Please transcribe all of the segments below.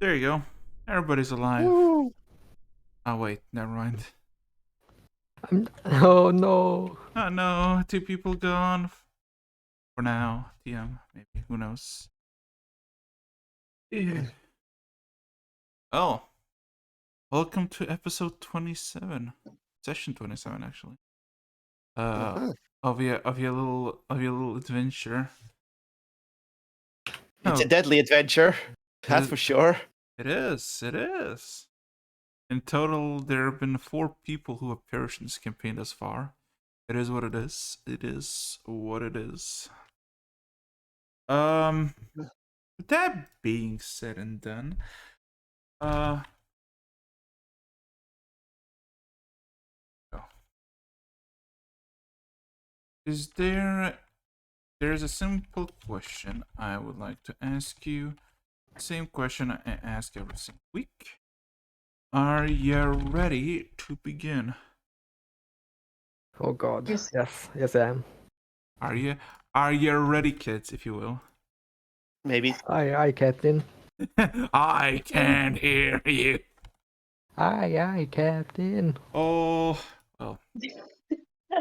There you go. Everybody's alive. Woo! Oh wait, never mind. Oh no. Oh no, 2 people gone. For now. TM, maybe. Who knows? Oh. Welcome to episode 27. Session 27 actually. Uh-huh. Of your little adventure. It's Oh, a deadly adventure, that's for sure. it is. In total, there have been 4 people who have perished in this campaign thus far. It is what it is. It is what it is. With that being said and done, oh. There's a simple question I would like to ask you. Same question I ask every single week. Are you ready to begin? Oh god. Yes. Yes I am. Are you ready, kids, if you will? Maybe. Aye, Captain. I can't hear you. Aye, Captain. Oh, well,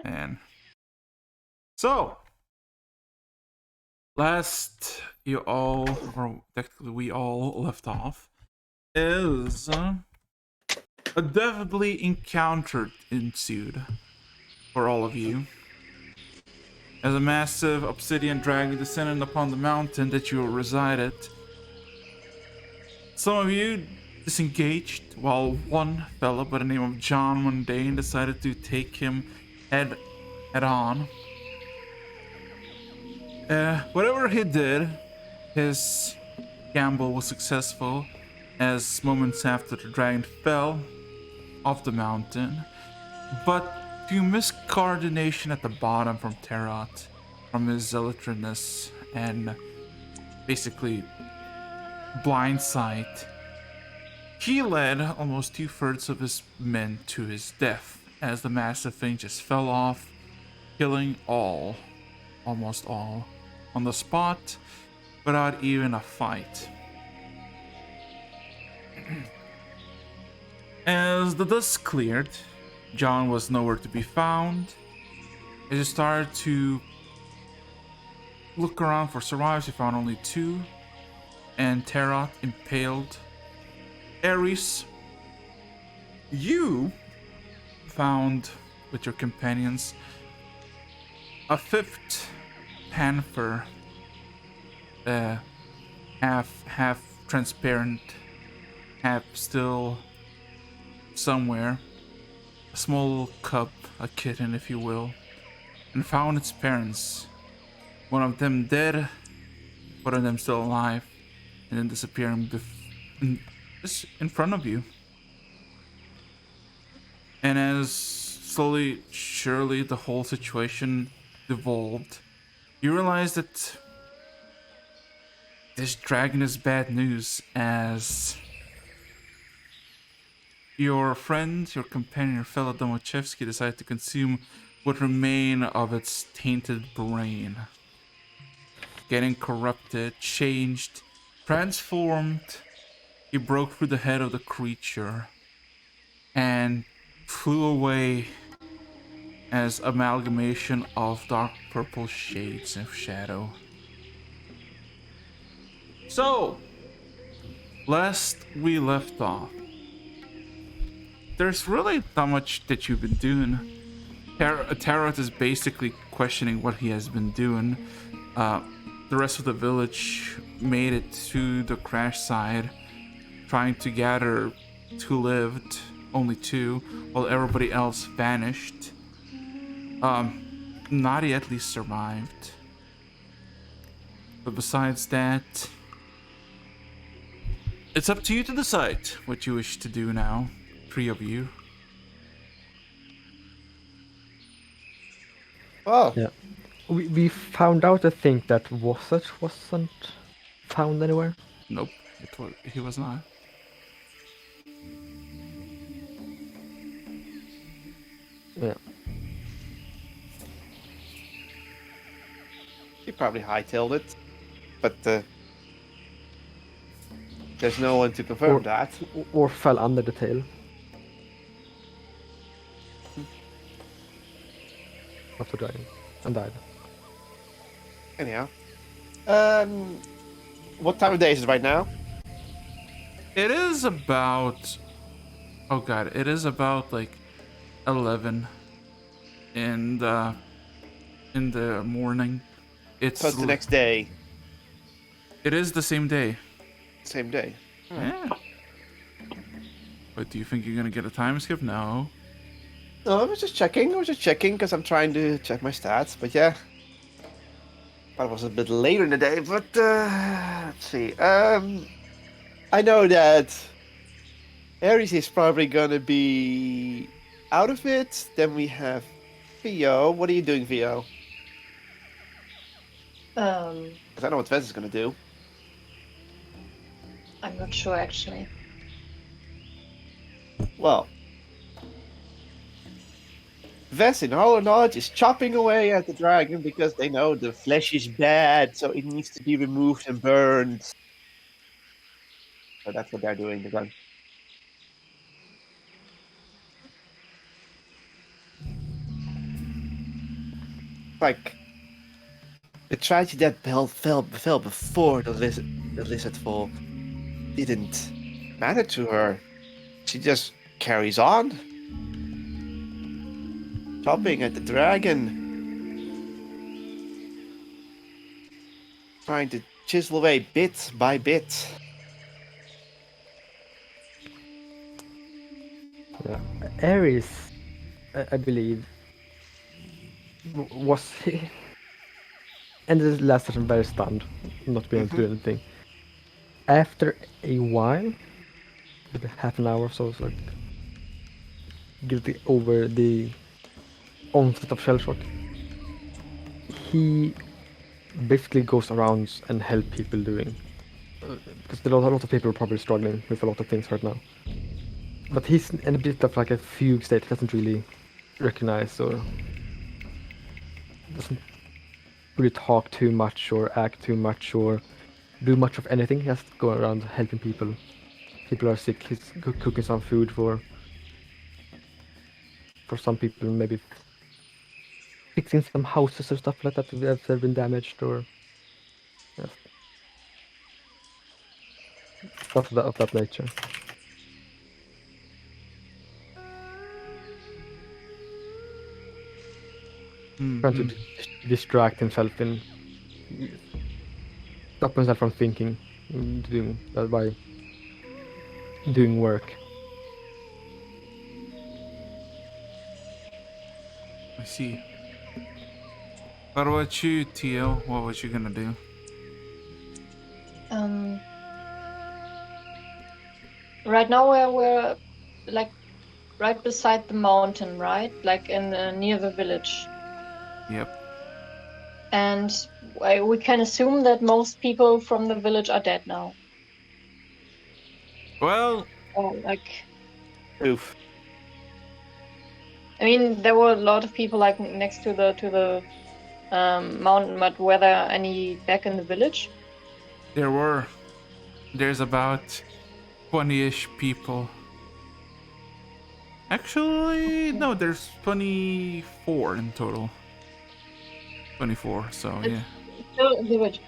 man. So, last you all, or technically we all left off, is a definitely encounter ensued for all of you. As a massive obsidian dragon descended upon the mountain that you resided, some of you disengaged, while one fellow by the name of John Mundane decided to take him head on. Whatever he did, his gamble was successful, as moments after the dragon fell off the mountain, but through miscoordination at the bottom from Terrat, from his zealotriness, and basically blind sight, he led almost 2/3 of his men to his death, as the massive thing just fell off, killing almost all, on the spot, without even a fight. As the dust cleared, John was nowhere to be found. As he started to look around for survivors, he found only 2, and Terrat impaled. Ares, you found with your companions a 5th panther, half transparent, half still somewhere, a small cub, a kitten if you will, and found its parents, one of them dead, one of them still alive, and then disappearing just in front of you. And as slowly, surely, the whole situation devolved, you realize that this dragon is bad news, as your friend, your companion, your fellow Domachevsky decided to consume what remained of its tainted brain. Getting corrupted, changed, transformed, he broke through the head of the creature and flew away as amalgamation of dark purple shades of shadow. So, last we left off, there's really not much that you've been doing. Tarot is basically questioning what he has been doing. The rest of the village made it to the crash side, trying to gather 2 lived, only 2, while everybody else vanished. Nadi at least survived. But besides that, it's up to you to decide what you wish to do now. 3 of you. Oh, Yeah. We found out I think that Wasatch wasn't found anywhere. Nope, he was not. Yeah. he probably hightailed it. But There's no one to confirm that. or fell under the tail. Of the dragon and died. Anyhow, what time of day is it right now? It is about. Oh god, it is about like 11 in the morning. It's So it's the next day. It is the same day. Same day. Yeah. But do you think you're gonna get a time skip? No. No, I was just checking. Because I'm trying to check my stats. But yeah, that was a bit later in the day. But let's see. I know that Ares is probably gonna be out of it. Then we have Theo. What are you doing, Theo? Because I know what Vez is gonna do. I'm not sure actually. Well, Vess in Hollow Knowledge is chopping away at the dragon because they know the flesh is bad, so it needs to be removed and burned. So that's what they're doing. They're going. Like the tragedy that fell before the lizard fall didn't matter to her. She just carries on, chopping at the dragon, trying to chisel away bit by bit. Yeah. Ares, I believe, was he ended the last session very stunned, not being able to do anything. After a while, maybe half an hour or so, like getting over the onset of shell shock, he basically goes around and help people doing. Because there are a lot of people probably struggling with a lot of things right now. But he's in a bit of like a fugue state. He doesn't really recognize or doesn't really talk too much or act too much or do much of anything. He just go around helping people. People are sick. He's cooking some food for some people, maybe fixing some houses or stuff like that that have been damaged or yes, stuff of that nature. Trying to distract himself and stop himself from thinking, doing that by doing work. I see. What about you, Tio? What was you gonna do? Right now we're like right beside the mountain, right? Like in near the village. Yep. And we can assume that most people from the village are dead now. Well, Or like, Oof. I mean, there were a lot of people like next to the mountain, but were there any back in the village? there's about 20-ish people. Actually, no, there's 24 in total. 24, so yeah. Still in the village.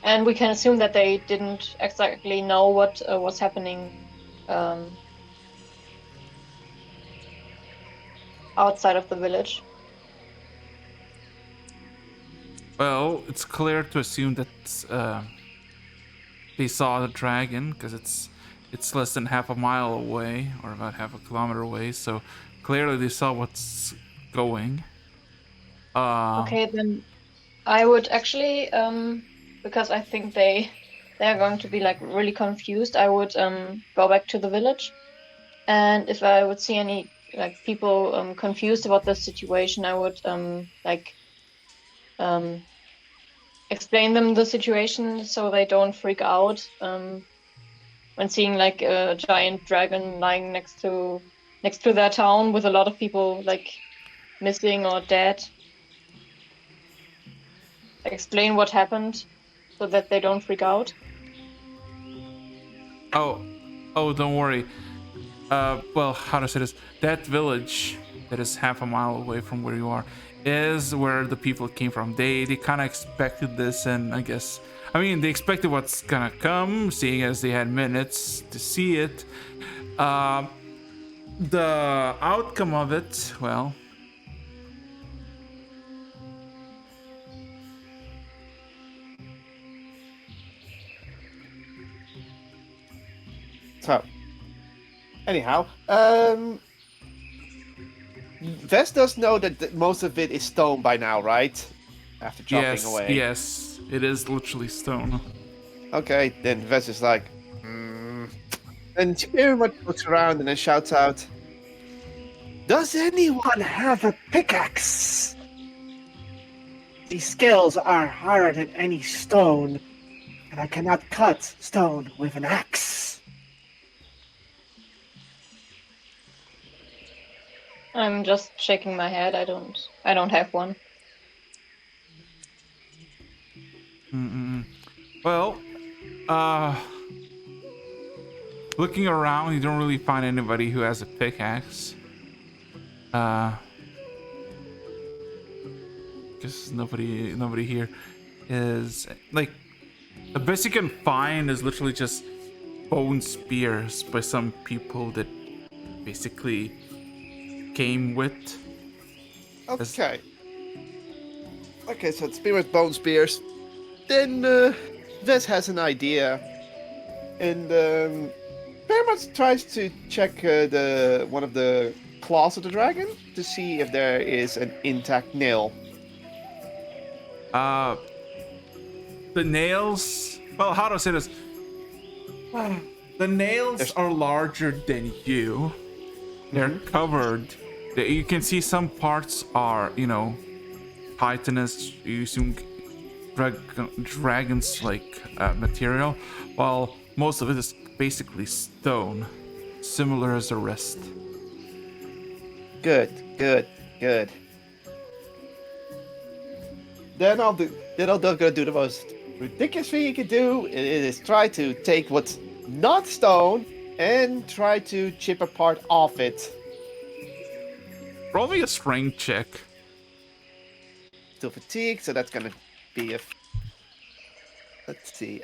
And we can assume that they didn't exactly know what was happening outside of the village. Well, it's clear to assume that they saw the dragon because it's less than half a mile away or about half a kilometer away. So clearly they saw what's going. Okay, then I would actually, because I think they're going to be like really confused. I would go back to the village, and if I would see any like people confused about the situation, I would explain them the situation so they don't freak out when seeing like a giant dragon lying next to their town with a lot of people like missing or dead. Explain what happened so that they don't freak out. Oh, don't worry. Well, how to say this? That village that is half a mile away from where you are is where the people came from. They kind of expected this, and I mean, they expected what's gonna come, seeing as they had minutes to see it. The outcome of it, well. So, anyhow, Vess does know that most of it is stone by now, right? After chopping away. Yes, it is literally stone. Okay, then Vess is like, and she very much looks around and then shouts out, "Does anyone have a pickaxe? These skills are harder than any stone, and I cannot cut stone with an axe." I'm just shaking my head. I don't have one. Well, looking around, you don't really find anybody who has a pickaxe. Because nobody here is like the best you can find is literally just bone spears by some people that basically came with. Okay. Okay, so it's spear with bone spears. Then Vess has an idea, and very much tries to check one of the claws of the dragon to see if there is an intact nail. The nails. Well, how do I say this? The nails are larger than you. They're covered. You can see some parts are, chitinous, using dragons like material, while most of it is basically stone, similar as the rest. Good. Then I'm gonna do the most ridiculous thing you can do. It is try to take what's not stone and try to chip a part off it. Roll me a strength check. Still fatigued, so that's gonna be a. Let's see.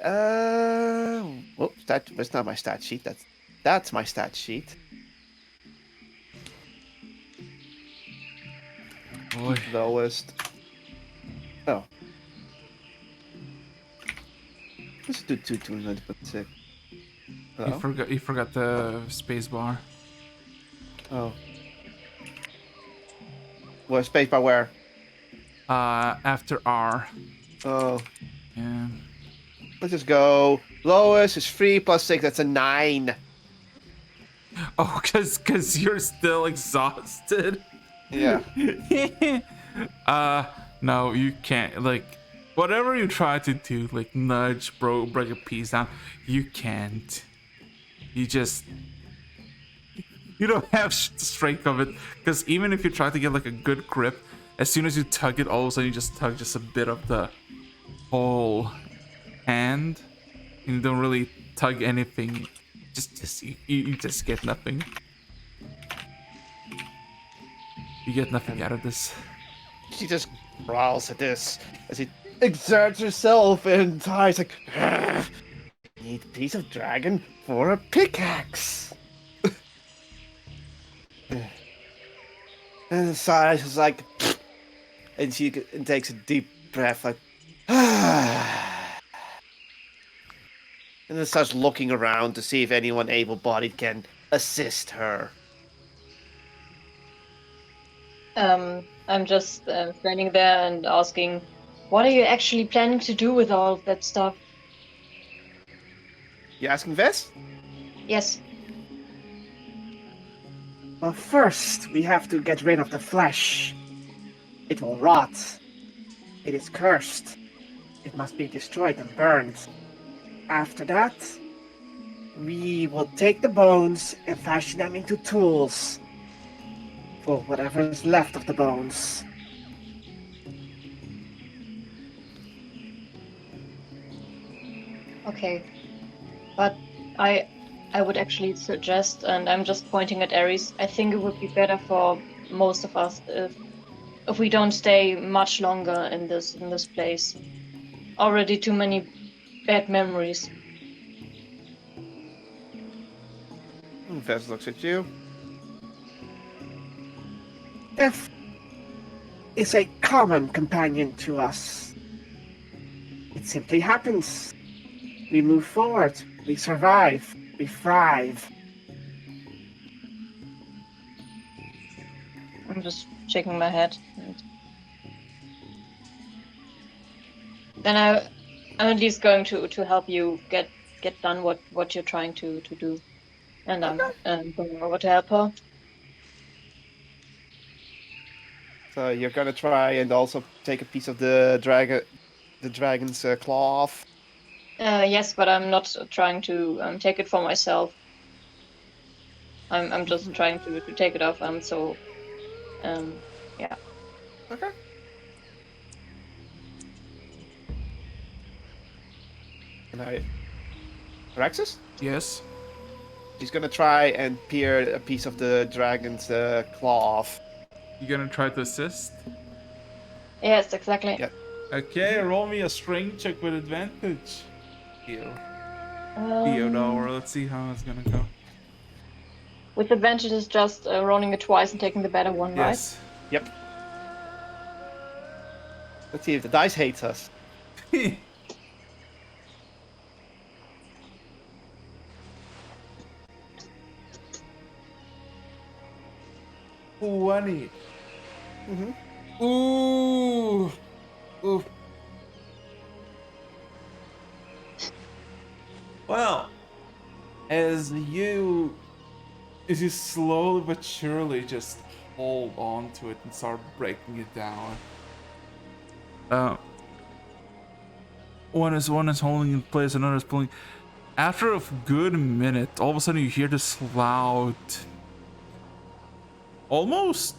Whoops, that was not my stat sheet. That's my stat sheet. Boy. Lowest. Oh. Let's do 226. You forgot the space bar. Oh. Well, spacebar where? After R. Oh. Yeah. Let's just go. Lowest is 3 plus 6. That's a 9. Oh, cause you're still exhausted. Yeah. No, you can't. Like, whatever you try to do, like nudge, break a piece down, you can't. You don't have the strength of it. Because even if you try to get like a good grip, as soon as you tug it, all of a sudden you just tug just a bit of the whole hand, and you don't really tug anything. You just get nothing. You get nothing out of this. She just growls at this as he exerts herself and tries like, need a piece of dragon for a pickaxe. And sighs is like, and she takes a deep breath like, and then starts looking around to see if anyone able-bodied can assist her. I'm just standing there and asking, what are you actually planning to do with all of that stuff? You asking Vess? Yes. Well, first, we have to get rid of the flesh. It will rot. It is cursed. It must be destroyed and burned. After that, we will take the bones and fashion them into tools for whatever is left of the bones. Okay, but I would actually suggest, and I'm just pointing at Ares. I think it would be better for most of us if we don't stay much longer in this place. Already too many bad memories. Vess looks at you. Death is a common companion to us. It simply happens. We move forward. We survive. We thrive. I'm just shaking my head. And then I'm at least going to help you get done what you're trying to do. And I'm going over to help her. So you're gonna try and also take a piece of the dragon's claw off. Yes, but I'm not trying to take it for myself. I'm just trying to take it off. Yeah. Okay. And Alexis? Yes. She's gonna try and peer a piece of the dragon's claw off. You gonna try to assist? Yes, exactly. Yeah. Okay, roll me a strength check with advantage. Theodore, let's see how it's gonna go. With advantage is just rolling it twice and taking the better one, Yes. Yep. Let's see if the dice hates us. 20. Mm-hmm. Ooh. Ooh. Well, as you slowly but surely just hold on to it and start breaking it down. One is holding in place, another is pulling. After a good minute, all of a sudden you hear this loud, almost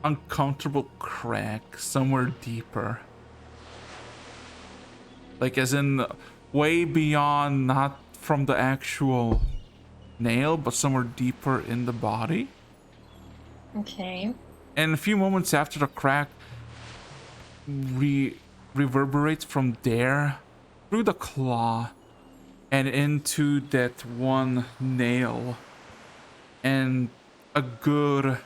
uncomfortable crack somewhere deeper. Like as in way beyond, not from the actual nail, but somewhere deeper in the body. Okay. And a few moments after, the crack reverberates from there through the claw and into that one nail, and a good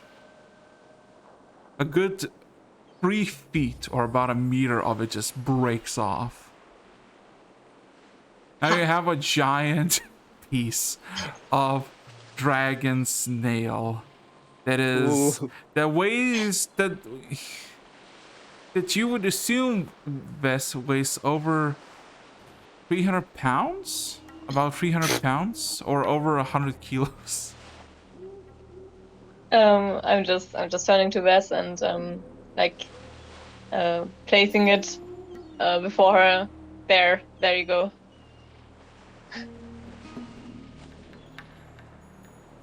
3 feet or about a meter of it just breaks off. Now you have a giant piece of dragon's nail that is Ooh. that weighs that you would assume Vess weighs over 300 pounds, about 300 pounds, or over 100 kilos. I'm just turning to Wes and placing it before her. There you go.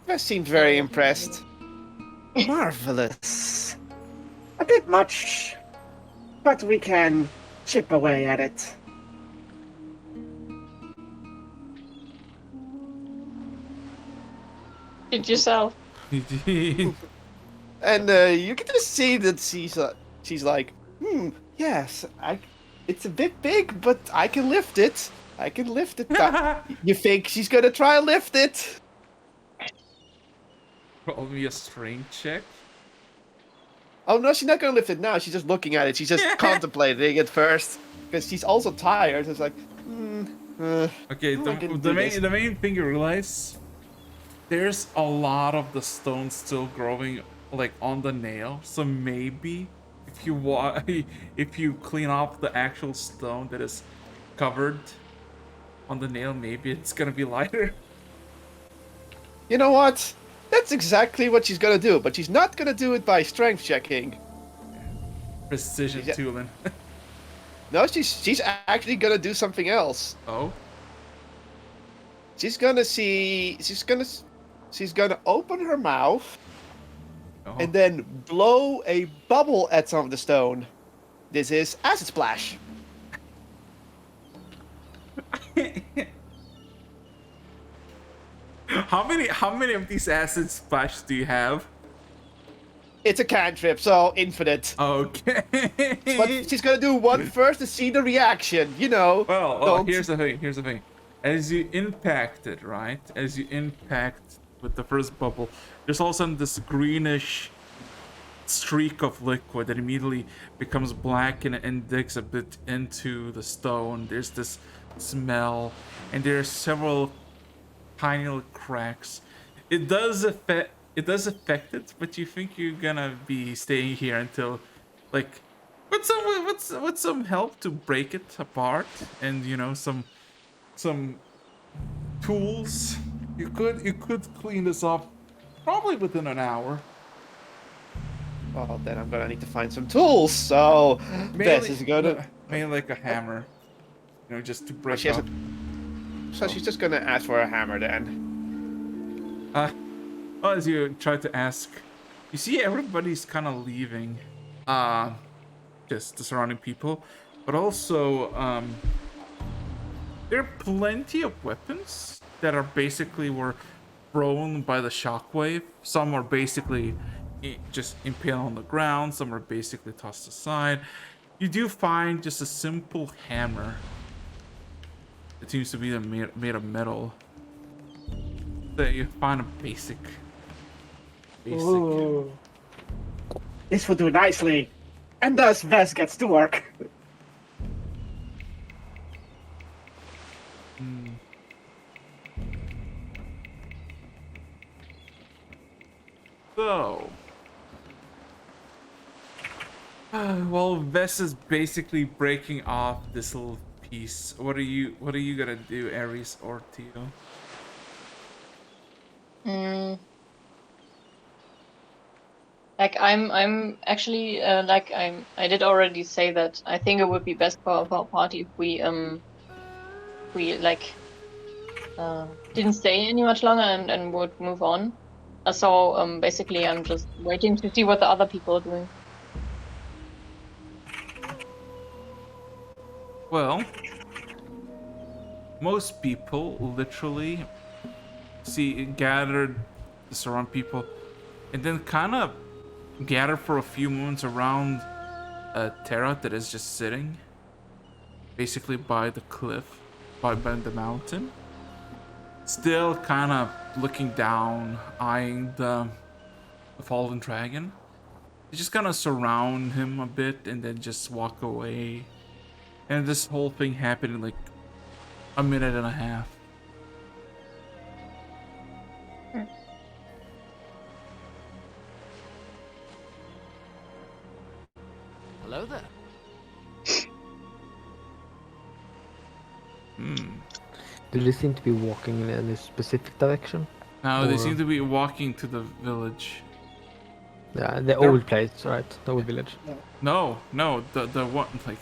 Vess seemed very impressed. Marvelous. A bit much, but we can chip away at it. Did yourself. And you can just see that she's like, yes, it's a bit big, but I can lift it. I can lift it. You think she's gonna try and lift it? Roll me a strength check. Oh no, she's not gonna lift it now. She's just looking at it. She's just contemplating it first, because she's also tired. It's like, Okay, the main thing you realize, there's a lot of the stone still growing like on the nail. So maybe if you clean off the actual stone that is covered on the nail, maybe it's gonna be lighter. You know what? That's exactly what she's gonna do, but she's not gonna do it by strength checking. Precision tooling. No, she's actually gonna do something else. Oh. She's gonna open her mouth and then blow a bubble at some of the stone. This is acid splash. How many of these acid splash do you have? It's a cantrip, so infinite. Okay. But she's gonna do one first to see the reaction, you know. Well, here's the thing. Here's the thing. As you impact it, right? As you impact with the first bubble, there's all of a sudden this greenish streak of liquid that immediately becomes black and digs a bit into the stone. There's this smell, and there are several tiny little cracks. It does affect it, but you think you're gonna be staying here until, like, with some help to break it apart, and you know, some tools. You could clean this up probably within an hour. Well, then I'm gonna need to find some tools. So this is gonna mainly like a hammer, you know, just to break she has up. So she's just gonna ask for a hammer then. Well, as you try to ask, you see everybody's kind of leaving, just the surrounding people, but also there are plenty of weapons that are basically were thrown by the shockwave. Some are basically just impaled on the ground. Some are basically tossed aside. You do find just a simple hammer. It seems to be made of metal. That you find a basic. Ooh. This will do nicely. And thus Vess gets to work. So, well, Vess is basically breaking off this little piece. What are you gonna do, Ares or Tio? Like I'm actually like I did already say that I think it would be best for our party if we like didn't stay any much longer and would move on. So basically I'm just waiting to see what the other people are doing. Well, most people literally gathered to surround people, and then kind of gather for a few moments around Terra that is just sitting basically by the cliff, by the mountain, still kind of looking down, eyeing the fallen dragon. They just kind of surround him a bit and then just walk away, and this whole thing happened in like a minute and a half. Hello there. Do they seem to be walking in any specific direction? Now they Or- seem to be walking to the village. Yeah, the old place, right? The old village. No, the one like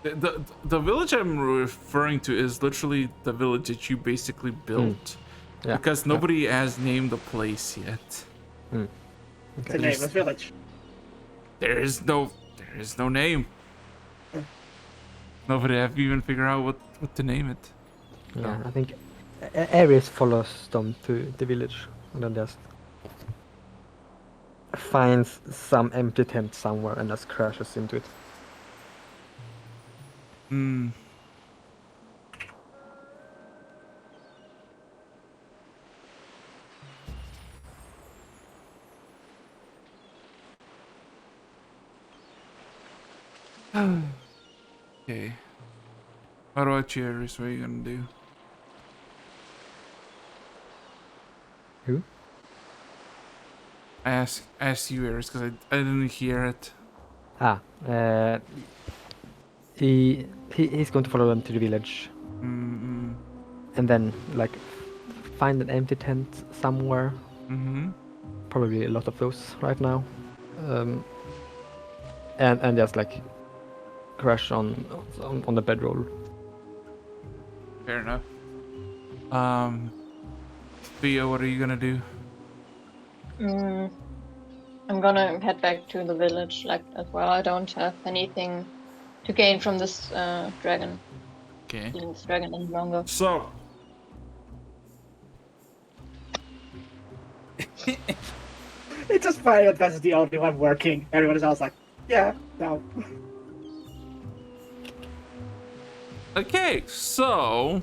the village I'm referring to is literally the village that you basically built, Yeah. because nobody has named the place yet. It's a nameless village. There is no name. Nobody have even figured out what to name it. Yeah, I think Ares follows them to the village and then just finds some empty tent somewhere and just crashes into it. Okay. What about you, Ares? What are you gonna do? Who? I asked you, Ares, because I didn't hear it. He's going to follow them to the village and then like find an empty tent somewhere. Probably a lot of those right now. And just like crash on the bedroll. Fair enough. Theo, what are you gonna do? I'm gonna head back to the village like as well. I don't have anything to gain from this dragon. Okay. This dragon any longer. So, It's just funny that Vez is the only one working. Everyone else like, yeah, no. Okay, so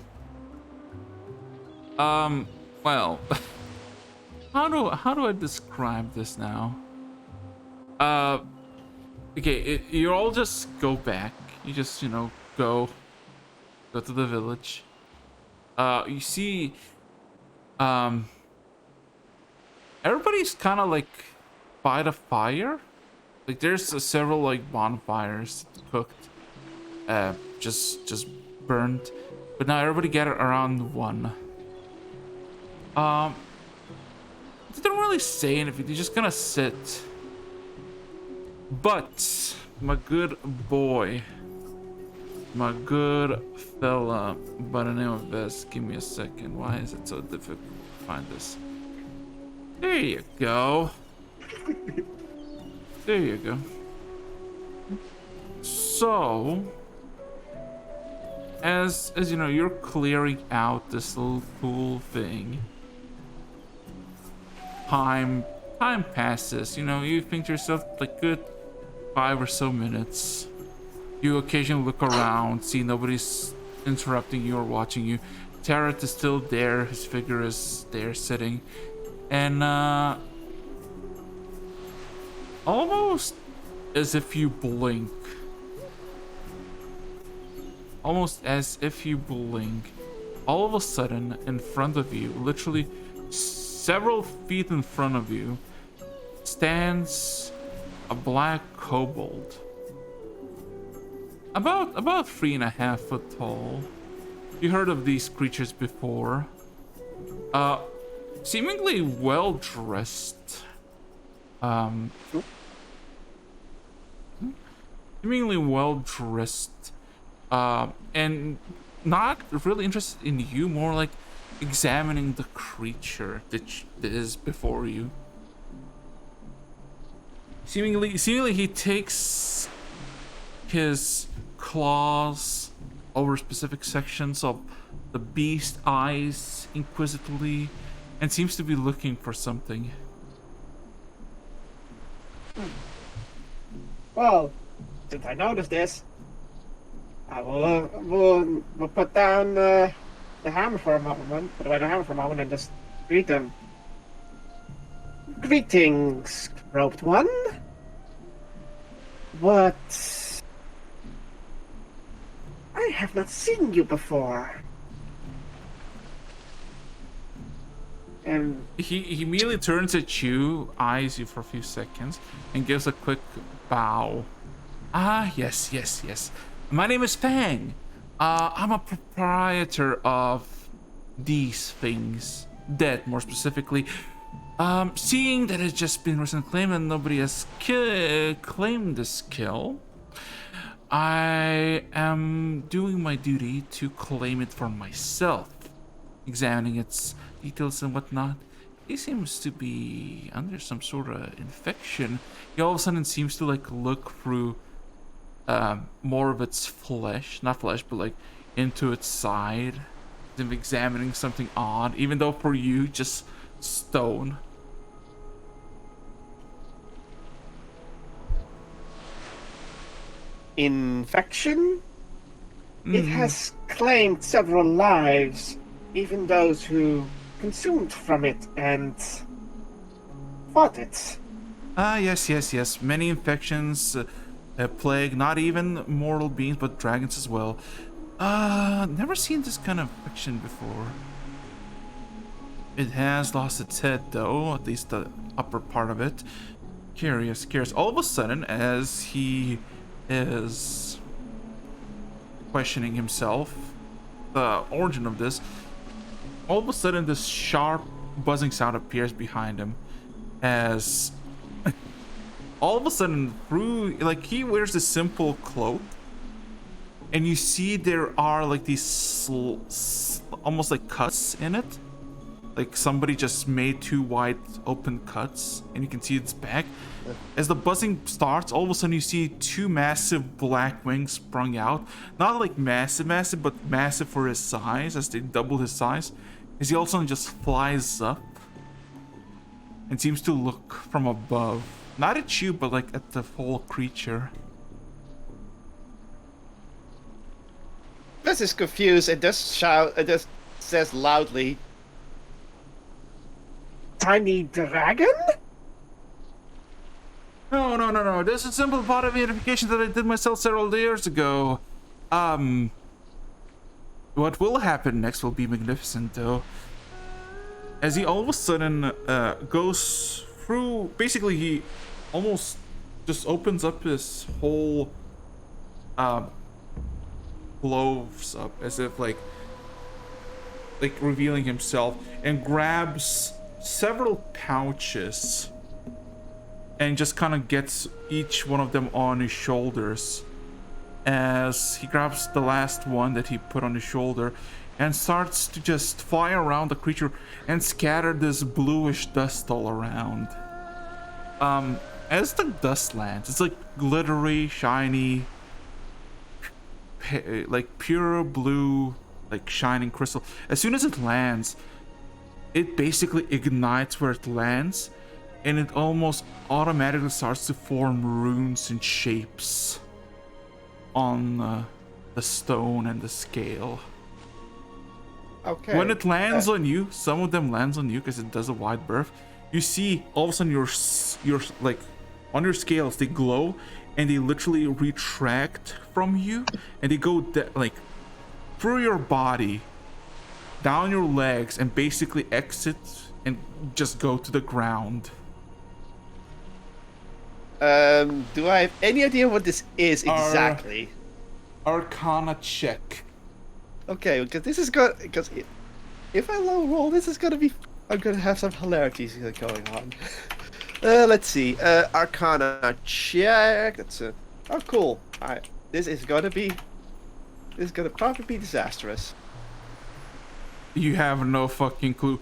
well, how do I describe this now? Okay, you all just go back. You just, go to the village. You see, everybody's kind of like by the fire. Like there's several like bonfires cooked, just burned. But now everybody gathered around one. They don't really say anything. They're just gonna sit. But my good boy, my good fella by the name of Vez, give me a second. Why is it so difficult to find this? There you go. There you go. So, as you know, you're clearing out this little cool thing. Time passes. You think to yourself, like, good 5 or so minutes. You occasionally look around, see nobody's interrupting you or watching you. Tarot is still there. His figure is there sitting, and almost as if you blink. Almost as if you blink, all of a sudden, in front of you, literally several feet in front of you, stands a black kobold. About 3.5 foot tall. You heard of these creatures before. Seemingly well dressed. Seemingly well dressed. And not really interested in you, more like examining the creature that is before you. Seemingly he takes his claws over specific sections of the beast eyes inquisitively and seems to be looking for something. Well, since I noticed this, I will put down the hammer for a moment, put away the hammer for a moment and just greet them. Greetings, roped one. What? I have not seen you before. And He immediately turns at you, eyes you for a few seconds, and gives a quick bow. Ah, yes. My name is Fang. I'm a proprietor of these things. Dead, more specifically. Seeing that it's just been recently claimed and nobody has claimed this kill, I am doing my duty to claim it for myself. Examining its details and whatnot, he seems to be under some sort of infection. He all of a sudden seems to like look through more of its flesh, not flesh, but like into its side, and examining something odd, even though for you just stone. infection? It has claimed several lives, even those who consumed from it and fought it. Yes. Many infections, plague, not even mortal beings, but dragons as well. Never seen this kind of infection before. It has lost its head, though, at least the upper part of it. Curious. All of a sudden, as he is questioning himself, the origin of this, all of a sudden this sharp buzzing sound appears behind him, as all of a sudden through, like, he wears this simple cloak, and you see there are like these almost like cuts in it, like somebody just made 2 wide open cuts, and you can see its back. As the buzzing starts, all of a sudden you see 2 massive black wings sprung out. Not like massive, but massive for his size, as they double his size. As he all of a sudden just flies up. and seems to look from above. Not at you, but like at the whole creature. This is confused. It does shout. It just says loudly, Tiny dragon? No. This is a simple bot verification that I did myself several years ago. What will happen next will be magnificent, though. As he all of a sudden goes through, basically he almost just opens up his whole gloves up, as if like revealing himself, and grabs several pouches and just kind of gets each one of them on his shoulders. As he grabs the last one that he put on his shoulder and starts to just fly around the creature and scatter this bluish dust all around. As the dust lands, it's like glittery, shiny, like pure blue, like shining crystal. As soon as it lands, it basically ignites where it lands, and it almost automatically starts to form runes and shapes on the stone and the scale. okay. When it lands on you, some of them lands on you because it does a wide berth. You see all of a sudden your like on your scales, they glow and they literally retract from you, and they go like through your body, down your legs, and basically exit and just go to the ground. Do I have any idea what this is exactly? Arcana check. Okay, because this is good. Because if I low roll, this is gonna be. I'm gonna have some hilarities going on. Let's see. Arcana check. That's it. Oh, cool. Alright. This is gonna probably be disastrous. You have no fucking clue.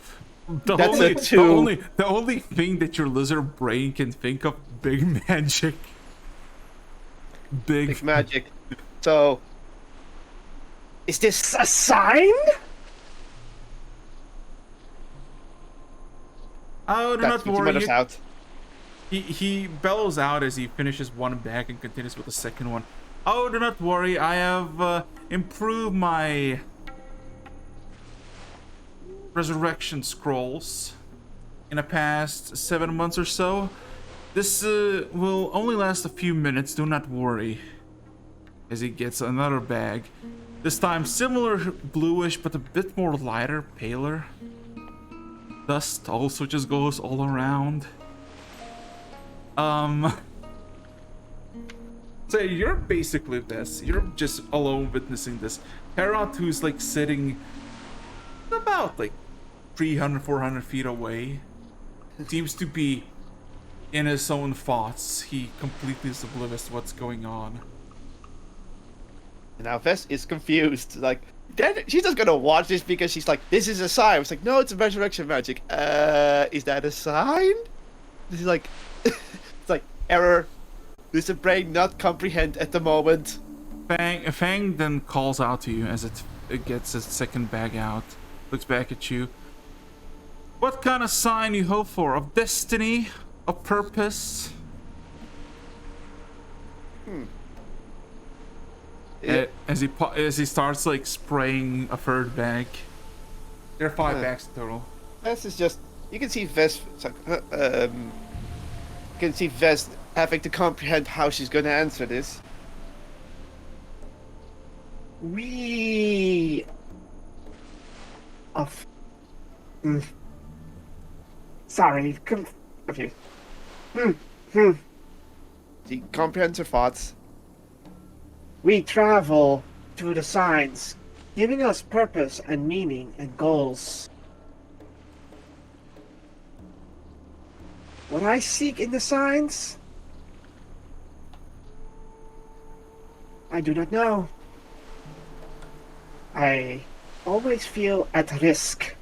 That's a 2. The only thing that your lizard brain can think of, big magic. Big Magic. So, is this A sign? Oh, do that's not worry. out? He bellows out as he finishes one bag and continues with the second one. Oh, do not worry. I have improved my resurrection scrolls in the past 7 months or so. This will only last a few minutes. Do not worry. As he gets another bag. This time similar bluish, but a bit more lighter, paler. Dust also just goes all around. So you're basically this. You're just alone witnessing this. Herod, who's like sitting about like 300, 400 feet away, seems to be in his own thoughts. He completely is oblivious to what's going on. And now Vess is confused. Like, she's just gonna watch this because she's like, this is a sign. It's like, no, it's a resurrection magic. Is that a sign? This is like, it's like, error. Does the brain not comprehend at the moment? Fang then calls out to you as it gets its second bag out. Looks back at you. What kind of sign you hope for? Of destiny? Of purpose? As he starts like spraying a third bag. There are 5 bags total. Vess is just, you can see Vess, you can see Vess having to comprehend how she's gonna answer this. We... Of... Sorry, confused. She comprehends her thoughts. We travel through the signs, giving us purpose and meaning and goals. What I seek in the signs? I do not know. I always feel at risk.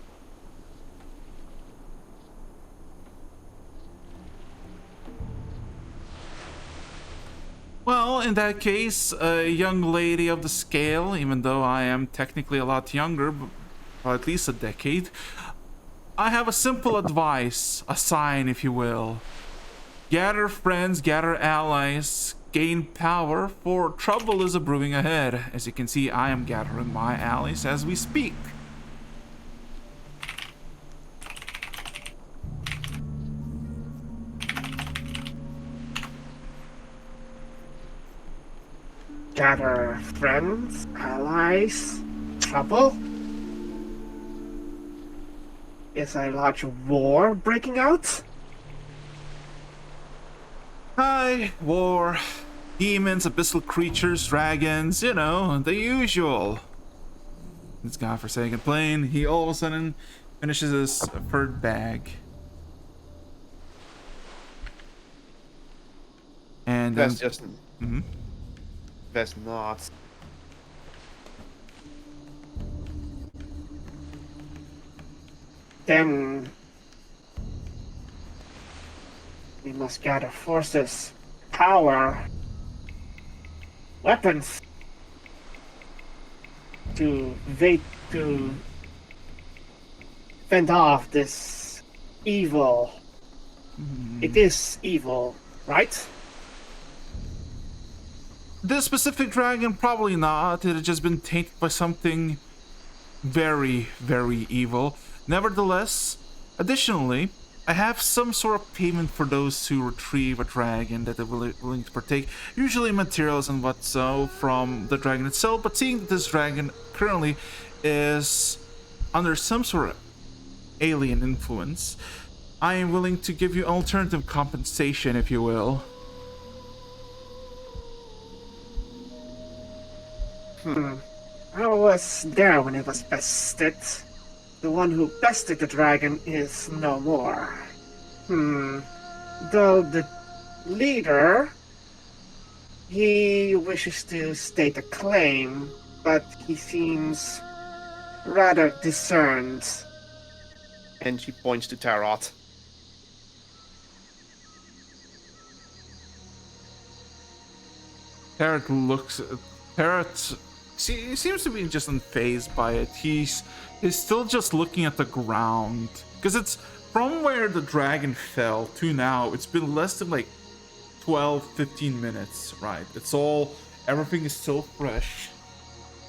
Well, in that case, a young lady of the scale, even though I am technically a lot younger, or at least a decade, I have a simple advice, a sign, if you will. Gather friends, gather allies, gain power, for trouble is a brewing ahead. As you can see, I am gathering my allies as we speak. Gather friends, allies, trouble? Is a large war breaking out? Hi, war, demons, abyssal creatures, dragons, you know, the usual. This godforsaken plane, he all of a sudden finishes his third bag. And then, That's just. That's not. Then we must gather forces, power, weapons to fend off this evil. It is evil, right? this specific dragon, probably not. It had just been tainted by something very, very evil. Nevertheless, additionally, I have some sort of payment for those who retrieve a dragon that are willing to partake, usually materials and what so from the dragon itself, but seeing that this dragon currently is under some sort of alien influence, I am willing to give you alternative compensation, if you will. I was there when it was bested. The one who bested the dragon is no more. Though the leader, he wishes to state a claim, but he seems rather discerned. And she points to Tarot. Parrot looks. Parrot he seems to be just unfazed by it. He's still just looking at the ground because it's from where the dragon fell to now. It's been less than like 12-15 minutes, right? Everything is still fresh.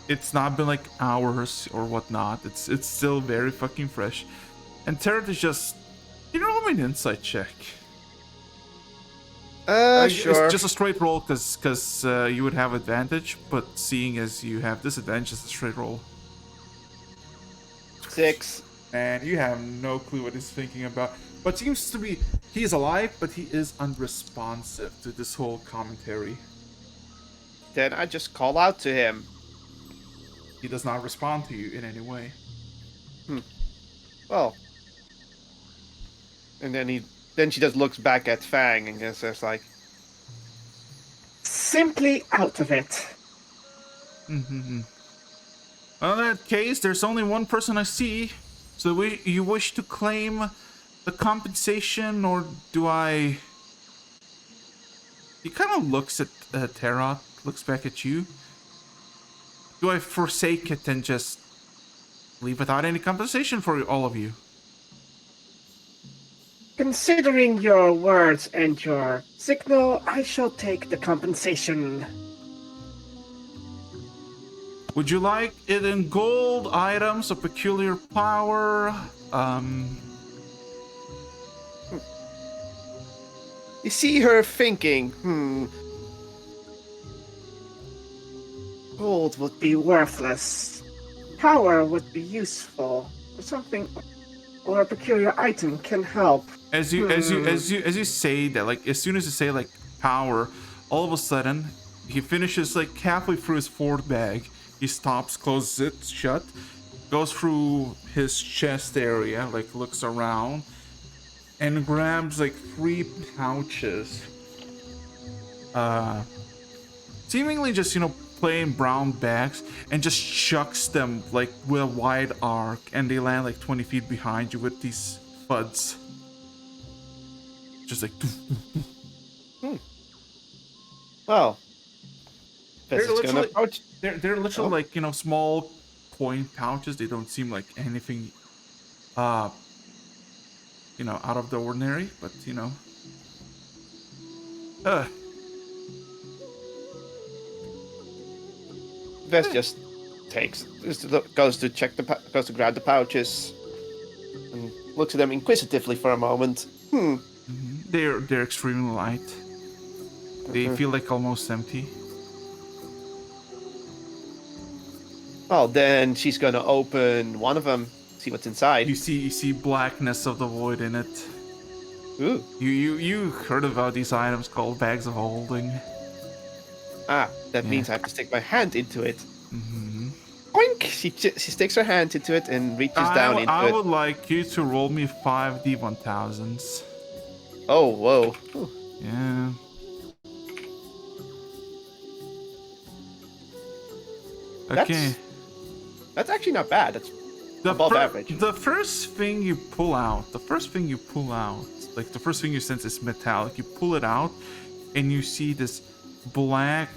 It's not been like hours or whatnot. It's still very fucking fresh. And Tarot is just, roll me an insight check. Sure. It's just a straight roll because you would have advantage, but seeing as you have disadvantage, it's a straight roll. 6. And you have no clue what he's thinking about. But seems to be, he is alive, but he is unresponsive to this whole commentary. Then I just call out to him. He does not respond to you in any way. Well. And then she just looks back at Fang and just says like, Simply out of it. Well, in that case, there's only one person I see. So you wish to claim the compensation, or do I... He kind of looks at Tarot, looks back at you. Do I forsake it and just leave without any compensation for all of you? Considering your words and your signal, I shall take the compensation. Would you like it in gold, items of peculiar power? you see her thinking, Gold would be worthless. Power would be useful. Or something, or a peculiar item can help. As you say that, like as soon as you say like power, all of a sudden he finishes like halfway through his fourth bag. He stops, closes it shut, goes through his chest area, like looks around, and grabs like 3 pouches. Seemingly just, plain brown bags, and just chucks them like with a wide arc, and they land like 20 feet behind you with these thuds. Just like... well. They're literally, approach. they're literally like, small coin pouches. They don't seem like anything out of the ordinary, but uh, Vest just goes to grab the pouches and looks at them inquisitively for a moment. they're extremely light. They feel like almost empty. Well, then she's gonna open one of them, see what's inside. You see blackness of the void in it. Ooh. You heard about these items called bags of holding. That means I have to stick my hand into it. Mm-hmm. Oink! She sticks her hand into it and reaches down into it. I would like you to roll me 5 D1000s. Oh, whoa. Ooh. Yeah. Okay. That's actually not bad. That's above average. The first thing you pull out, like the first thing you sense is metallic. You pull it out, and you see this black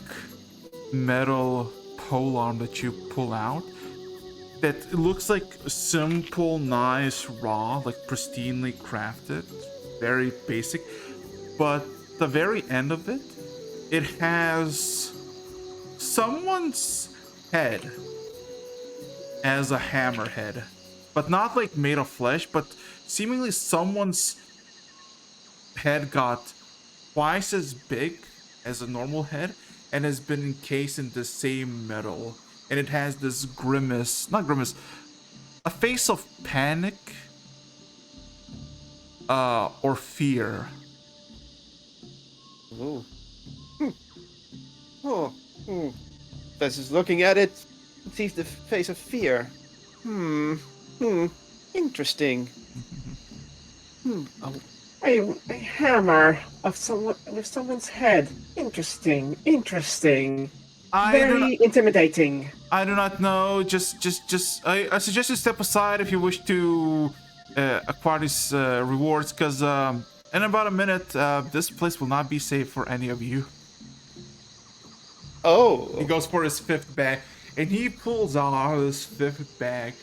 metal pole arm that you pull out. That it looks like simple, nice, raw, like pristinely crafted, very basic. But the very end of it, it has someone's head as a hammerhead, but not like made of flesh, but seemingly someone's head got twice as big as a normal head and has been encased in the same metal, and it has this a face of panic or fear. Ooh. Bess is looking at it, sees the face of fear. Interesting. A hammer of someone's head. Interesting. Very intimidating. I do not know. I suggest you step aside if you wish to acquire these rewards, because in about a minute, this place will not be safe for any of you. Oh. He goes for his 5th bag, and he pulls out his 5th bag.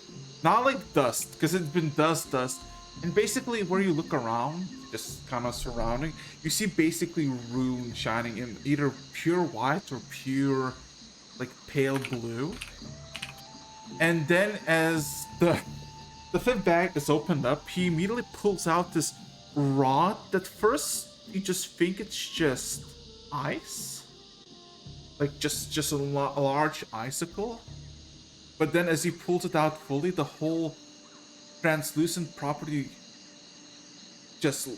Not like dust, because it's been dust. And basically, where you look around, just kind of surrounding, you see basically runes shining in either pure white or pure, like, pale blue. And then as the 5th bag is opened up, he immediately pulls out this rod that first you just think it's just ice. Like just a large icicle. But then as he pulls it out fully, the whole translucent property just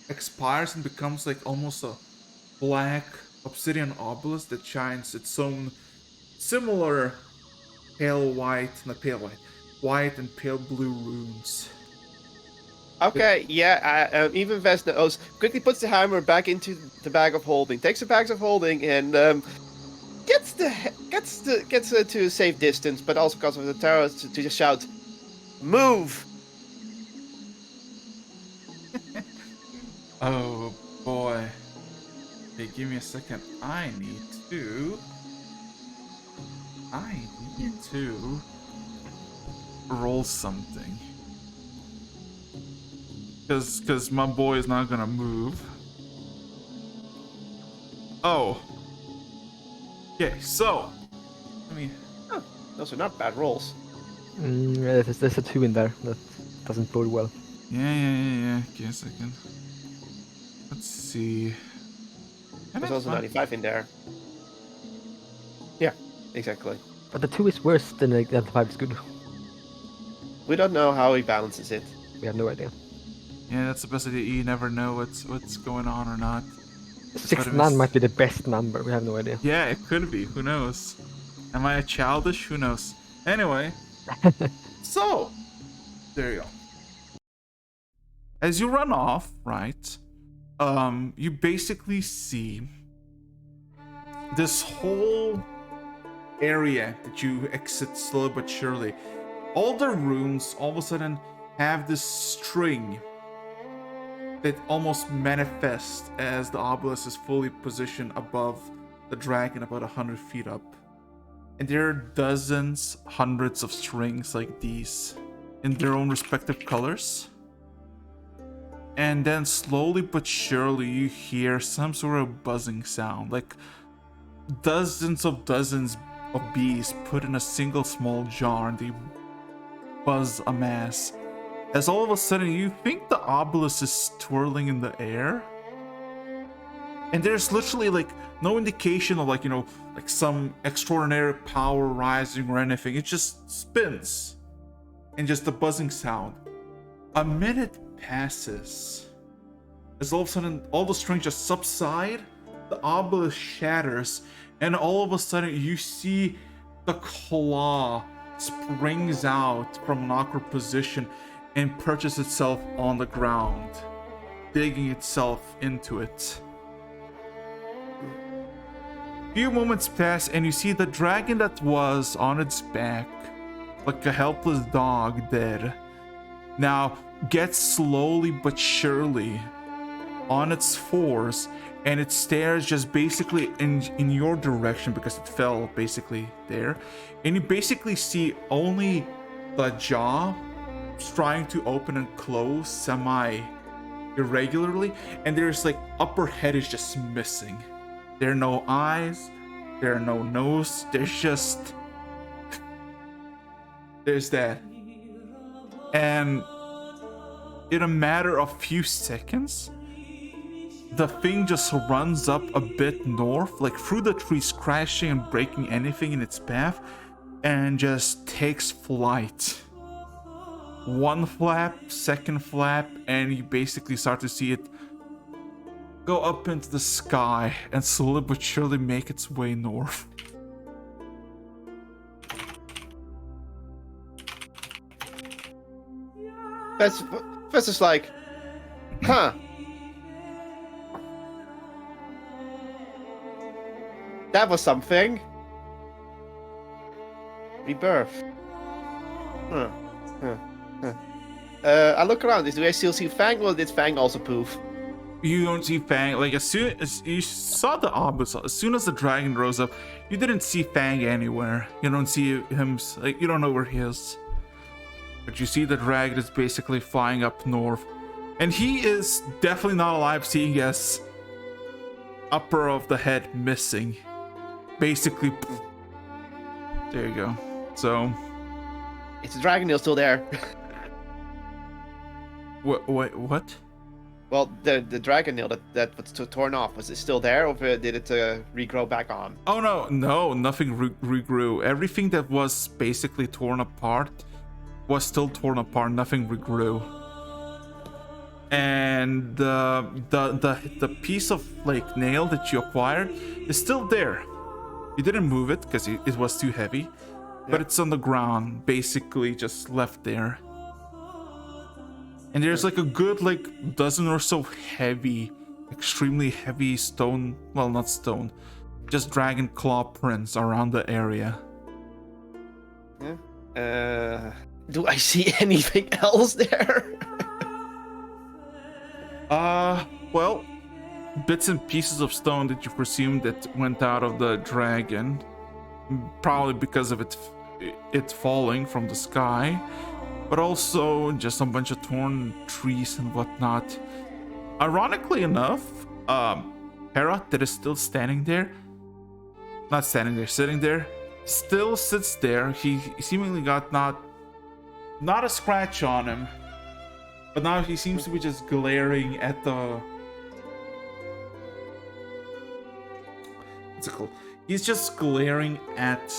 expires and becomes like almost a black obsidian obelisk that shines its own similar white and pale blue runes. Okay, even Vest knows. Quickly puts the hammer back into the bag of holding, takes the bags of holding, and gets to a safe distance, but also because of the terrorists to just shout, "Move!" Oh boy. Hey, give me a second. I need to roll something. Cause my boy is not gonna move. Oh. Okay, so Those are not bad rolls. There's a 2 in there. That doesn't bode well. Yeah. Give me a second. Let's see. There's also 95 in there. Yeah, exactly. But the 2 is worse than the 5 is good. We don't know how he balances it. We have no idea. Yeah, that's the best idea. You never know what's going on or not. 69 might be the best number. We have no idea. Yeah, it could be. Who knows? Am I a childish? Who knows? Anyway. So, there you go. As you run off, right? You basically see this whole area that you exit slowly but surely. All the runes all of a sudden have this string that almost manifests as the obelisk is fully positioned above the dragon, about 100 feet up. And there are dozens, hundreds of strings like these in their own respective colors. and then slowly but surely you hear some sort of buzzing sound, like dozens of bees put in a single small jar, and they buzz a mass. As all of a sudden you think the obelisk is twirling in the air, and there's literally like no indication of like, you know, like some extraordinary power rising or anything. It just spins and just a buzzing sound. A minute passes as all of a sudden all the strings just subside, the obelisk shatters, and all of a sudden you see the claw springs out from an awkward position and perches itself on the ground, digging itself into it. Few moments pass and you see the dragon that was on its back, like a helpless dog dead, now gets slowly but surely on its fours, and it stares just basically in your direction because it fell basically there. And you basically see only the jaw trying to open and close semi irregularly, and there's like upper head is just missing. There are no eyes, there are no nose, there's that. And in a matter of few seconds, the thing just runs up a bit north, like through the trees, crashing and breaking anything in its path, and just takes flight. One flap, second flap, and you basically start to see it go up into the sky and slowly but surely make its way north. That's just like, huh. That was something. Rebirth. Huh. I look around. Do I still see Fang, or did Fang also poof? You don't see Fang. Like, as soon as you saw the obelisk, as soon as the dragon rose up, you didn't see Fang anywhere. You don't see him, like, you don't know where he is. But you see the dragon is basically flying up north. And he is definitely not alive, seeing as upper of the head missing. Basically, there you go. So, it's the dragon still there. What? Well, the dragon nail that was torn off, was it still there, or did it regrow back on? Oh no, nothing regrew. Everything that was basically torn apart was still torn apart. Nothing regrew. And the piece of like nail that you acquired is still there. You didn't move it because it was too heavy, but it's on the ground, basically just left there. And there's like a good like dozen or so heavy, extremely heavy stone, well, not stone, just dragon claw prints around the area. Yeah. Do I see anything else there? Well, bits and pieces of stone that you presume that went out of the dragon, probably because of it falling from the sky, but also just a bunch of torn trees and whatnot. Ironically enough, Hera, that is still standing there, not standing there, sitting there, still sits there. He seemingly got not a scratch on him, but now he seems to be just glaring at the... What's it called? He's just glaring at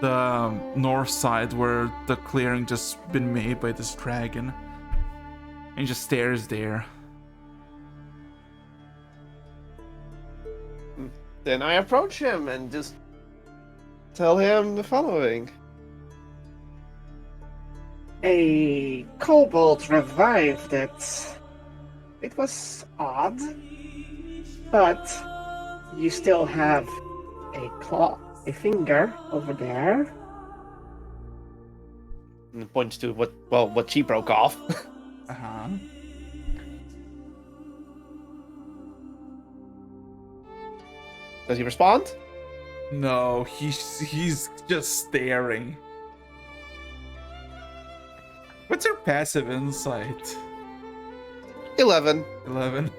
the north side where the clearing just been made by this dragon, and just stares there. Then I approach him and just tell him the following. A kobold revived it. It was odd, but you still have a finger over there. And points to what she broke off. Uh-huh. Does he respond? No, he's just staring. What's your passive insight? 11. 11.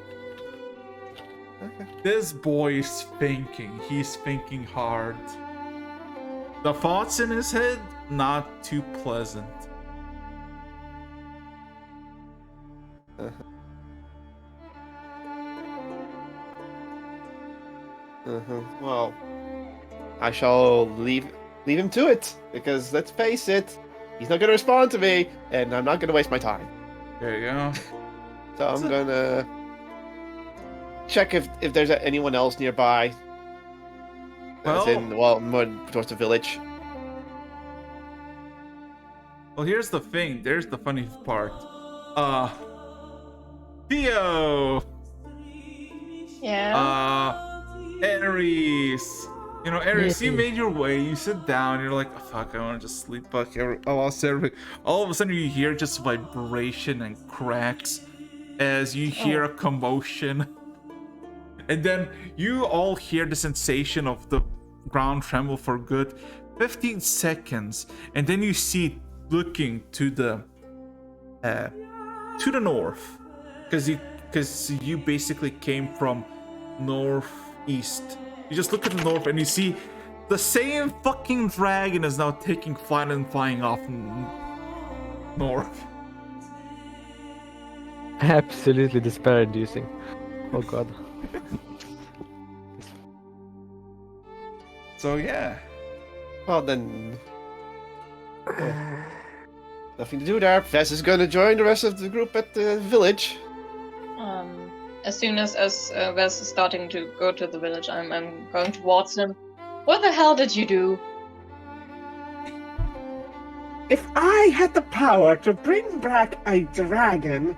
Okay. This boy is thinking. He's thinking hard. The thoughts in his head, not too pleasant. Well, I shall leave him to it, because let's face it, he's not gonna respond to me, and I'm not gonna waste my time. There you go. So I'm gonna check if there's anyone else nearby. As in, more towards the village. Well, here's the thing. There's the funny part. Theo! Yeah. Aries! You know, Aries, you Yeah. made your way, you sit down, you're like, oh, fuck, I wanna just sleep, fuck, I lost everything. All of a sudden you hear just vibration and cracks as you hear a commotion. And then you all hear the sensation of the ground tremble for good 15 seconds, and then you see looking to the north, because you basically came from northeast. You just look at the north and you see the same fucking dragon is now taking flight and flying off north. Absolutely despair-inducing. Oh god. So yeah. Well then, nothing to do there. Vess is gonna join the rest of the group at the village. As soon as Wes is starting to go to the village, I'm going towards him. What the hell did you do? If I had the power to bring back a dragon,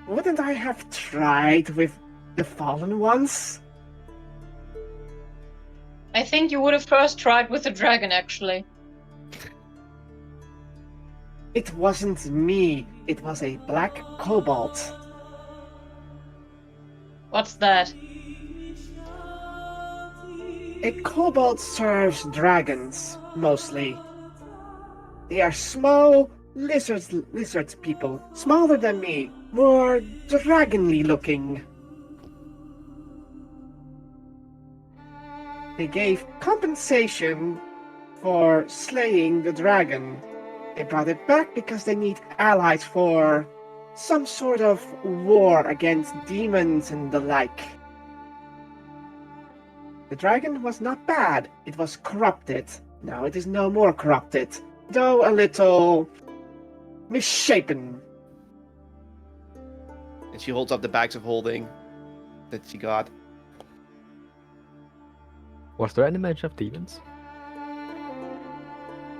wouldn't I have tried with the fallen ones? I think you would have first tried with the dragon, actually. It wasn't me. It was a black cobalt. What's that? A cobalt serves dragons, mostly. They are small lizard people, smaller than me, more dragonly looking. They gave compensation for slaying the dragon. They brought it back because they need allies for some sort of war against demons and the like. The dragon was not bad, it was corrupted. Now it is no more corrupted, though a little misshapen. And she holds up the bags of holding that she got. Was there any mention of demons?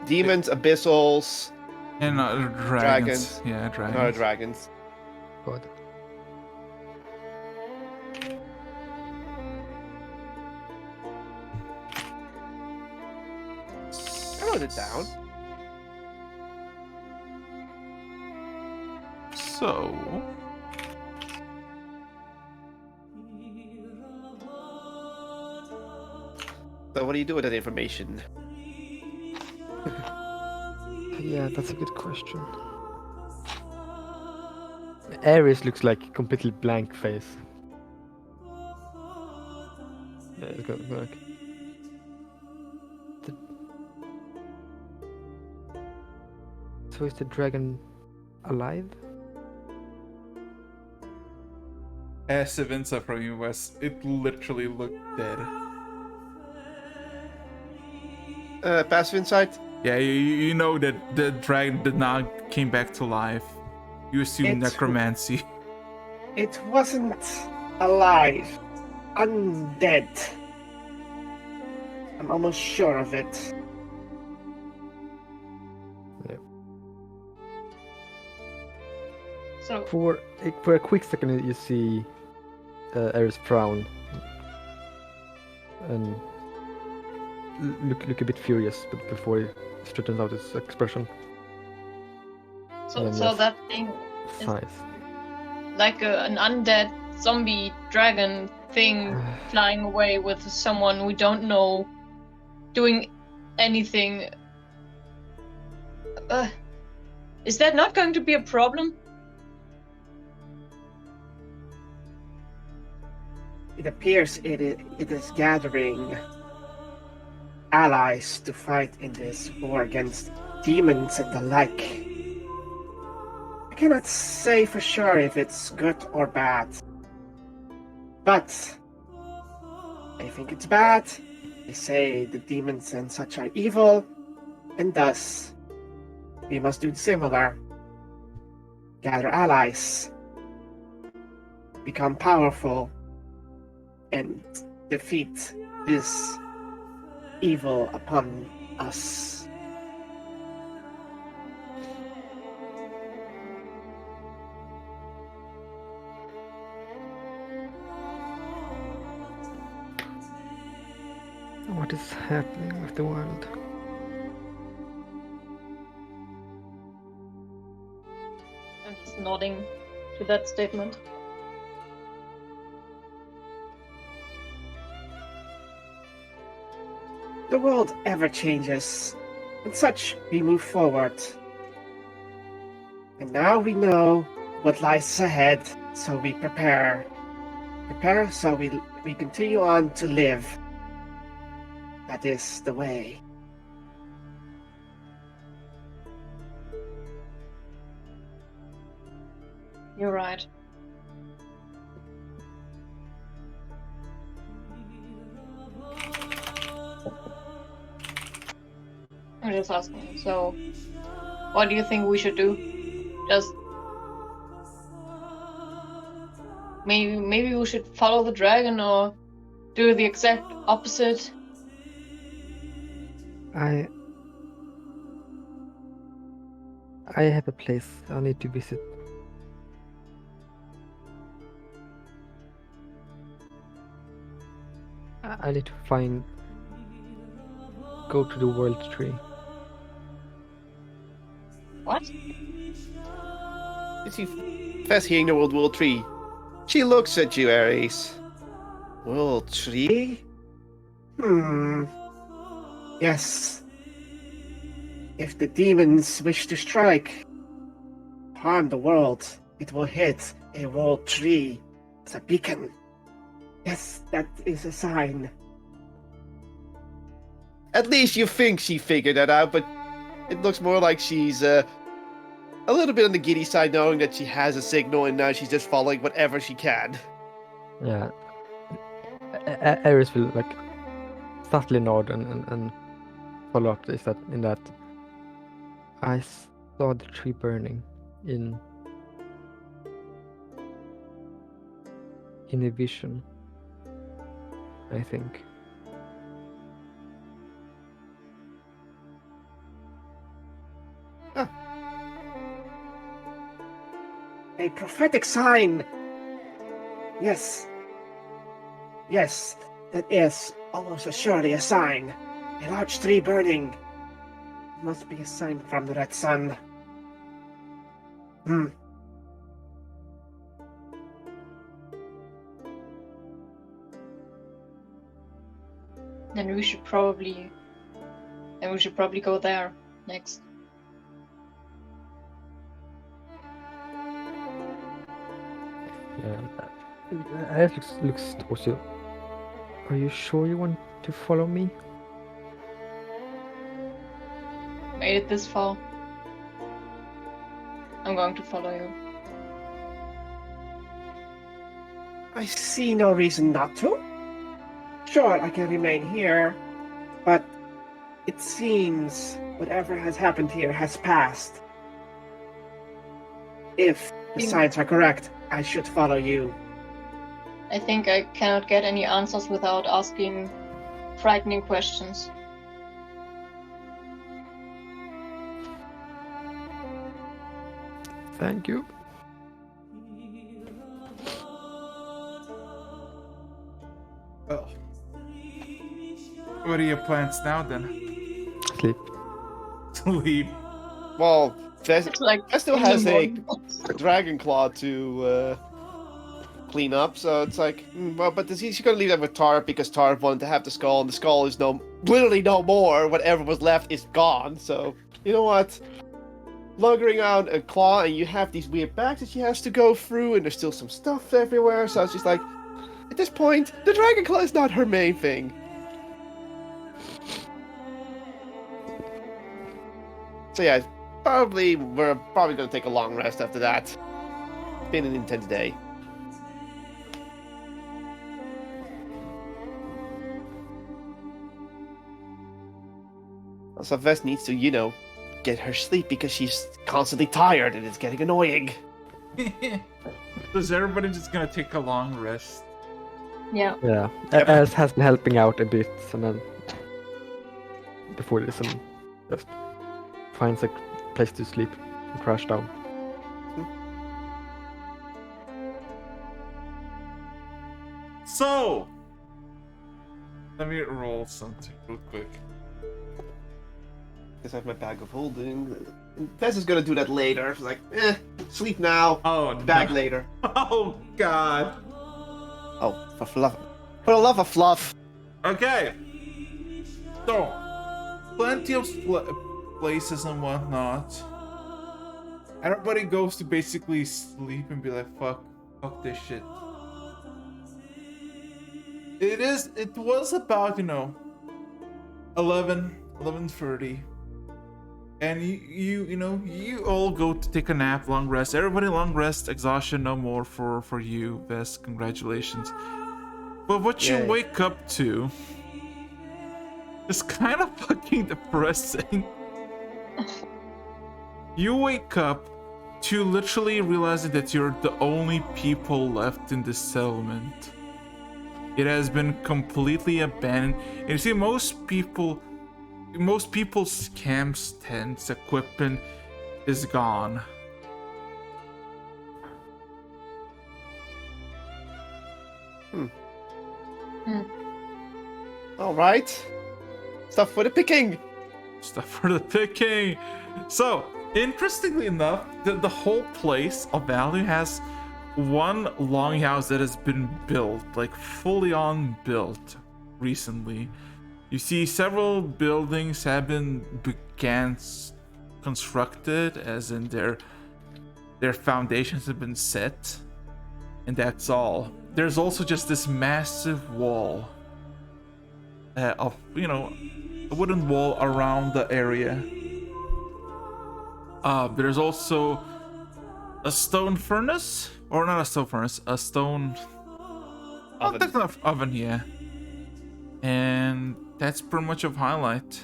Demons, abyssals, And dragons. Yeah, dragons. no dragons. God. I wrote it down. So So what do you do with that information? Yeah, that's a good question. Ares looks like completely blank face. Yeah, it's good. Like So is the dragon alive? as events are from you, Wes, it literally looked dead. Passive insight? Yeah, you know that the dragon did not came back to life. You assume It's- necromancy. It wasn't alive. Undead. I'm almost sure of it. So, For a quick second, you see Ares frown and look a bit furious, but before he straightens out his expression, so yes. that thing is sighs. like an undead zombie dragon thing flying away with someone we don't know, doing anything. Is that not going to be a problem? it appears it is gathering allies to fight in this war against demons and the like. I cannot say for sure if it's good or bad, but I think it's bad. They say the demons and such are evil, and thus we must do similar. Gather allies, become powerful, and defeat this evil upon us. What is happening with the world? I'm just nodding to that statement. The world ever changes, and such we move forward. And now we know what lies ahead, so we prepare. Prepare so we continue on to live. That is the way. You're right. I'm just asking. So, what do you think we should do? Just maybe we should follow the dragon or do the exact opposite. I have a place I need to visit. I need to go to the world tree. What? Is he first hearing the word World Tree? She looks at you, Ares. World Tree? Yes. If the demons wish to strike, harm the world, it will hit a world tree. It's a beacon. Yes, that is a sign. At least you think she figured that out, but it looks more like she's a little bit on the giddy side, knowing that she has a signal and now she's just following whatever she can. Yeah. Ares will like subtly nod and follow up this that I saw the tree burning in a vision, I think. Huh. A prophetic sign. Yes. Yes, that is almost assuredly a sign. A large tree burning. Must be a sign from the Red Sun. Then we should probably go there next. Yeah. Ares looks towards you. Are you sure you want to follow me? Made it this far. I'm going to follow you. I see no reason not to. Sure, I can remain here, but it seems whatever has happened here has passed. If the signs are correct, I should follow you. I think I cannot get any answers without asking frightening questions. Thank you. Oh. What are your plans now then? Sleep. Sleep. Well, It's like I still in the has a morning. dragon claw to clean up, so it's like, well, but she's gonna leave that with Tarp because Tarp wanted to have the skull, and the skull is literally no more. Whatever was left is gone. So you know what? Lugging out a claw, and you have these weird bags that she has to go through, and there's still some stuff everywhere. So it's just like, At this point, the dragon claw is not her main thing. So yeah, we're probably gonna take a long rest after that. It's been an intense day. Also, Vess needs to, get her sleep because she's constantly tired and it's getting annoying. Is everybody just gonna take a long rest? Yeah. Yeah. Az has been helping out a bit, and then before this, and just finds a place to sleep and crash down. So, let me roll something real quick. Because I have my bag of holding. Vess is gonna do that later. It's like, sleep now. Oh, Bag no. later. Oh, God. Oh, for fluff. For the love of fluff. Okay. So, plenty of places and whatnot. Everybody goes to basically sleep and be like, fuck this shit. It was about, 11:30. And you all go to take a nap, long rest. Everybody long rest, exhaustion no more for you, Vess. Congratulations. But what you Yay. wake up to is kind of fucking depressing. You wake up to literally realizing that you're the only people left in this settlement. It has been completely abandoned. And you see, most people's camps, tents, equipment is gone. All right. Stuff for the picking. Stuff for the picking. So, interestingly enough, the whole place of value has one longhouse that has been built, like fully on built recently. You see several buildings have been constructed, as in their foundations have been set, and that's all. There's also just this massive wall of, a wooden wall around the area. There's also a stone furnace, or not a stone furnace, a stone Oven. that's not oven, yeah. And that's pretty much of highlight.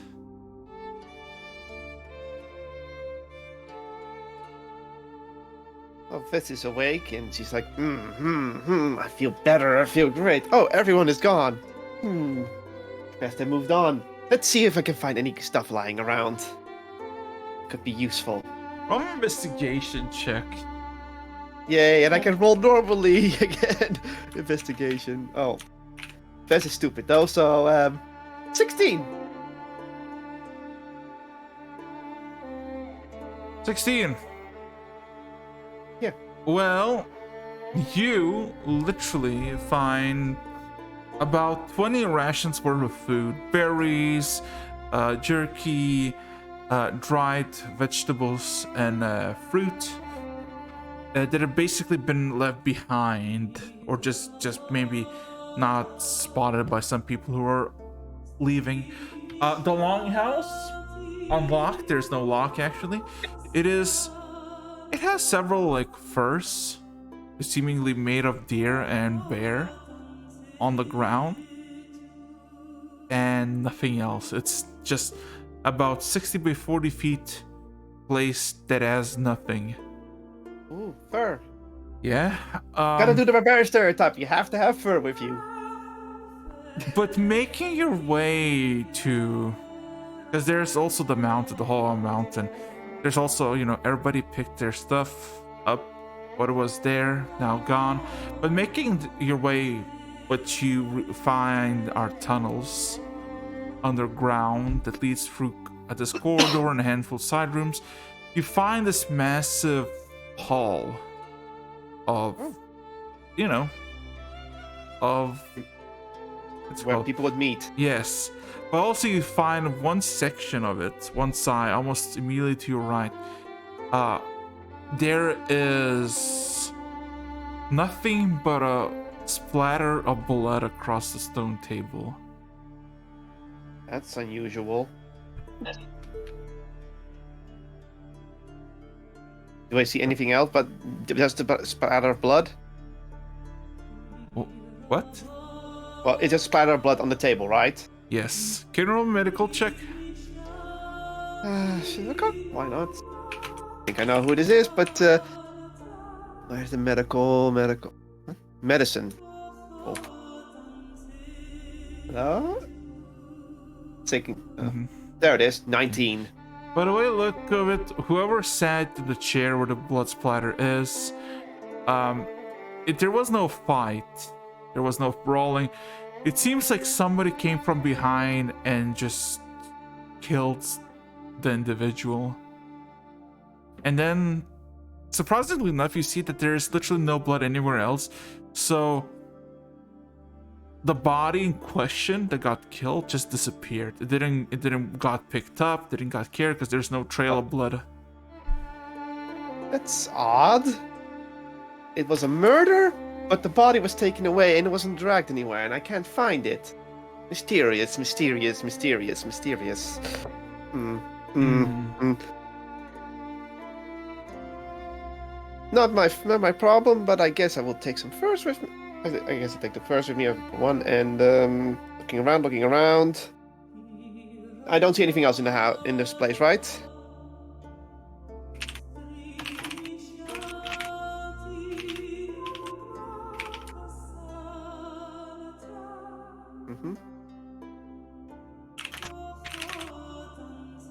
Oh, Vess is awake and she's like, I feel better, I feel great. Oh, everyone is gone. Best I moved on. Let's see if I can find any stuff lying around. Could be useful. Roll an investigation check. Yay, and I can roll normally again. Investigation. Oh. Vess is stupid though, so 16. 16. Yeah. Well, you literally find about 20 rations worth of food, berries, jerky, dried vegetables, and fruit that have basically been left behind, or just maybe not spotted by some people who are leaving. The longhouse unlocked. There's no lock actually. It has several furs, seemingly made of deer and bear, on the ground, and nothing else. It's just about 60 by 40 feet place that has nothing. Ooh, fur. Yeah. Gotta do the barbarian stereotype. You have to have fur with you. But making your way to, because there's also the mountain, the whole mountain. There's also, everybody picked their stuff up. What was there, now gone. But making your way, what you find are tunnels underground that leads through this corridor and a handful of side rooms. You find this massive hall of, of it's Where called, people would meet. yes. But also you find one section of it, one side, almost immediately to your right. There is nothing but a splatter of blood across the stone table. That's unusual. Do I see anything else but just a splatter of blood? What? Well, it's just splatter of blood on the table, right? Yes. Can you roll a medical check? Okay, why not? I think I know who this is, but where's the medical? Huh? Medicine. Oh. Hello? Taking. There it is. 19. By the way, look of it, whoever sat in the chair where the blood splatter is, there was no fight. There was no brawling. It seems like somebody came from behind and just killed the individual. And then, surprisingly enough, you see that there's literally no blood anywhere else. So, the body in question that got killed just disappeared. It didn't got picked up, didn't got cared because there's no trail of blood. That's odd. It was a murder, but the body was taken away and it wasn't dragged anywhere, and I can't find it. Mysterious, mysterious, mysterious, mysterious. Not my problem, but I guess I will take some furs with me. I guess I'll take the furs with me for one, and looking around. I don't see anything else in the house, in this place, right?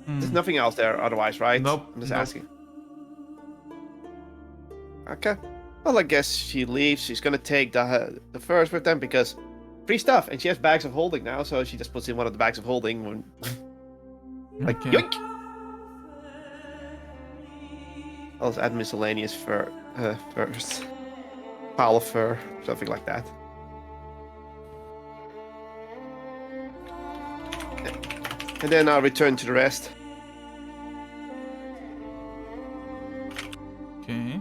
There's nothing else there otherwise, right? Nope. I'm just asking. Okay. Well, I guess she leaves. She's gonna take the furs with them because free stuff, and she has bags of holding now, so she just puts in one of the bags of holding. When... like, Okay. yoink! I'll just add miscellaneous fur first. Pile of fur, something like that. And then I'll return to the rest. Okay.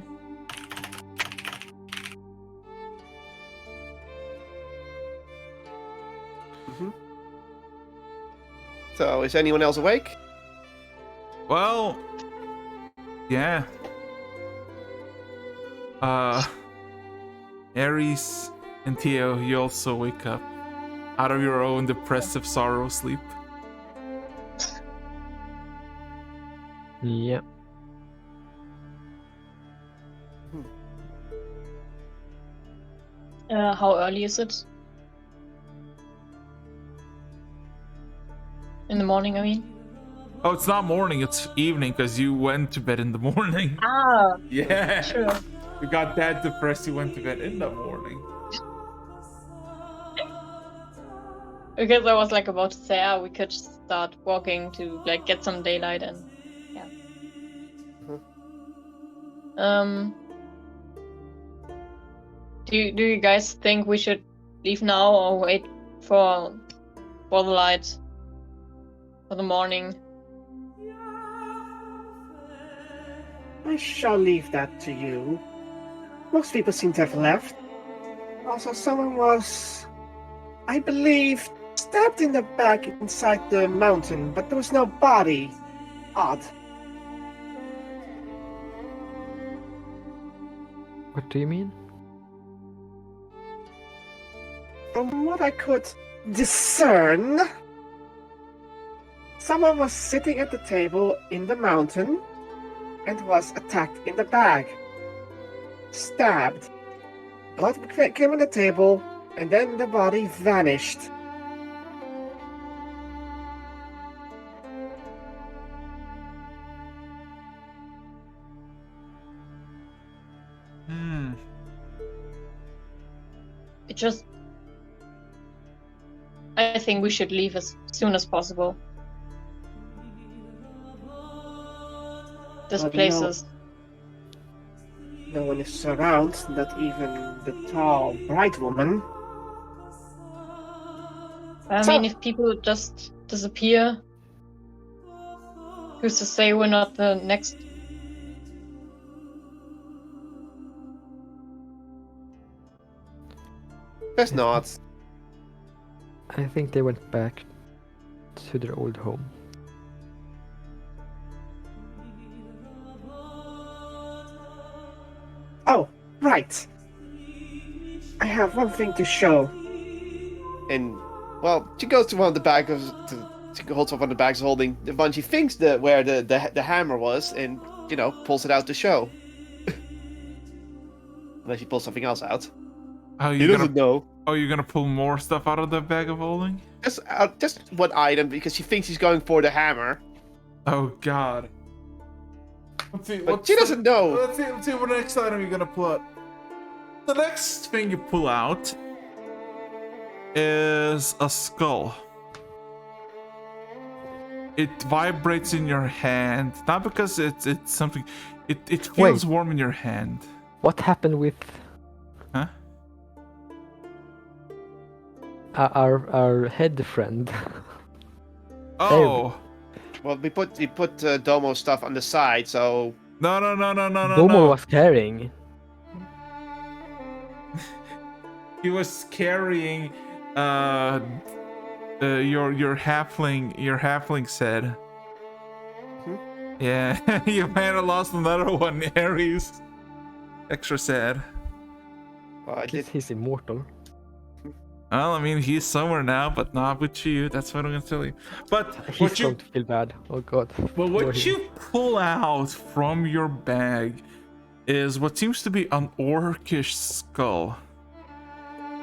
So, is anyone else awake? Well, yeah. Ares and Theo, you also wake up out of your own depressive sorrow sleep. Yeah. How early is it? In the morning, I mean. Oh, it's not morning, it's evening because you went to bed in the morning. Ah, Yeah. true. You got that depressed you went to bed in the morning. Because I was like about to say, we could start walking to like get some daylight and yeah. Do you guys think we should leave now or wait for the light for the morning? I shall leave that to you. Most people seem to have left. Also, someone was, I believe, stabbed in the back inside the mountain, but there was no body. Odd. What do you mean? From what I could discern, someone was sitting at the table in the mountain and was attacked in the bag. Stabbed. Blood came on the table, and then the body vanished. It just... I think we should leave as soon as possible. This But place no. is... No one is around, not even the tall, bright woman. I So- mean, if people just disappear, who's to say we're not the next? Best not. I think they went back to their old home. Oh, right. I have one thing to show. And well, she goes to one of the bags. She holds up one of the bags holding the one she thinks where the hammer was, and pulls it out to show. Unless she pulls something else out. Oh, He doesn't know. Oh, you're gonna pull more stuff out of the bag of holding? Just one item because she thinks he's going for the hammer. Oh God. Let's see. But she doesn't know. Let's see what next item you're gonna pull out. The next thing you pull out is a skull. It vibrates in your hand, not because it's something. It feels warm in your hand. What happened with Huh? our head friend? Oh. Well, we put Domo's stuff on the side, so No. Domo was carrying. He was carrying your halfling said. Yeah, you might have lost another one, Ares. Extra sad. well, I did. He's immortal. Well, I mean, he's somewhere now, but not with you. That's what I'm gonna tell you. But He's what going you to feel bad. Oh God. But what For him. you pull out from your bag is what seems to be an orcish skull.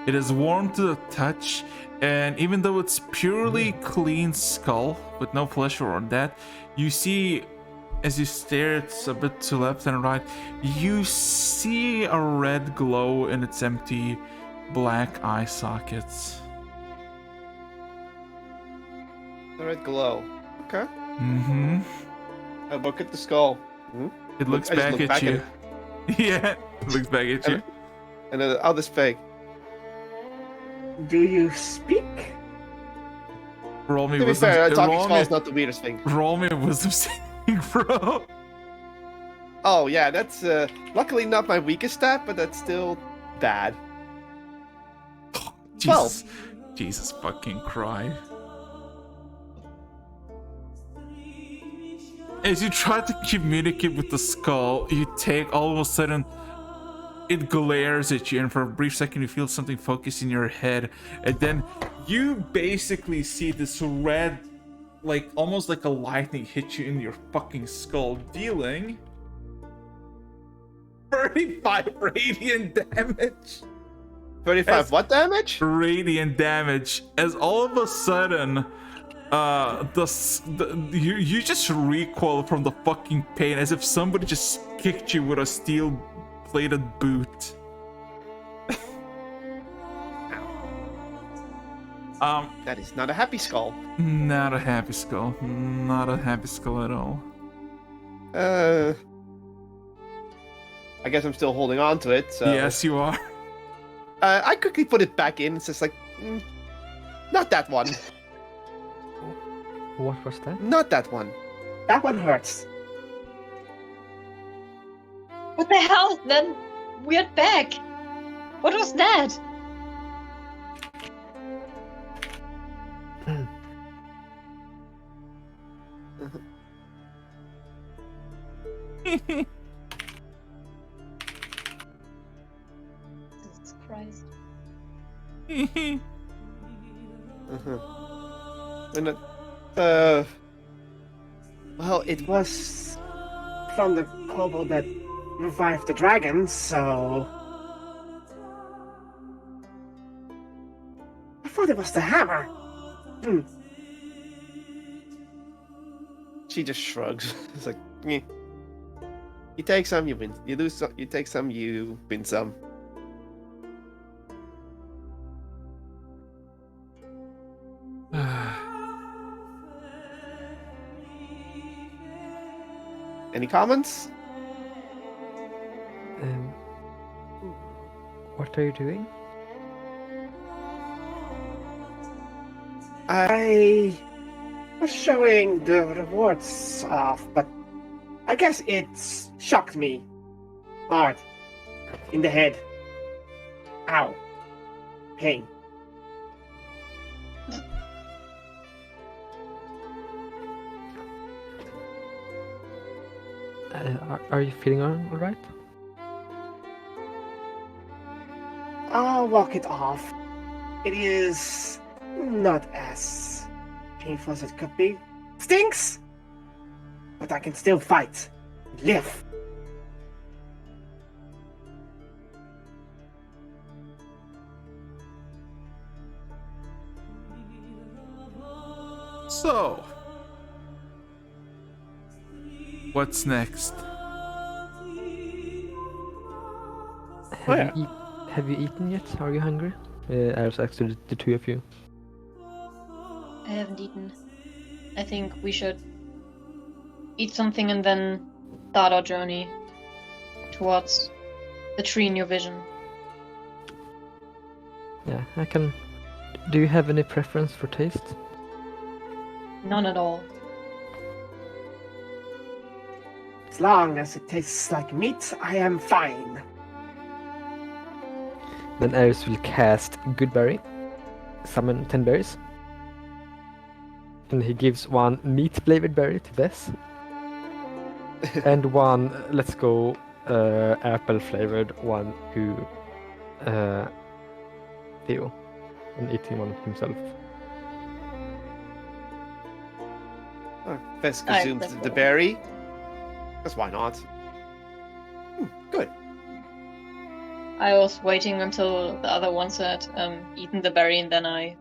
It is warm to the touch, and even though it's purely clean skull with no flesh or that, you see, as you stare, it's a bit to left and right, you see a red glow in its empty black eye sockets. The red glow. Okay. Mm-hmm. I look at the skull. It looks I just back look at you. Yeah, it looks back at you. And then I'll just fake. Do you speak? Roll me To be wisdom. fair, talking roll skull me, is not the weirdest thing. roll me a wisdom saving throw. Oh yeah, that's luckily not my weakest stat, but that's still bad. Jesus, Jesus fucking Christ. As you try to communicate with the skull, you take all of a sudden, it glares at you, and for a brief second you feel something focus in your head, and then you basically see this red, like almost like a lightning hit you in your fucking skull, dealing 35 radiant damage. 35 what damage? Radiant damage, as all of a sudden you just recoil from the fucking pain, as if somebody just kicked you with a steel plated boot. That is not a happy skull. Not a happy skull. Not a happy skull at all. I guess I'm still holding on to it, so... Yes, you are. I quickly put it back in. It's just like... not that one. What was that? Not that one. That one hurts. What the hell? Then weird bag. What was that? Jesus Christ. And Well, it was from the kobold that revived the dragon, so... I thought it was the hammer. she just shrugs. It's like, "Meh." You take some, you win. You lose some, you take some, you win some. Any comments? What are you doing? I was showing the rewards off, but I guess it's shocked me hard in the head. Ow. pain. Are you feeling all right? I'll walk it off. It is not as painful as it could be. Stinks! But I can still fight. Live. So, what's next? Have you eaten yet? Are you hungry? As actually the two of you. I haven't eaten. I think we should eat something and then start our journey towards the tree in your vision. Yeah, I can. Do you have any preference for taste? None at all. As long as it tastes like meat, I am fine. Then Ares will cast Goodberry, summon 10 berries, and he gives one meat-flavored berry to Bess, and one, let's go, apple-flavored one to Theo, and eating one himself. Bess I consumes accept the it. berry. Because why not? Good. I was waiting until the other ones had eaten the berry and then I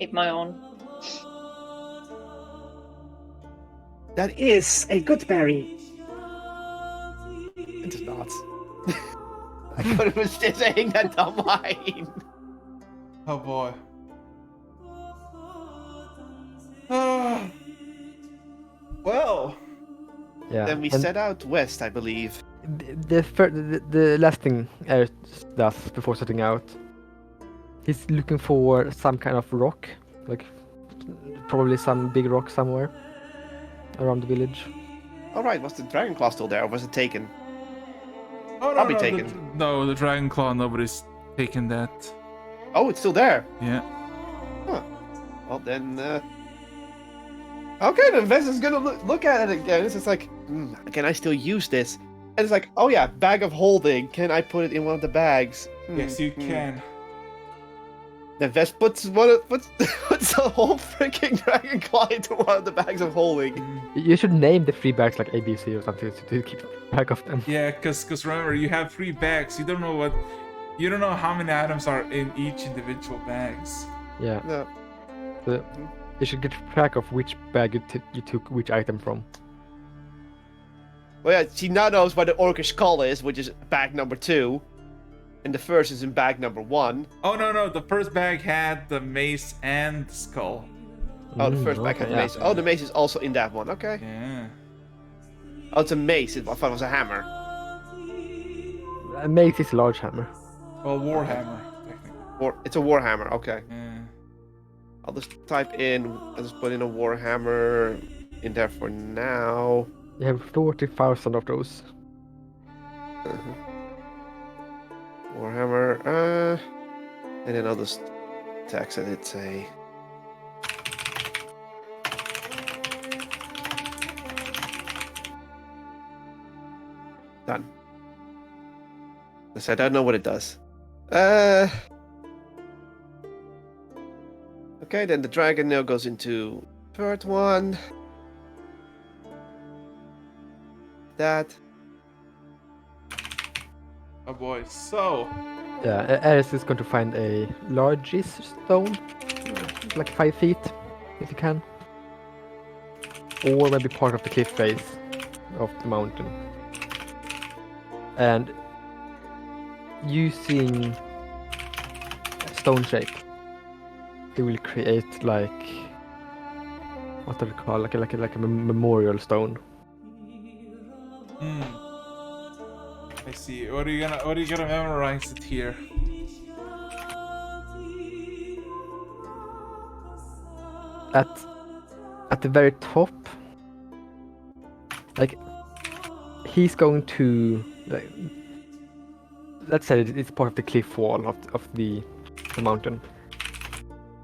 ate my own. That is a good berry. It is not. I thought it was just saying that on mine. Oh boy. Well, Yeah. Then we and set out west, I believe. the last thing Ares does before setting out, he's looking for some kind of rock, like probably some big rock somewhere around the village. All right, was the dragon claw still there, or was it taken? oh no, Probably no, taken. the dragon claw. Nobody's taken that. Oh, it's still there. Yeah. Huh. Well then. Okay, then Vess is gonna look at it again. It's just like, can I still use this? And it's like, oh yeah, bag of holding. Can I put it in one of the bags? Yes, you can. Then Vess puts puts the whole freaking dragon claw into one of the bags of holding. You should name the free bags like ABC or something to keep track of them. Yeah, cause remember you have 3 bags. You don't know how many items are in each individual bags. Yeah. No. So you should get track of which bag you took which item from. Well, yeah, she now knows where the orcish skull is, which is bag number 2, and the first is in bag number 1. Oh no, the first bag had the mace and the skull. Oh, the first bag had the yeah. mace. Oh, the mace is also in that one. Okay. Yeah. Oh, it's a mace. I thought it was a hammer. A mace is a large hammer. Well, Warhammer, technically. Or it's a warhammer. Okay. Yeah. I'll just type in. I'll just put in a warhammer in there for now. You have 40,000 of those. Warhammer. And then I'll just text it. It's a. Done. I said I don't know what it does. Okay, then the dragon now goes into third one. That. Oh boy. So. Yeah, Ares is going to find a large stone, like 5 feet, if you can. Or maybe part of the cliff face of the mountain. And using stone shape, it will create like, what do we call it? Like a memorial stone. I see. What are you gonna memorize it here? At the very top, like he's going to, like, let's say it's part of the cliff wall of the the mountain.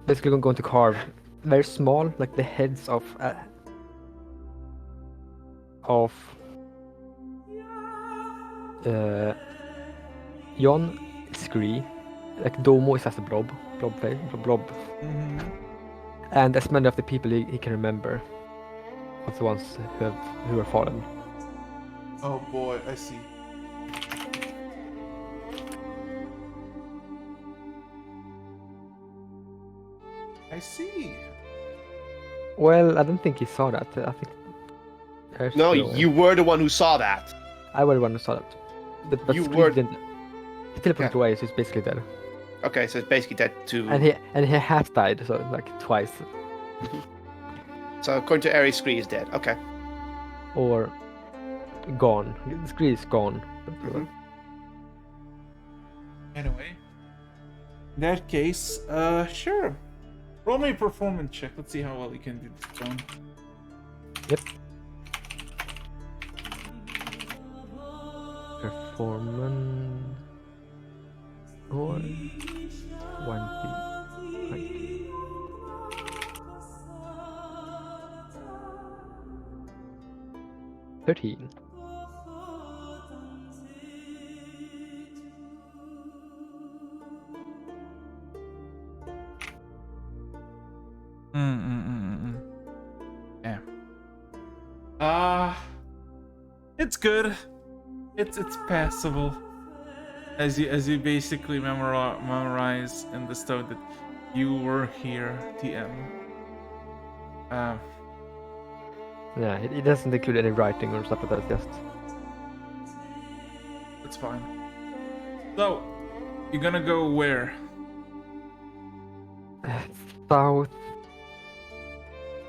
Basically, I'm going to carve very small, like the heads of Jon Scree, like Domo is as a blob face, blob, and as many of the people he can remember, of the ones who have fallen. Oh boy, I see. I see. Well, I don't think he saw that. I think. No, Scroll. you were the one who saw that. I was the one who saw that. But You Scree were- didn't. He teleported away, so he's basically dead. Okay, so it's basically dead too. And he has died, so like twice. So according to Ares, Scree is dead. Okay. Or gone. Scree is gone. Mhm. Anyway, in that case, sure. Roll me a performance check. Let's see how well you can do this stone. Yep. Performance. Or 20. 13. Yeah. It's good. It's passable. As you basically memorize in the stone that you were here, TM. Yeah, it doesn't include any writing or stuff like that. Just It's fine. So, you're gonna go where? south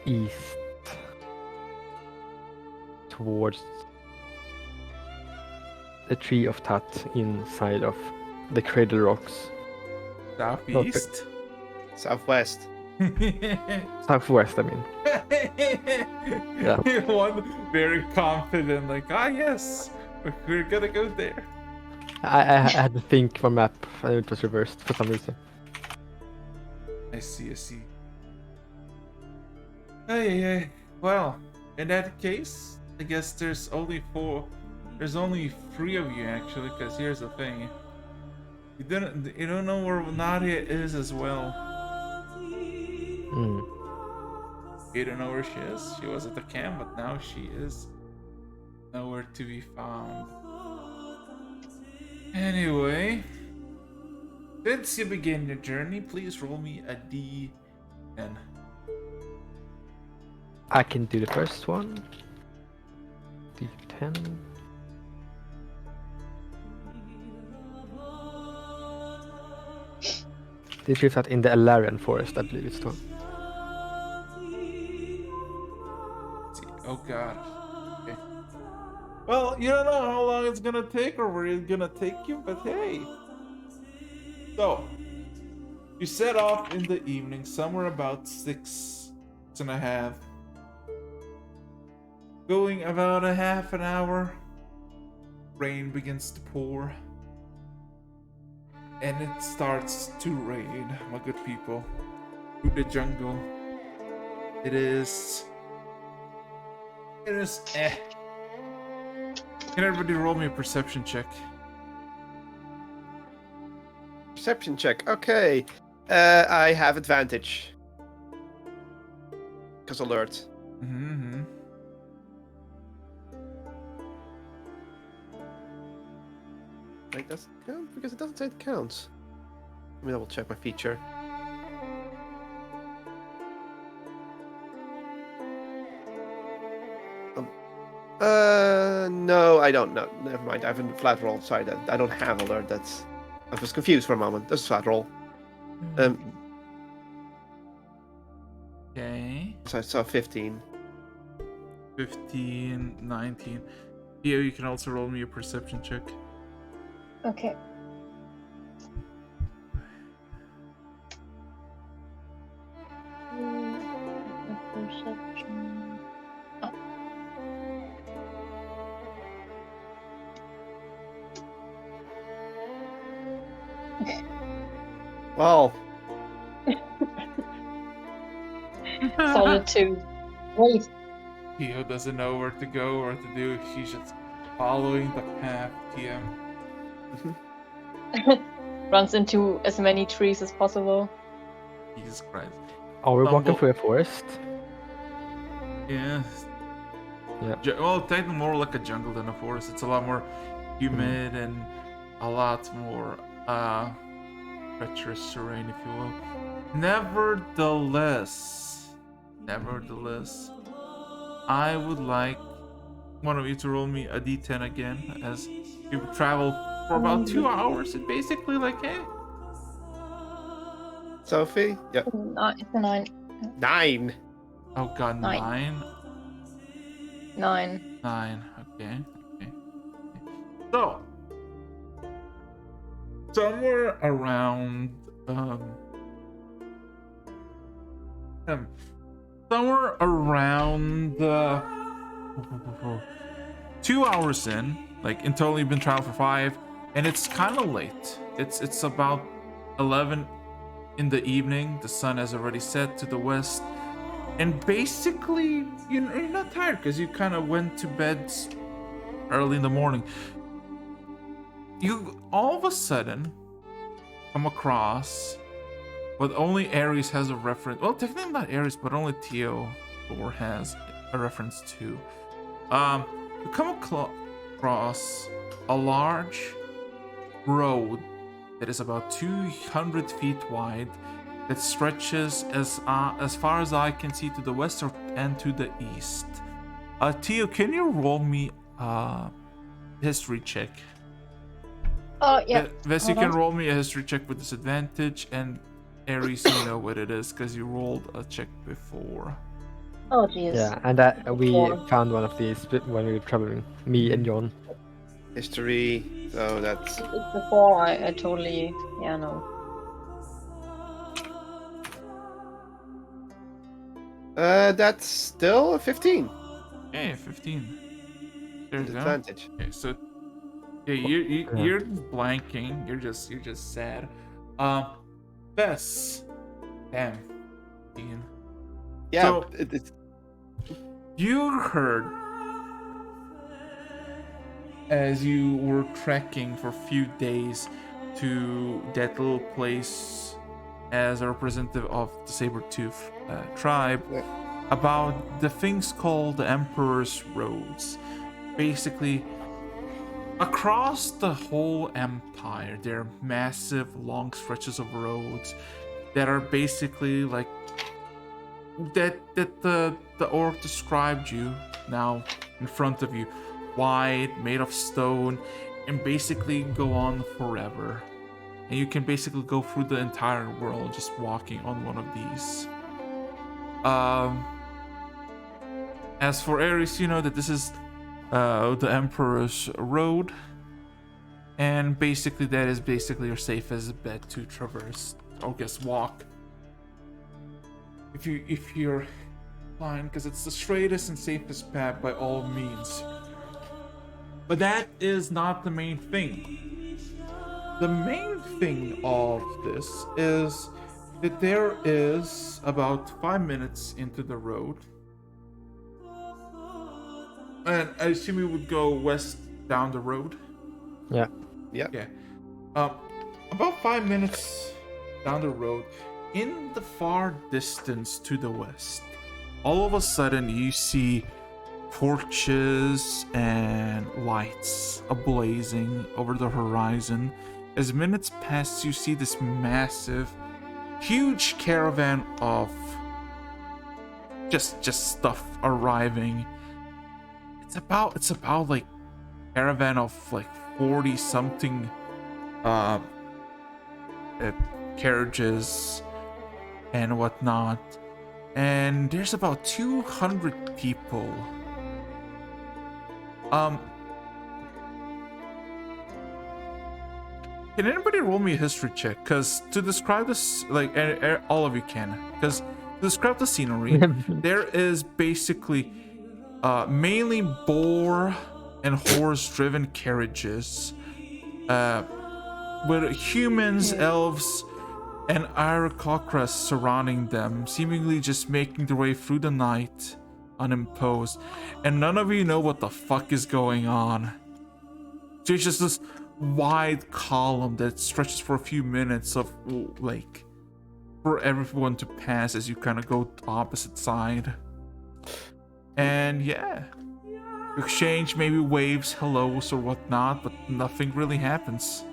east towards the tree of Tat inside of the Cradle Rocks. Southeast? Southwest. Southwest, I mean. Yeah. One very confident, like, yes, we're gonna go there. I had to think for map, and it was reversed for some reason. I see. Hey, well, in that case, I guess there's only three of you actually, because here's the thing. You don't know where Nadia is as well. Hmm. You don't know where she is. She was at the camp, but now she is nowhere to be found. Anyway, since you begin your journey, please roll me a D10. I can do the first one. D10. This is out in the Alarian forest, I believe it's called. Oh god. Okay. Well, you don't know how long it's gonna take or where it's gonna take you, but hey. So, you set off in the evening, somewhere about 6.5. Going about a half an hour, rain begins to pour. And it starts to rain, my good people. Through the jungle. It is eh. Can everybody roll me a perception check? Perception check. Okay. I have advantage. Because alert. Mm-hmm. Wait, does it count? Because it doesn't say it counts. Let me double check my feature. No, I don't know. Never mind. I have a flat roll. Sorry, I don't have alert. I was confused for a moment. That's a flat roll. Okay. So I saw 15. 15, 19. Theo, you can also roll me a perception check. Okay. Perception. Oh. Well, Solid 2. Wait. Tio doesn't know where to go or to do. She's just following the path, TM. Runs into as many trees as possible. Jesus Christ. Are we walking Stumble- through a forest? Yeah. Yeah. Well, technically more like a jungle than a forest. It's a lot more humid and a lot more treacherous terrain, if you will. Nevertheless, I would like one of you to roll me a d10 again, as you travel for about 2 hours and basically like, hey. Sophie? Yeah. It's a 9. 9. Oh god, 9? 9. 9, okay. So, somewhere around, somewhere around 2 hours in, like in total you've been traveling for 5, and it's kind of late. It's about 11 in the evening. The sun has already set to the west, and basically you're not tired because you kind of went to bed early in the morning. You all of a sudden come across what only Ares has a reference. Well, technically not Ares, but only Theodore has a reference to. You come across a large road that is about 200 feet wide, that stretches as far as I can see to the west and to the east. Theo, can you roll me a history check? Oh, yeah. Ves, you can roll me a history check with disadvantage, and Ares, you know what it is because you rolled a check before. Oh, jeez. Yeah, and we found one of these when we were traveling. Me and John. History. So that's. It's before I totally. Yeah, no. That's still a 15. Yeah, 15. There's that. Advantage. Okay, so yeah, you're blanking. You're just sad. Bess. Damn. Ian. Yeah. So, it's you heard as you were trekking for a few days to that little place as a representative of the Sabertooth tribe about the things called the Emperor's Roads. Basically, across the whole empire, there are massive, long stretches of roads that are basically like that the orc described you now in front of you, wide, made of stone, and basically go on forever. And you can basically go through the entire world just walking on one of these. As for Ares, you know that this is the Emperor's Road, and basically that is basically your safest bet to traverse, or guess walk. If you're fine, because it's the straightest and safest path by all means. But that is not the main thing. The main thing of this is that there is about 5 minutes into the road, and I assume you would go west down the road. Yeah. yeah. Yeah. About 5 minutes down the road, in the far distance to the west, all of a sudden you see torches and lights ablazing over the horizon. As minutes pass, you see this massive, huge caravan of just stuff arriving. It's about like caravan of like 40 something carriages and whatnot, and there's about 200 people. Can anybody roll me a history check? Because to describe this, like all of you can, because to describe the scenery, there is basically mainly boar and horse-driven carriages, with humans, elves, and Aarakocras surrounding them, seemingly just making their way through the night unimposed, and none of you know what the fuck is going on. There's just this wide column that stretches for a few minutes of like for everyone to pass as you kind of go to the opposite side. And yeah, exchange maybe waves, hellos or whatnot, but nothing really happens.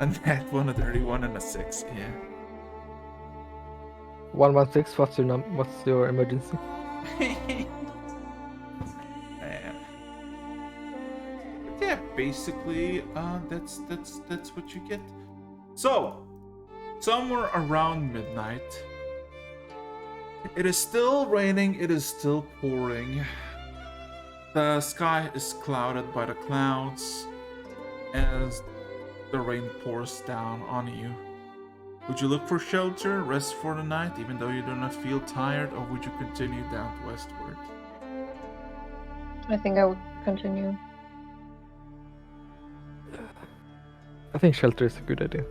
And that one, a 31 and a 6, yeah. 116. What's your emergency? Man. But yeah, basically, that's what you get. So, somewhere around midnight, it is still raining. It is still pouring. The sky is clouded by the clouds as the rain pours down on you. Would you look for shelter, rest for the night, even though you do not feel tired, or would you continue down westward? I think I would continue. I think shelter is a good idea.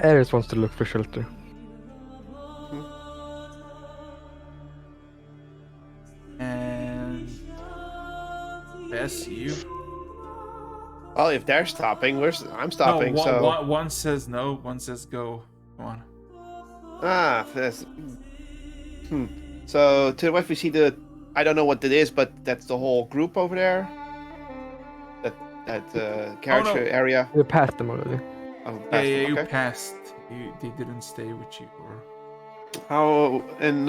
Ares wants to look for shelter. And Bess, you? Well, if they're stopping, I'm stopping. No, so one says no, one says go. Come on. this. So to the west we see the. I don't know what that is, but that's the whole group over there. That carriage area. You passed them already. Oh, Yeah, past them, you okay. passed. They didn't stay with you, or How and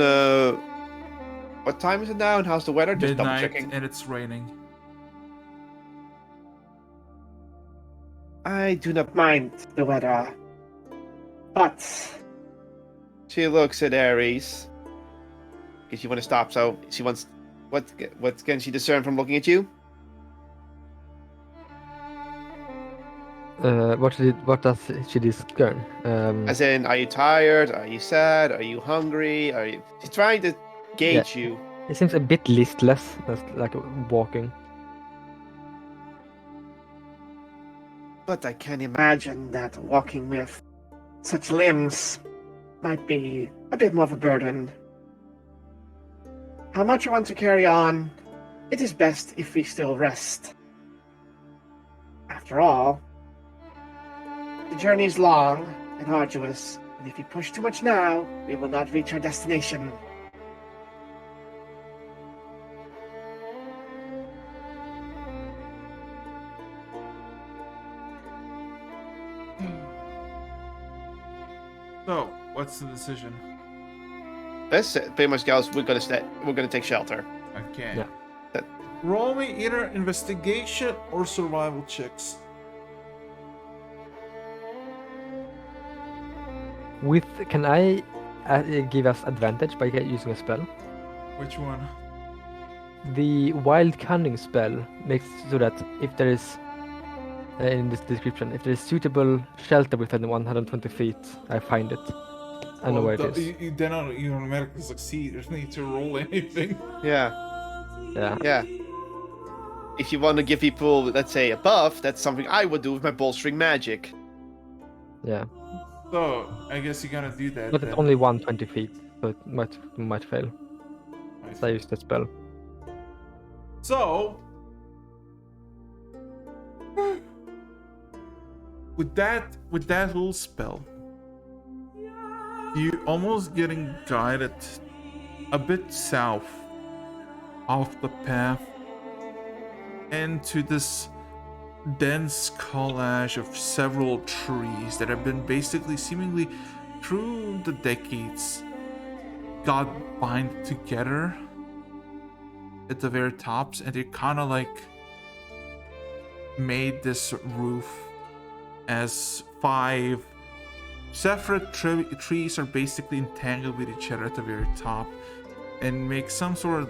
what time is it now? And how's the weather? Just double midnight, checking. and it's raining. I do not mind the weather, but She looks at Ares. Because she want to stop, so she wants. What can she discern from looking at you? What does she discern? As in, are you tired? Are you sad? Are you hungry? Are you? She's trying to gauge you. It seems a bit listless, just like walking. but I can imagine that walking with such limbs might be a bit more of a burden. How much you want to carry on? It is best if we still rest. After all, the journey is long and arduous, and if we push too much now, we will not reach our destination. So, what's the decision? This pretty much goes. We're gonna take shelter. Okay. Yeah. Roll me either investigation or survival checks. Can I give us advantage by using a spell? Which one? The wild cunning spell makes so that if there is in this description, if there is suitable shelter within 120 feet, I find it. I know where it is. You then you automatically succeed. There's no need to roll anything. Yeah. Yeah. Yeah. If you want to give people, let's say, a buff, that's something I would do with my bolstering magic. Yeah. So I guess you're gonna do that. But then. it's only 120 feet, so it might fail. I So I use the spell. So, with that little spell, you almost getting guided a bit south off the path into this dense collage of several trees that have been basically seemingly through the decades got bind together at the very tops, and they kind of like made this roof as 5 separate trees are basically entangled with each other at the very top and make some sort of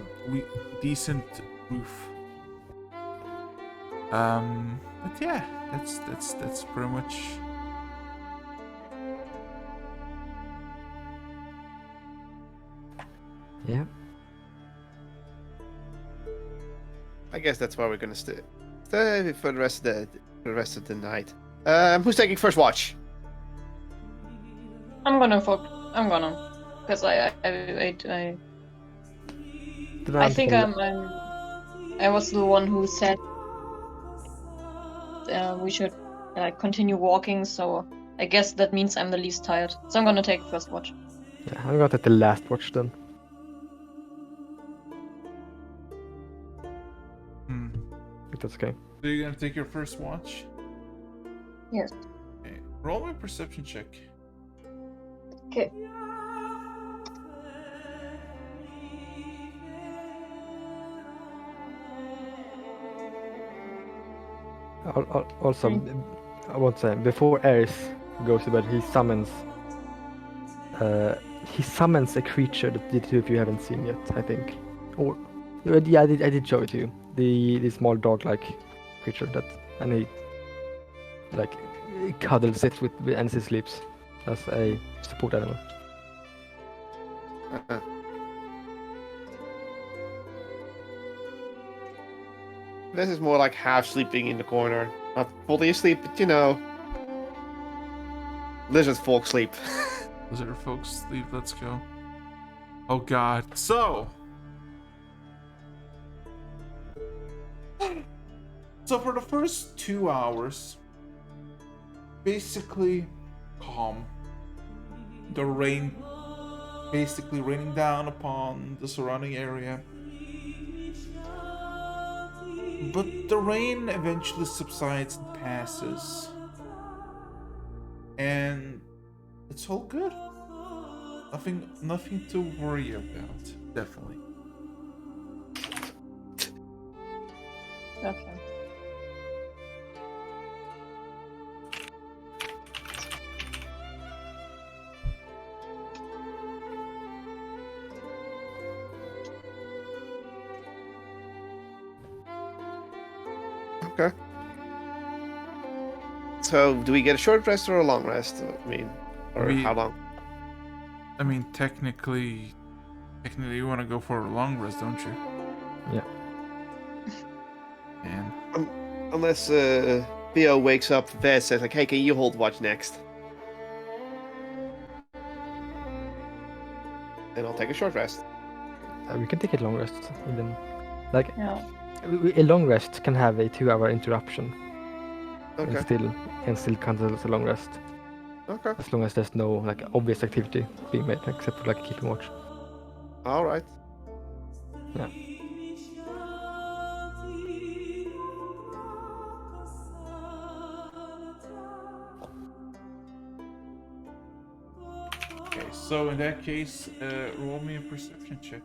decent roof. But yeah, that's pretty much. Yeah. I guess that's why we're gonna for the rest of the night. Who's taking first watch? I'm gonna, because I think I was the one who said we should continue walking, so I guess that means I'm the least tired. So I'm gonna take first watch. Yeah, I'm gonna take the last watch then. If that's okay. So you're gonna take your first watch? Yes. Okay. Roll me a perception check. Okay. Also, I want to say, before Eris goes to bed, he summons a creature that the two of you haven't seen yet, I think. Or yeah, I did show it to you. The small dog-like creature and he like cuddles it with as he sleeps as a support animal. This is more like half sleeping in the corner. Not fully asleep, but lizard folk sleep. Lizard folks sleep, let's go. Oh god. So for the first 2 hours, basically calm. The rain basically raining down upon the surrounding area. But the rain eventually subsides and passes. And it's all good. Nothing to worry about, definitely. Okay. Okay. So, do we get a short rest or a long rest? I mean, how long? I mean, technically you want to go for a long rest, don't you? Yeah. And Unless Theo wakes up, Vez says like, "Hey, can you hold watch next?" And I'll take a short rest. We can take a long rest even. Like Yeah. a long rest can have a 2-hour interruption Okay. and still count as a long rest. Okay. As long as there's no like obvious activity being made except for like keeping watch. All right. Yeah. okay, so in that case, roll me a perception check.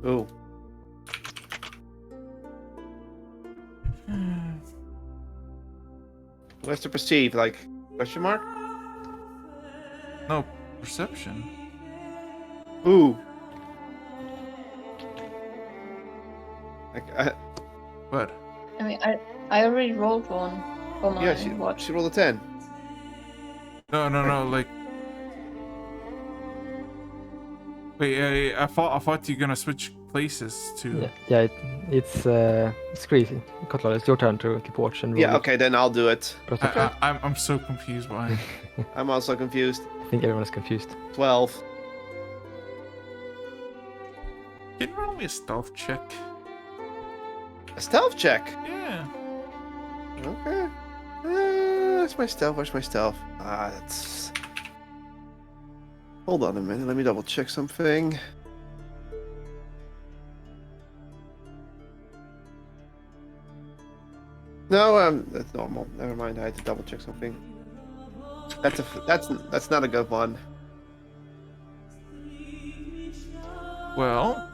Ooh. What's to perceive? Like question mark? No, perception. Ooh. Like What? I mean, I already rolled one for my yeah, watch. she rolled a 10. No, like. Wait, I thought you're gonna switch places to. Yeah. It's crazy. Kotlar, it's your turn to keep watch and roll. Yeah, okay, then I'll do it. Perception. I'm so confused why. I'm also confused. I think everyone is confused. 12. Can you roll me a stealth check? A stealth check. Yeah. Okay. Where's my stealth? Where's my stealth? That's... Hold on a minute. Let me double check something. No, that's normal. Never mind. I had to double check something. That's not a good one. Well.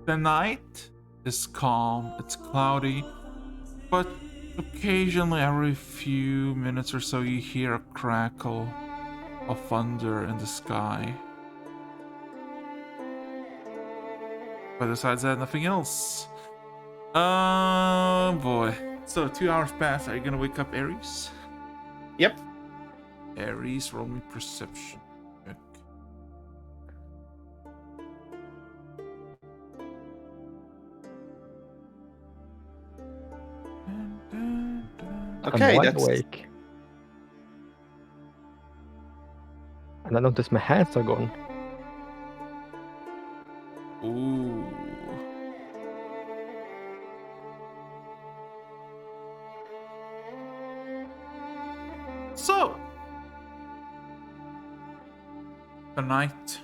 The night is calm, it's cloudy, but occasionally every few minutes or so you hear a crackle of thunder in the sky. But besides that, nothing else. Oh boy. So 2 hours pass, are you gonna wake up Ares? Yep. Ares, roll me perception. Okay, I'm wide that's awake. And I notice my hands are gone. Ooh. So, the night,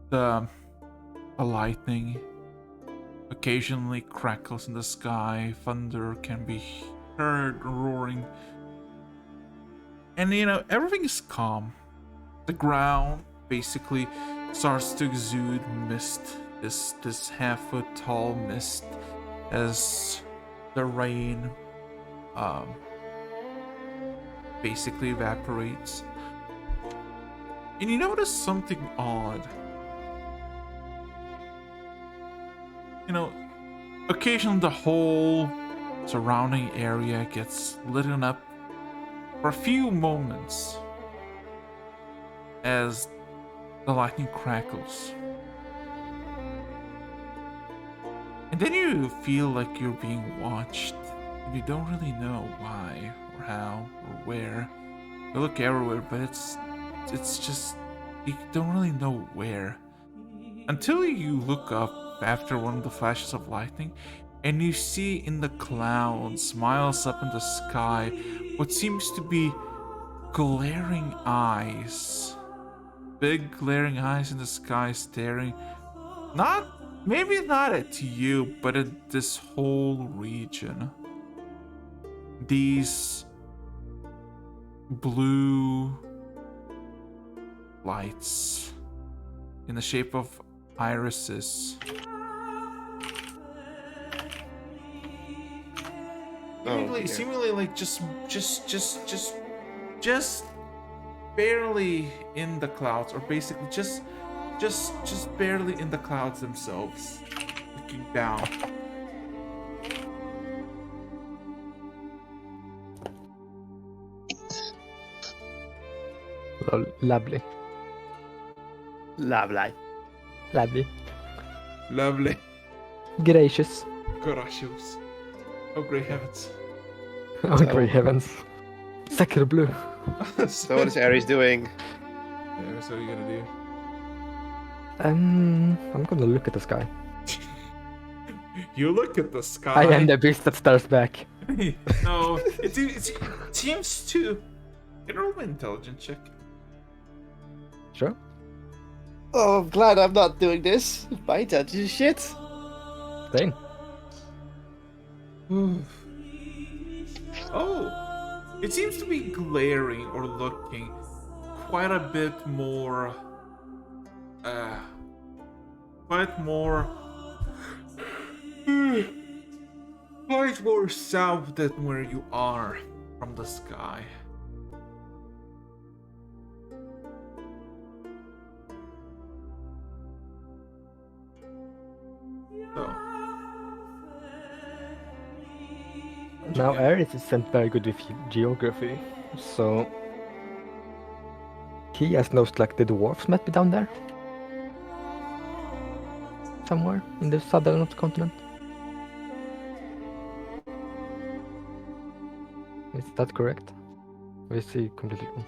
the lightning occasionally crackles in the sky, thunder can be heard roaring, and everything is calm. The ground basically starts to exude mist, this half-foot tall mist, as the rain basically evaporates. And you notice something odd. Occasionally the whole surrounding area gets lit up for a few moments as the lightning crackles. And then you feel like you're being watched, and you don't really know why or how or where. You look everywhere, but it's just you don't really know where. Until you look up after one of the flashes of lightning, and you see in the clouds, miles up in the sky, what seems to be glaring eyes. Big glaring eyes in the sky staring, maybe not at you, but at this whole region. These blue lights in the shape of irises. Seemingly like just barely in the clouds, or basically just barely in the clouds themselves, looking down. Well, lovely. lovely. Lovely. Gracious. Gracious. Oh, great heavens. Oh, So- great heavens. Sacre bleu. So what is Ares doing? Yeah, so what are you gonna do? I'm gonna look at the sky. You look at the sky. I am the beast that stares back. No, it seems to. Can roll an intelligence check. Sure. Oh, I'm glad I'm not doing this. My intelligence is shit. Same. Oh, it seems to be glaring or looking quite a bit more. Quite more. Quite more south than where you are from the sky. So. Now Ares isn't very good with geography, so he has knows like the dwarfs might be down there. Somewhere in the southern continent. Is that correct? Or is he completely wrong?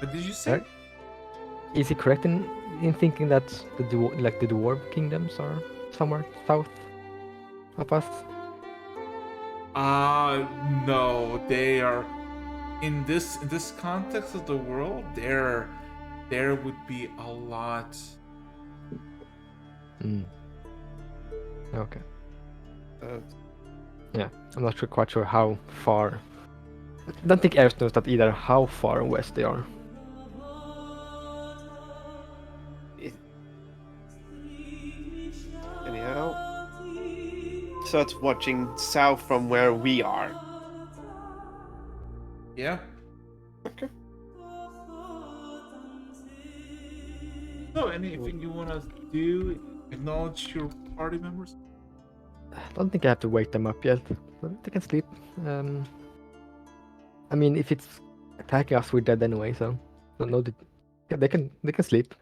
What did you say? Right. Is he correct in thinking that the dwarf kingdoms are somewhere south of us? No, they are in this context of the world. There would be a lot. Okay. Uh, Yeah, I'm not quite sure how far. I don't think Eris knows that either. How far west they are. Anyhow. So it's watching south from where we are. Yeah. Okay. So, anything you want to do? Acknowledge your party members? I don't think I have to wake them up yet. But they can sleep. I mean, if it's attacking us, we're dead anyway. So, no, they can sleep.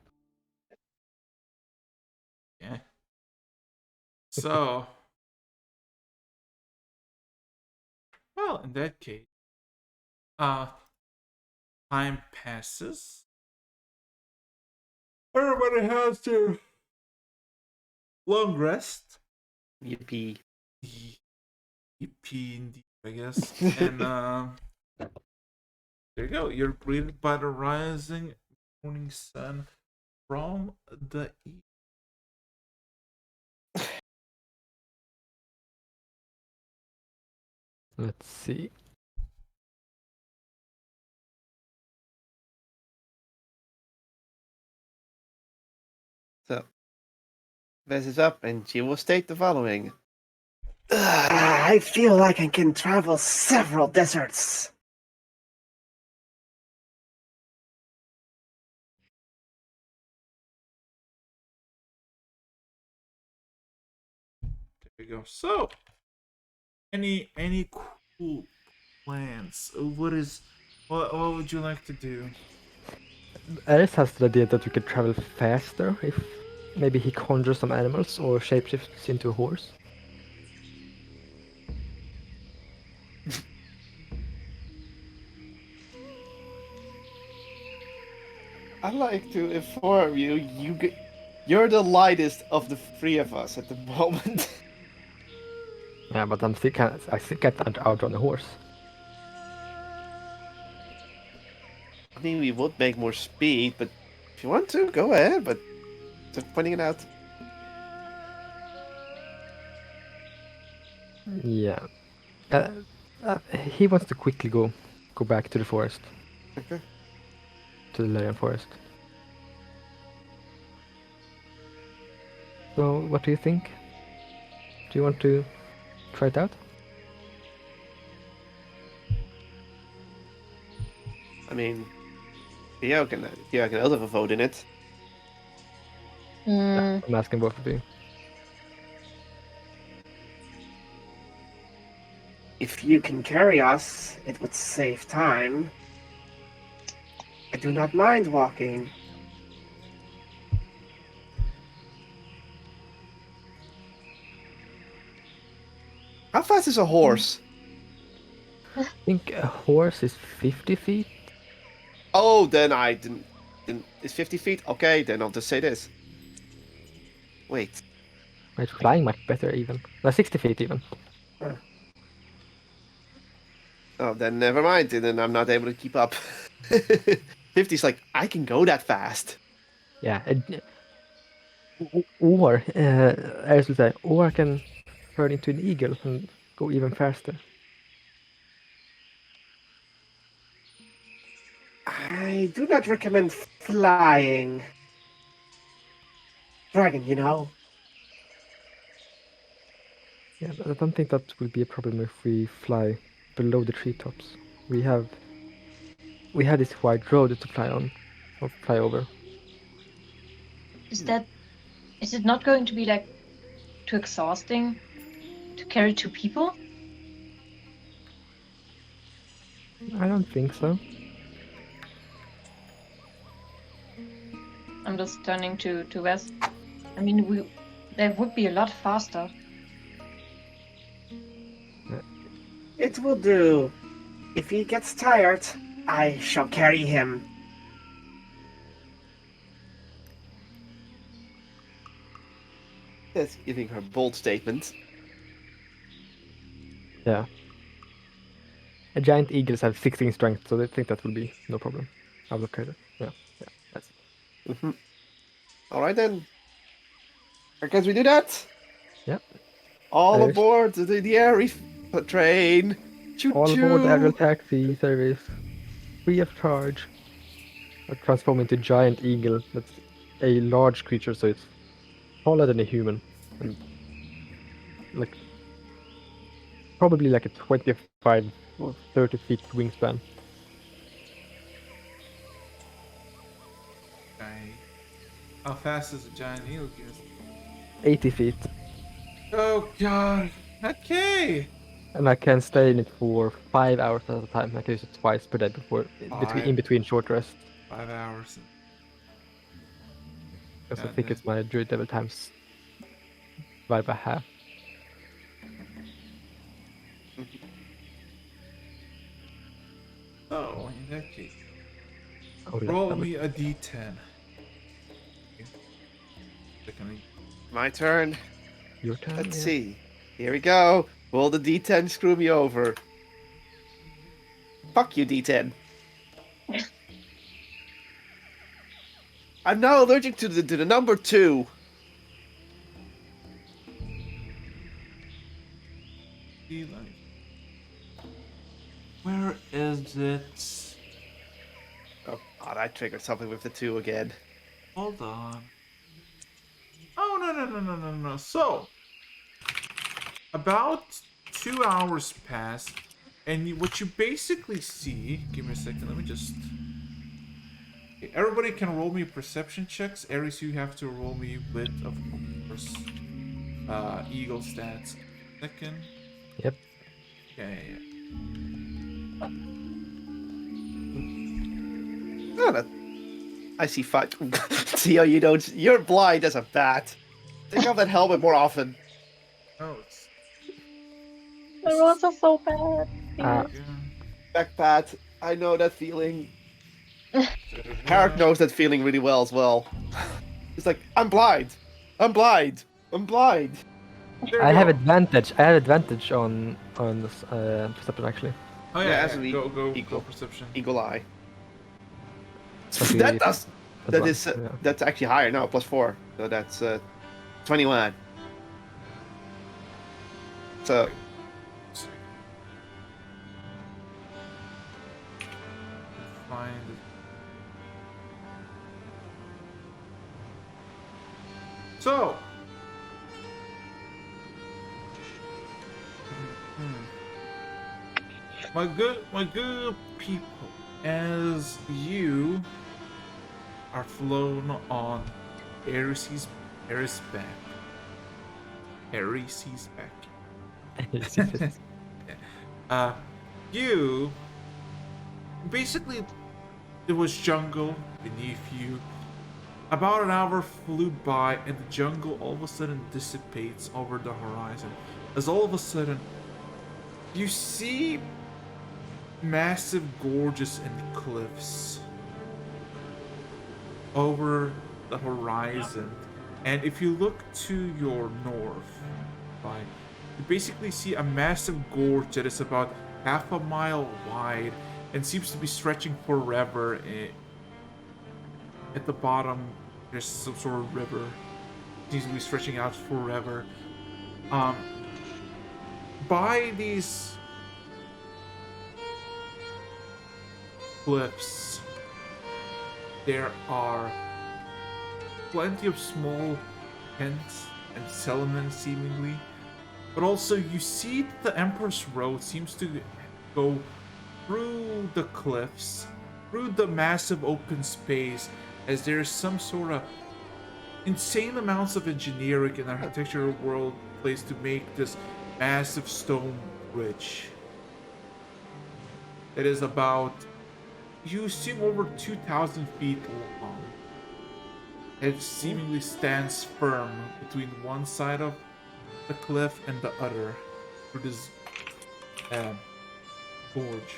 So, well, in that case, uh, time passes. Everybody has their long rest. Yippee. Yippee indeed, I guess. And there you go. You're greeted by the rising morning sun from the east. Let's see. So, Vez is up, and she will state the following. I feel like I can travel several deserts. There you go. So, any cool plans? What would you like to do? Eris has the idea that we could travel faster if maybe he conjures some animals or shapeshifts into a horse. I'd like to inform you, you're the lightest of the three of us at the moment. Yeah, but I still can't outrun a horse. I mean, we would make more speed, but if you want to, go ahead, but just pointing it out. Yeah. Uh, he wants to quickly go back to the forest, Okay. to the Lyrian forest. So, what do you think? Do you want to try it out? I mean, Theo can also have a vote in it. Yeah, I'm asking both of you. If you can carry us, it would save time. I do not mind walking. How fast is a horse? I think a horse is 50 feet. Oh, then I didn't. It's 50 feet? Okay, then I'll just say this. Wait. Right, flying much better even. No, 60 feet even. Oh, then never mind. Then I'm not able to keep up. 50's like, I can go that fast. Yeah. Or, I should say, or I can turn into an eagle and go even faster. I do not recommend flying. Dragon, you know. Yeah, but I don't think that will be a problem if we fly below the treetops. We have this wide road to fly on, or fly over. Is it not going to be like too exhausting to carry two people? I don't think so. I'm just turning to Wes. I mean, that would be a lot faster. It will do. If he gets tired, I shall carry him. That's giving her bold statement. Yeah. A giant eagles have 16 strength, so they think that will be no problem. I will carry that. Yeah, that's it. Mm-hmm. All right then. I guess we do that. Yeah. All There's aboard the air train. Choo all aboard the aerial choo. taxi service, free of charge. I transform into giant eagle. That's a large creature, so it's taller than a human, and like probably like a 25 or 30 feet wingspan. Giant. How fast is a giant eagle? 80 feet. Oh god. Okay. And I can stay in it for 5 hours at a time. I can use it twice per day in Five. between short rests. 5 hours. Because I God think damn. it's my druid level times divided by half. So, in that case, Oh, yeah, roll damn it. me a d10. My turn. Your turn. Let's yeah. see. Here we go. Will the D10 screw me over? Fuck you, D10. I'm now allergic to the number 2. Where is it? Oh god, I triggered something with the 2 again. Hold on. Oh, no. So, about 2 hours pass, and what you basically see... Give me a second, let me just... Okay, everybody can roll me perception checks. Ares, you have to roll me with, of course, Eagle stats. Second. Yep. Yeah. Oh, I see 5. See how you don't... You're blind as a bat. Take off that helmet more often. Oh, it's... The rolls are so bad. Uh, Back bat. I know that feeling. Carrot knows that feeling really well as well. It's like, I'm blind. I'm blind. I'm blind. There I you have go. advantage. I have advantage on this perception actually. Oh, Yeah, yeah, as an go equal. perception. Eagle eye. Okay, That does. as That well, is. yeah. That's actually higher now. +4. So that's 21. So Find it. So, my good people, as you are flown on Ares' back. Ares' back. You basically, there was jungle beneath you. About an hour flew by, and the jungle all of a sudden dissipates over the horizon. As all of a sudden, you see massive gorges and cliffs over the horizon. And if you look to your north, right, you basically see a massive gorge that is about half a mile wide and seems to be stretching forever. At the bottom, there's some sort of river. It seems to be stretching out forever. By these cliffs, there are plenty of small tents and settlements, seemingly. But also, you see that the Emperor's Road seems to go through the cliffs, through the massive open space, as there is some sort of insane amounts of engineering and architectural world place to make this massive stone bridge. It is about, you assume, over 2,000 feet long. It seemingly stands firm between one side of the cliff and the other through this gorge.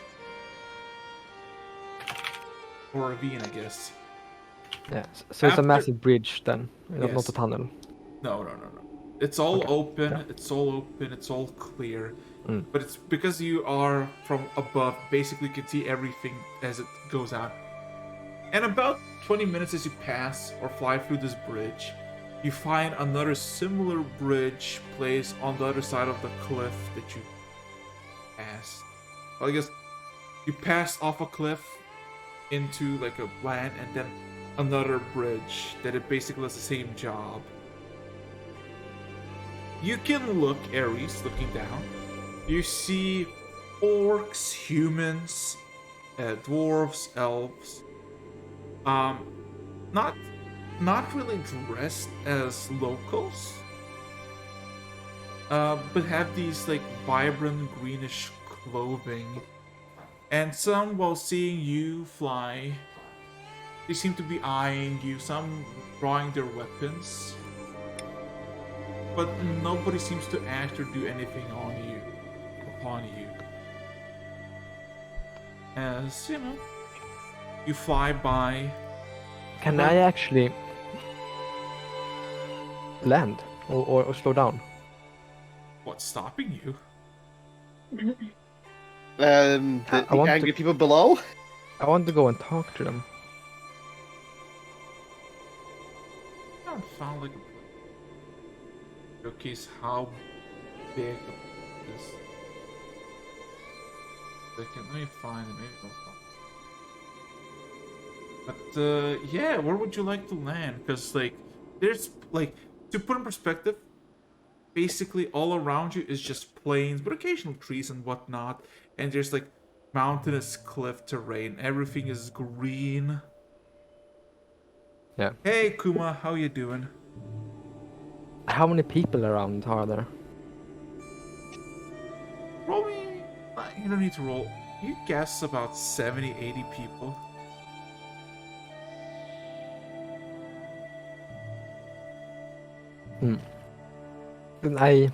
Or ravine, I guess. Yeah. So it's a After- massive bridge then, not Yes. a tunnel. No. It's all Okay. open, Yeah. it's all open, it's all clear. Mm. But it's because you are from above, basically you can see everything as it goes out. And about 20 minutes as you pass or fly through this bridge, you find another similar bridge placed on the other side of the cliff that you passed. Well, I guess you passed off a cliff into like a land and then another bridge that it basically does the same job. You can look, Ares, looking down. You see orcs, humans, dwarves, elves. Not really dressed as locals, but have these like vibrant greenish clothing. And some, while seeing you fly, they seem to be eyeing you. Some drawing their weapons. but nobody seems to act or do anything upon you. As you know, you fly by. Can I actually land or slow down? What's stopping you? The I want angry to- people below. I want to go and talk to them. I haven't found like a showcase how big this. Second, let me find it. Maybe I'll find it. But yeah, where would you like to land? Because like, there's like, to put in perspective, basically all around you is just plains, but occasional trees and whatnot. And there's like mountainous cliff terrain. Everything is green. Yeah. Hey Kuma, how you doing? How many people around are there? Roll me. You don't need to roll. You guess about 70, 80 people. Then I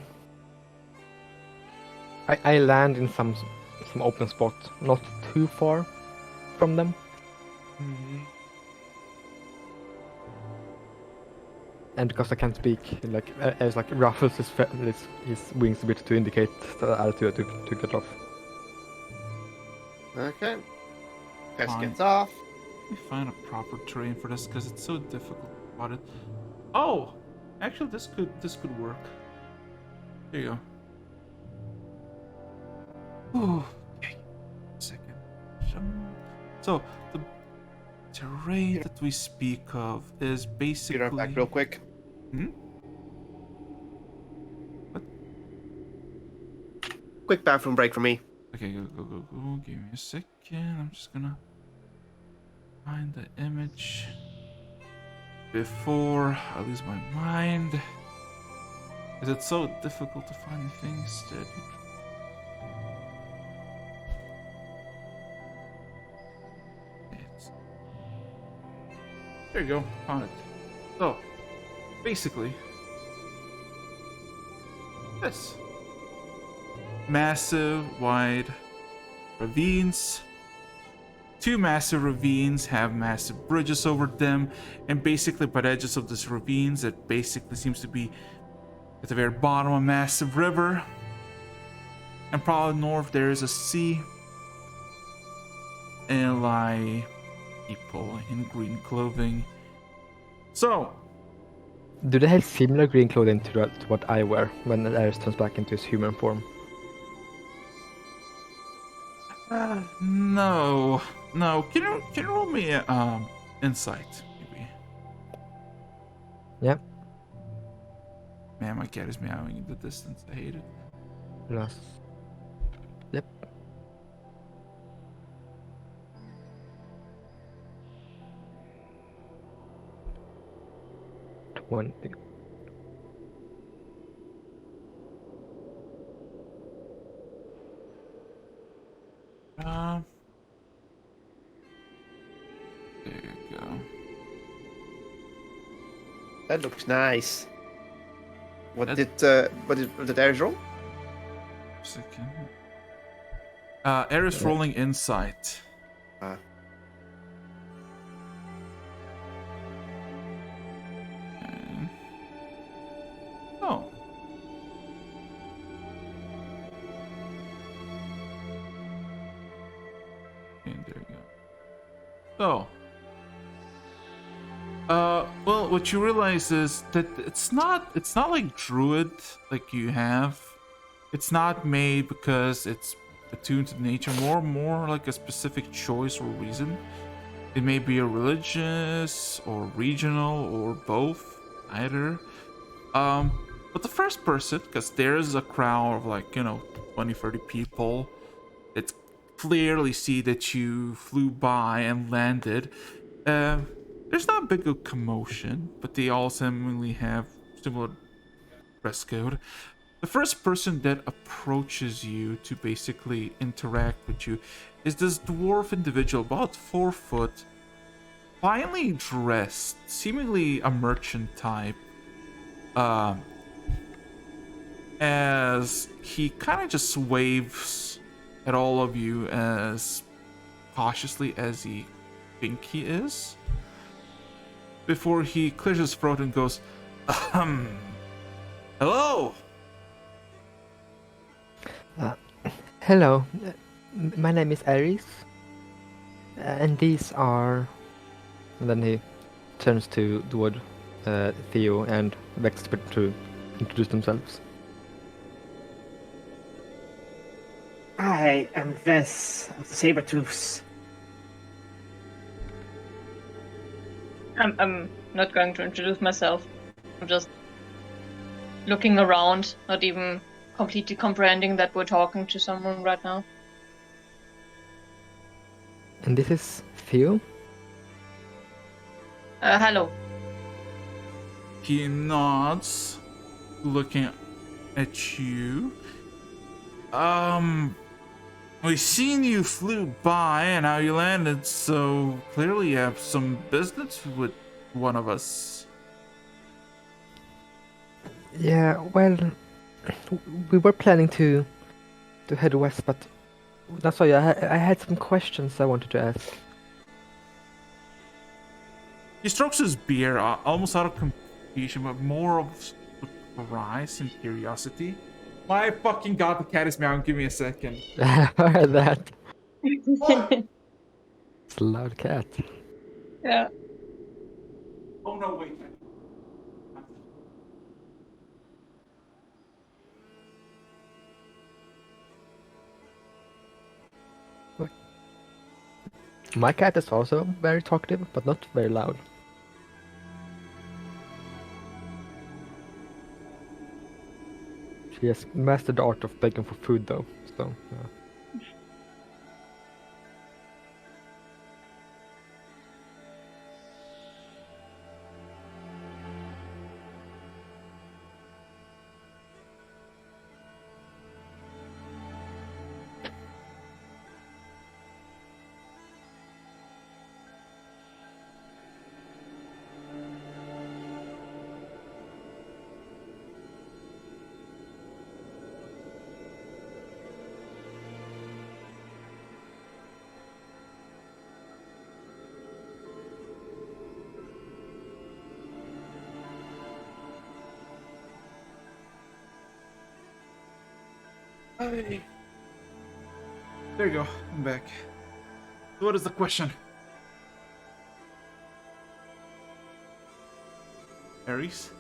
land in some open spot, not too far from them. Mm-hmm. And because I can't speak, like I was like ruffles his wings a bit to indicate the altitude to get off. Okay. Chris Fine. gets off. Let me find a proper terrain for this because it's so difficult to spot it. Oh, actually, this could work. There you go. Ooh, okay. Second. So the terrain that we speak of is basically. Peter, back real quick. Hmm? What? Quick bathroom break for me. Okay, go. Give me a second. I'm just gonna find the image before I lose my mind. Is it so difficult to find things that there you go, found it. So, basically, this massive, wide ravines. Two massive ravines have massive bridges over them, and basically by the edges of these ravines, it basically seems to be at the very bottom a massive river, and probably north there is a sea, and lie people in green clothing. So, Do they have similar green clothing to what I wear when Ares turns back into his human form? no. Can you roll me insight, maybe? Yeah. Man, my cat is meowing in the distance. I hate it. Plus. Yep. One. There you go. That looks nice. What That- did Ares roll? Second. Ares rolling insight. Okay. Oh. And there you go. So. Well, what you realize is that it's not like Druid like you have. It's not made because it's attuned to nature, more like a specific choice or reason. It may be a religious or regional or both, either. But the first person, because there's a crowd of like, 20, 30 people that clearly see that you flew by and landed. There's not a big of commotion, but they all seemingly have similar dress code. The first person that approaches you to basically interact with you is this dwarf individual, about 4 foot, finely dressed, seemingly a merchant type. as he kind of just waves at all of you as cautiously as he think he is, before he clears his throat and goes, hello. Hello, my name is Aries, and these are. And then he turns toward Theo and Vexpert to introduce themselves. I am Ves of the Sabertooths. I'm not going to introduce myself. I'm just looking around, not even completely comprehending that we're talking to someone right now. And this is Theo. Hello. He nods, looking at you. We seen you flew by and how you landed, so clearly you have some business with one of us. Yeah, well, we were planning to head west, but that's why I had some questions I wanted to ask. He strokes his beard, almost out of confusion, but more of surprise and curiosity. My fucking god, the cat is meowing. Give me a second. I heard that. It's a loud cat. Yeah. Oh no, wait. My cat is also very talkative, but not very loud. She has mastered the art of begging for food, though. So, Hey. There you go. I'm back. What is the question? Aries?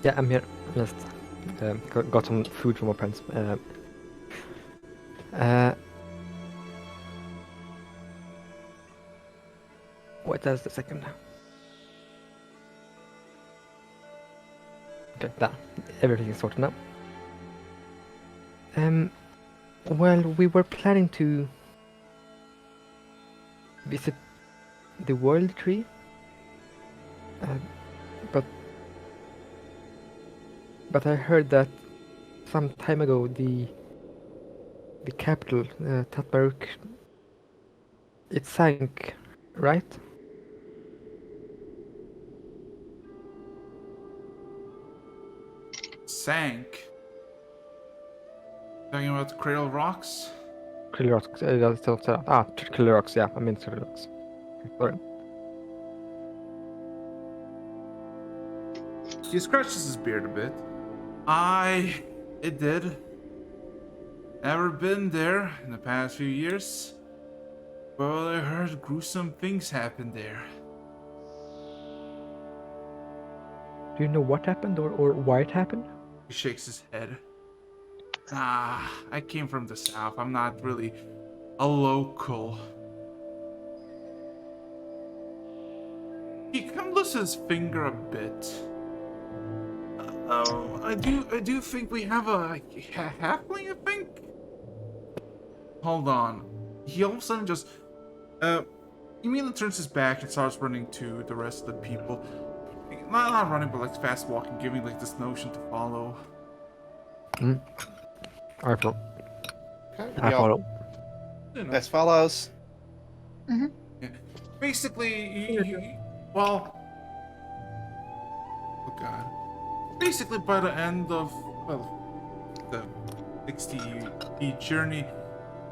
yeah, I'm here. Just got some food from my parents. Wait just a second. Okay, there. Everything is sorted now. Well, we were planning to visit the World Tree, but I heard that some time ago the capital, Tatmaruk, it sank, right? Sank. Talking about the Cradle Rocks? Cradle Rocks, Cradle Rocks, yeah, I mean Cradle Rocks. Sorry. He scratches his beard a bit. It did. Never been there in the past few years. But I heard gruesome things happened there. Do you know what happened or why it happened? He shakes his head. Nah, I came from the south. I'm not really a local. He kind of lifts his finger a bit. I do think we have a halfling, I think? Hold on. He all of a sudden just, he immediately turns his back and starts running to the rest of the people. Not running, but like fast walking, giving like this notion to follow. I follow. Okay, I follow. You know, As follows. yeah. Basically, well, oh god. Basically, by the end of, well, the 60 journey,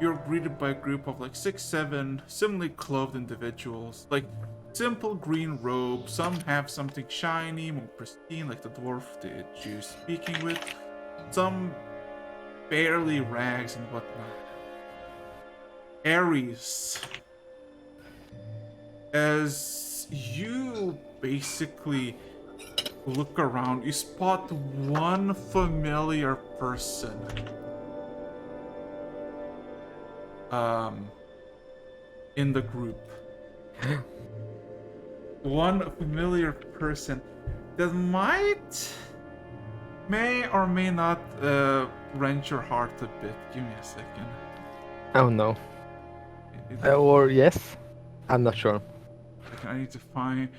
you're greeted by a group of like 6-7 similarly clothed individuals, like simple green robes. Some have something shiny, more pristine, like the dwarf that you're speaking with. Some barely rags and whatnot. Ares, as you basically look around, you spot one familiar person. In the group. One familiar person that may or may not wrench your heart a bit. Give me a second. Oh no. Or yes? I'm not sure. I need to find.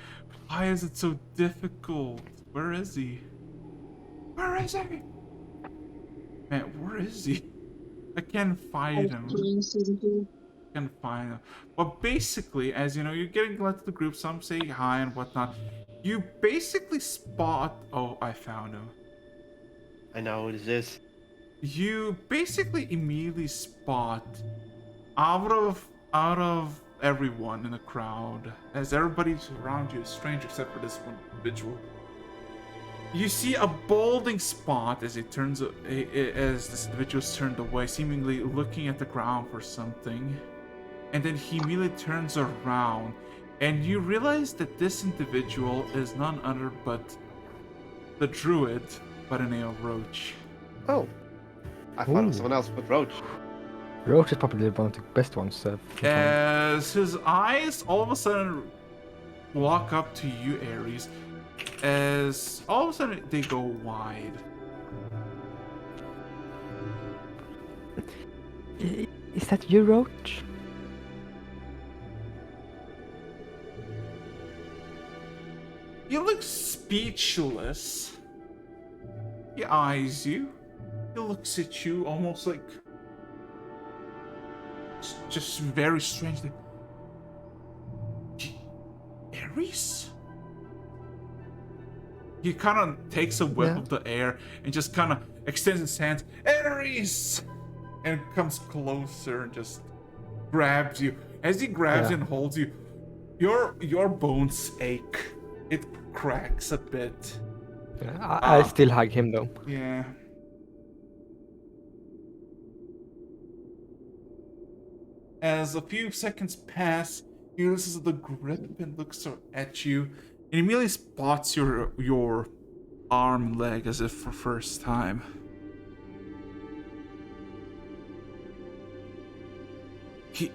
Why is it so difficult? Where is he? Where is he? Man, where is he? I can't find him. Can't find him. But basically, as you know, you're getting led to the group. Some say hi and whatnot. You basically spot. Oh, I found him. I know what it is. You basically immediately spot out of everyone in the crowd, as everybody's around you is strange except for this one individual. You see a balding spot as as this individual's turned away, seemingly looking at the ground for something. And then he immediately turns around, and you realize that this individual is none other but the druid by the name of Roach. Oh. I thought it was someone else but Roach. Roach is probably one of the best ones. As his eyes all of a sudden walk up to you, Ares, as all of a sudden they go wide. Is that you, Roach? You look speechless. He eyes you. He looks at you almost like just very strangely. Ares? He kind of takes a whiff of the air and just kind of extends his hands. Ares! And comes closer and just grabs you. As he grabs you and holds you, your bones ache. It cracks a bit. I still hug him though. Yeah. As a few seconds pass, he loses the grip and looks at you, and immediately spots your arm and leg as if for first time. He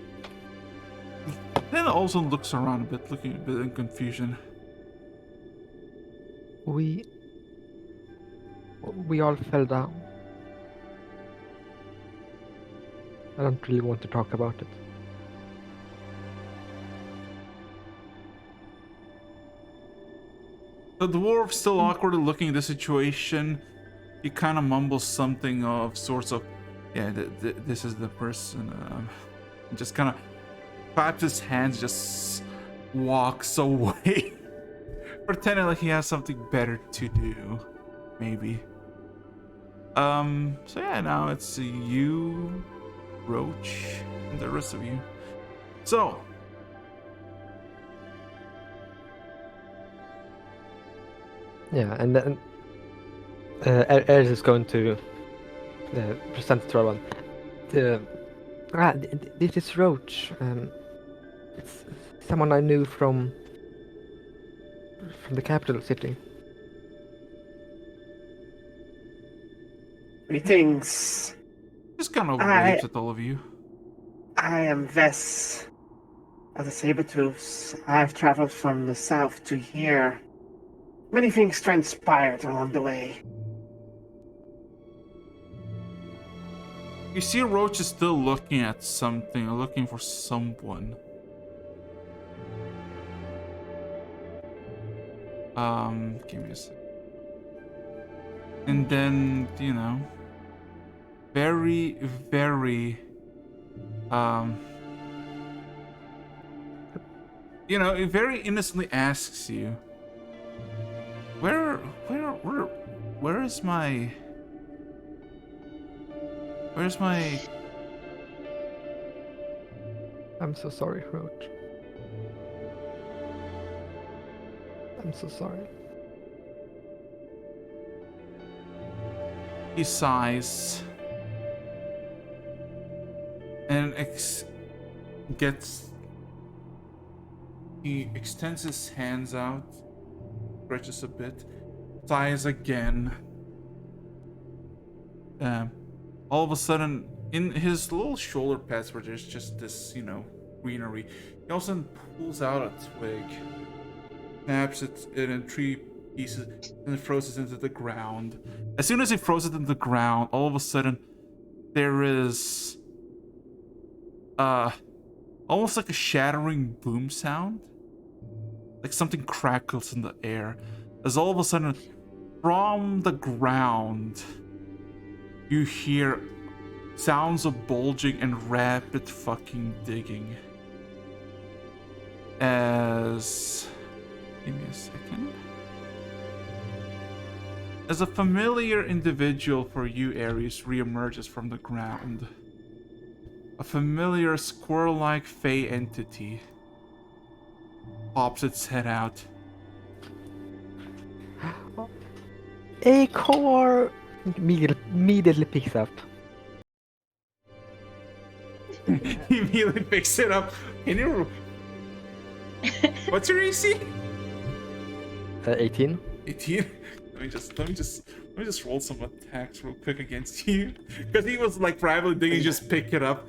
then also looks around a bit, looking a bit in confusion. We all fell down. I don't really want to talk about it. The dwarf, still awkwardly looking at the situation, he kind of mumbles something of sorts of, yeah, this is the person. Just kind of claps his hands, just walks away, pretending like he has something better to do, maybe. So yeah, now it's you, Roach, and the rest of you. So. Yeah, and then Eris is going to present it to everyone. This is Roach. It's someone I knew from the capital city. Greetings. Just kind of waves at all of you. I am Vess of the Sabertooths. I've traveled from the south to here. Many things transpired along the way. You see Roach is still looking at something, looking for someone. Give me a sec. And then, you know, very, very, you know, it very innocently asks you, where is my Where's my... I'm so sorry, Roach. I'm so sorry. He sighs. And he extends his hands out, stretches a bit, sighs again. All of a sudden, in his little shoulder pads where there's just this, greenery, he all of a sudden pulls out a twig, snaps it in three pieces, and throws it into the ground. As soon as he throws it into the ground, all of a sudden, there is almost like a shattering boom sound. Like something crackles in the air. As all of a sudden, from the ground, you hear sounds of bulging and rapid fucking digging. As... Give me a second. As a familiar individual for you, Ares, reemerges from the ground. A familiar squirrel-like fey entity pops its head out. A core immediately picks up. He immediately picks it up. Can you... What's your AC? 18. 18? Let me just roll some attacks real quick against you. Because he was like privately digging, just pick it up.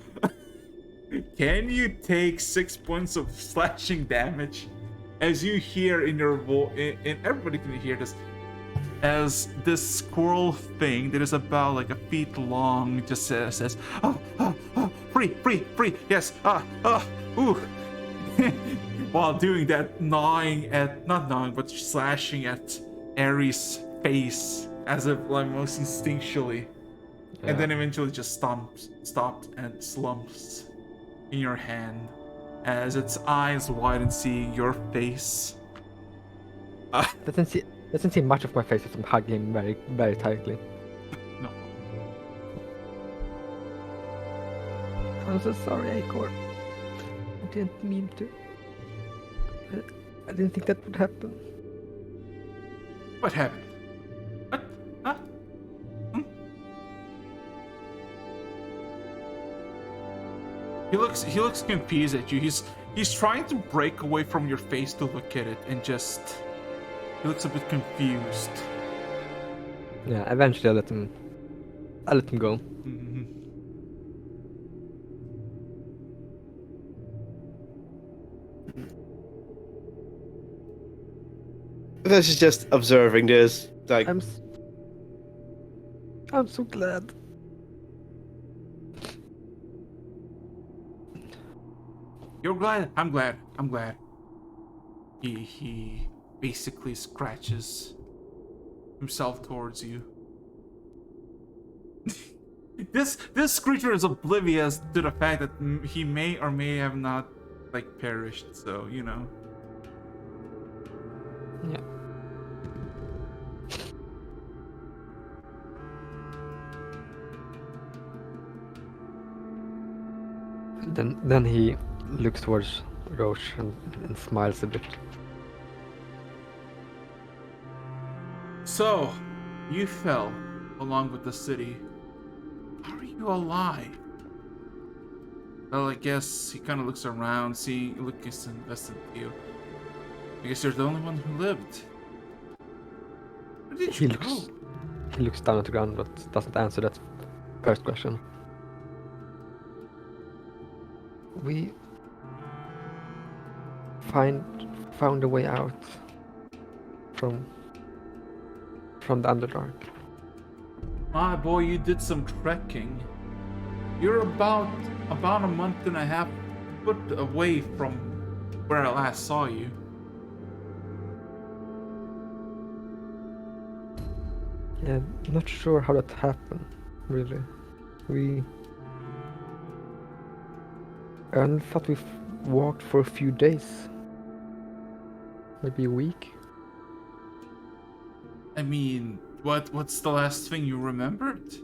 Can you take 6 points of slashing damage? As you hear in your voice, and everybody can hear this, as this squirrel thing that is about like a feet long just says, free, yes, ooh. While doing that, not gnawing, but slashing at Ares' face as if like most instinctually. Yeah. And then eventually just stops and slumps in your hand as its eyes widen, seeing your face. Doesn't see much of my face as I'm hugging him very, very tightly. No. I'm so sorry, Acor. I didn't mean to. I didn't think that would happen. What happened? What? Huh? He looks confused at you. He's trying to break away from your face to look at it, and just he looks a bit confused. Yeah, eventually I'll let him go. Mm-hmm. This is just observing this. Like, I'm so glad. You're glad? I'm glad. He basically scratches himself towards you. This creature is oblivious to the fact that he may or may have not like perished, so you know. Yeah. Then he looks towards Roche and smiles a bit. So, you fell along with the city. How are you alive? Well, I guess he kind of looks around, looking invested in you. I guess you're the only one who lived. Where did you go? He looks down at the ground, but doesn't answer that first question. We found a way out from the Underdark. My boy, you did some trekking. You're about a month and a half foot away from where I last saw you. Yeah, I'm not sure how that happened, really. I thought we walked for a few days. Maybe a week. I mean, what's the last thing you remembered?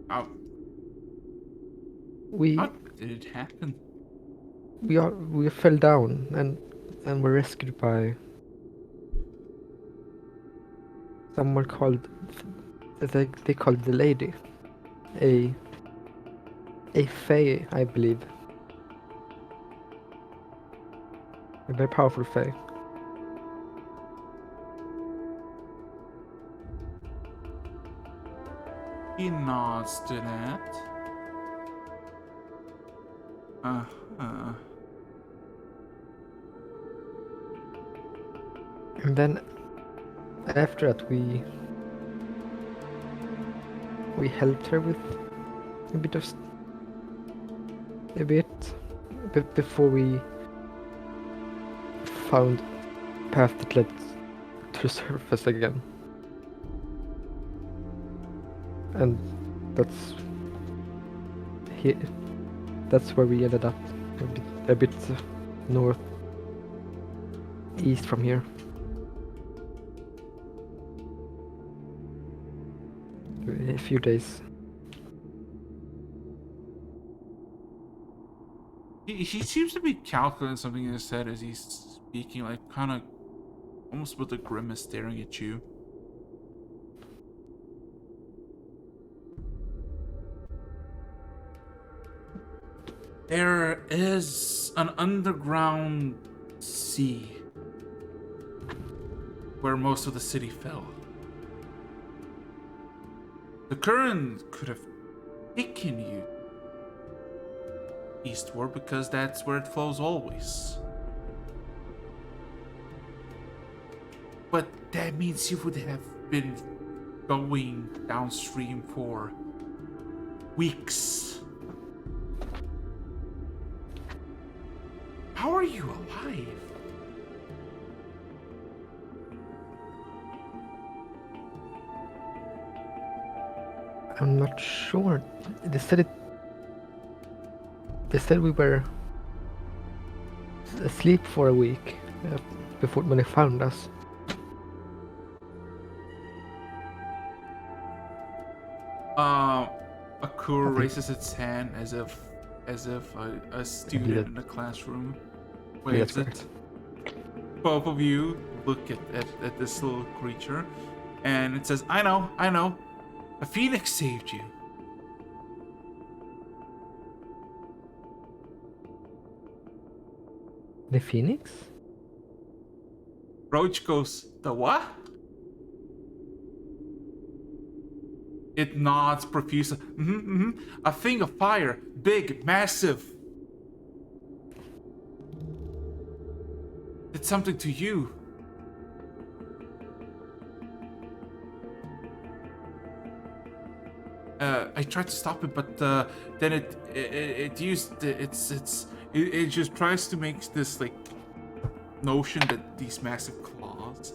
How, We how did it happen? we fell down and were rescued by someone called they called the lady, a fae, I believe, a very powerful fae. He nods to that. Uh-huh. And then after that we helped her with a bit of before we found a path that led to the surface again. And that's here. That's where we ended up, a bit north east from here. A few days. He seems to be calculating something in his head as he's speaking, like kind of almost with a grimace staring at you. There is an underground sea where most of the city fell. The current could have taken you eastward because that's where it flows always. But that means you would have been going downstream for weeks. How are you alive? I'm not sure. They said we were asleep for a week before when they found us. Akur raises its hand as if a student in the classroom waves it. Both of you look at this little creature, and it says, I know. A phoenix saved you. The phoenix? Roach goes, the what? It nods profusely. A thing of fire. Big, massive. Did something to you. I tried to stop it, but then it just tries to make this like notion that these massive claws,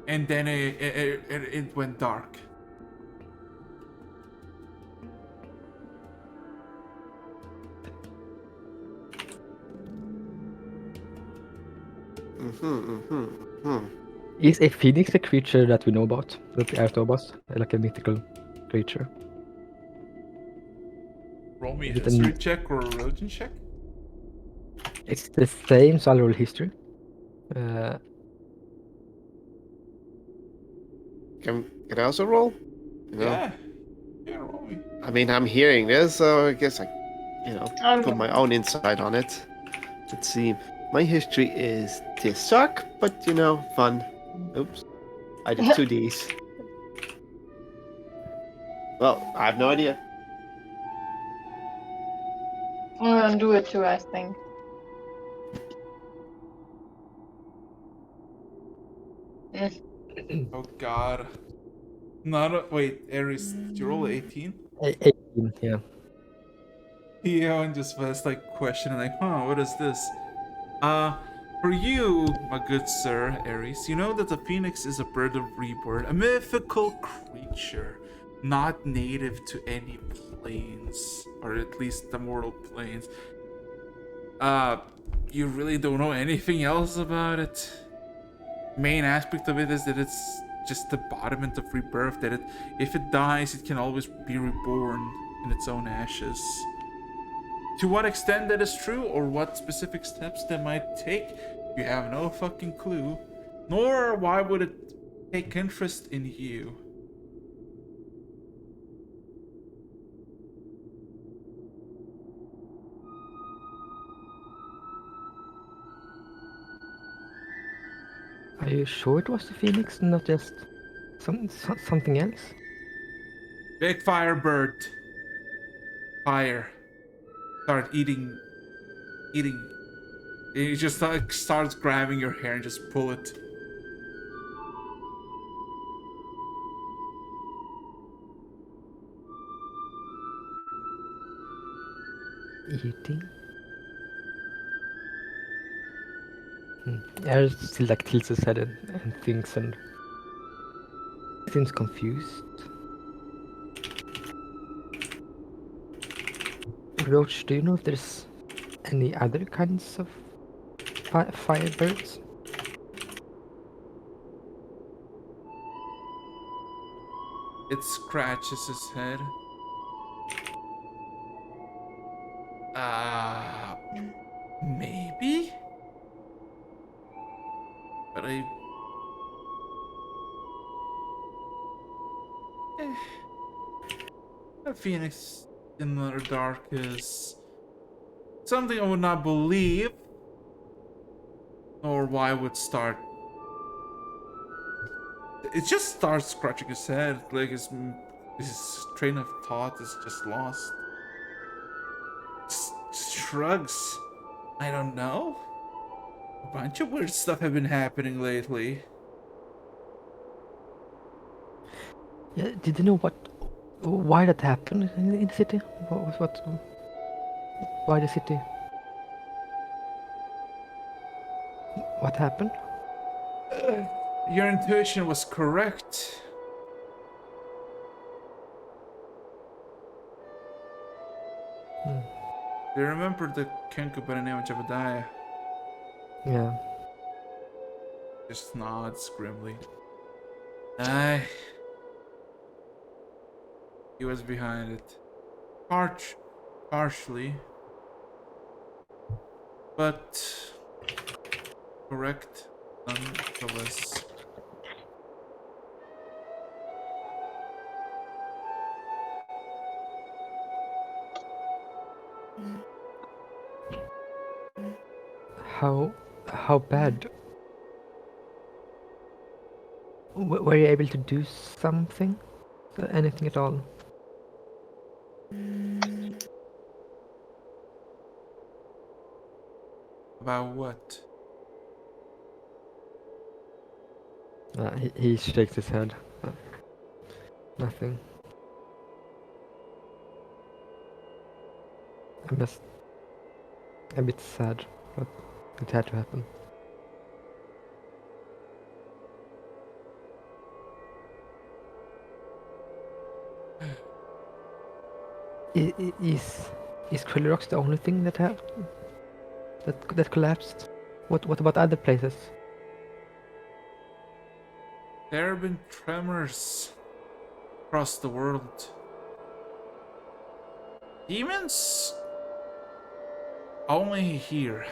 and then it went dark. Is a phoenix a creature that we know about? That the Artobas? Like a mythical creature? Roll me a Is it history check or a religion check. It's the same, so I'll roll history. Can I also roll? You know? Yeah, roll me. I mean, I'm hearing this, so I guess I, put my own insight on it. Let's see. My history is this suck, but fun. Oops. I did 2Ds. Well, I have no idea. I'm gonna do it too, I think. Oh god. Wait, Aries, did you roll 18? 18, yeah. Yeah, and just was like questioning, like, what is this? For you, my good sir, Aries, you know that the phoenix is a bird of rebirth, a mythical creature, not native to any planes, or at least the mortal planes. You really don't know anything else about it. Main aspect of it is that it's just the embodiment of rebirth, that if it dies, it can always be reborn. in its own ashes. To what extent that is true, or what specific steps they might take, you have no fucking clue. Nor why would it take interest in you. Are you sure it was the phoenix, not just something else? Big firebird. Fire. Start eating. He just like starts grabbing your hair and just pull it. Eating? Air still like tilts his head and thinks and seems confused. Roach, do you know if there's any other kinds of firebirds? It scratches his head. Maybe? But a phoenix in the dark is something I would not believe, nor why would start. It just starts scratching his head, like his train of thought is just lost. Shrugs. I don't know. A bunch of weird stuff have been happening lately. Yeah, did you know why that happened in the city? Why the city? What happened? Your intuition was correct. Do you remember the Kenku by the name of Jebediah? Yeah. Just nods grimly. Aye. He was behind it. Partially. But correct nonetheless. How bad? Were you able to do something? Anything at all? About what? He shakes his head. Nothing. I'm just a bit sad, but it had to happen. Is Krillrox the only thing that collapsed? What about other places? There have been tremors across the world. Demons? Only here.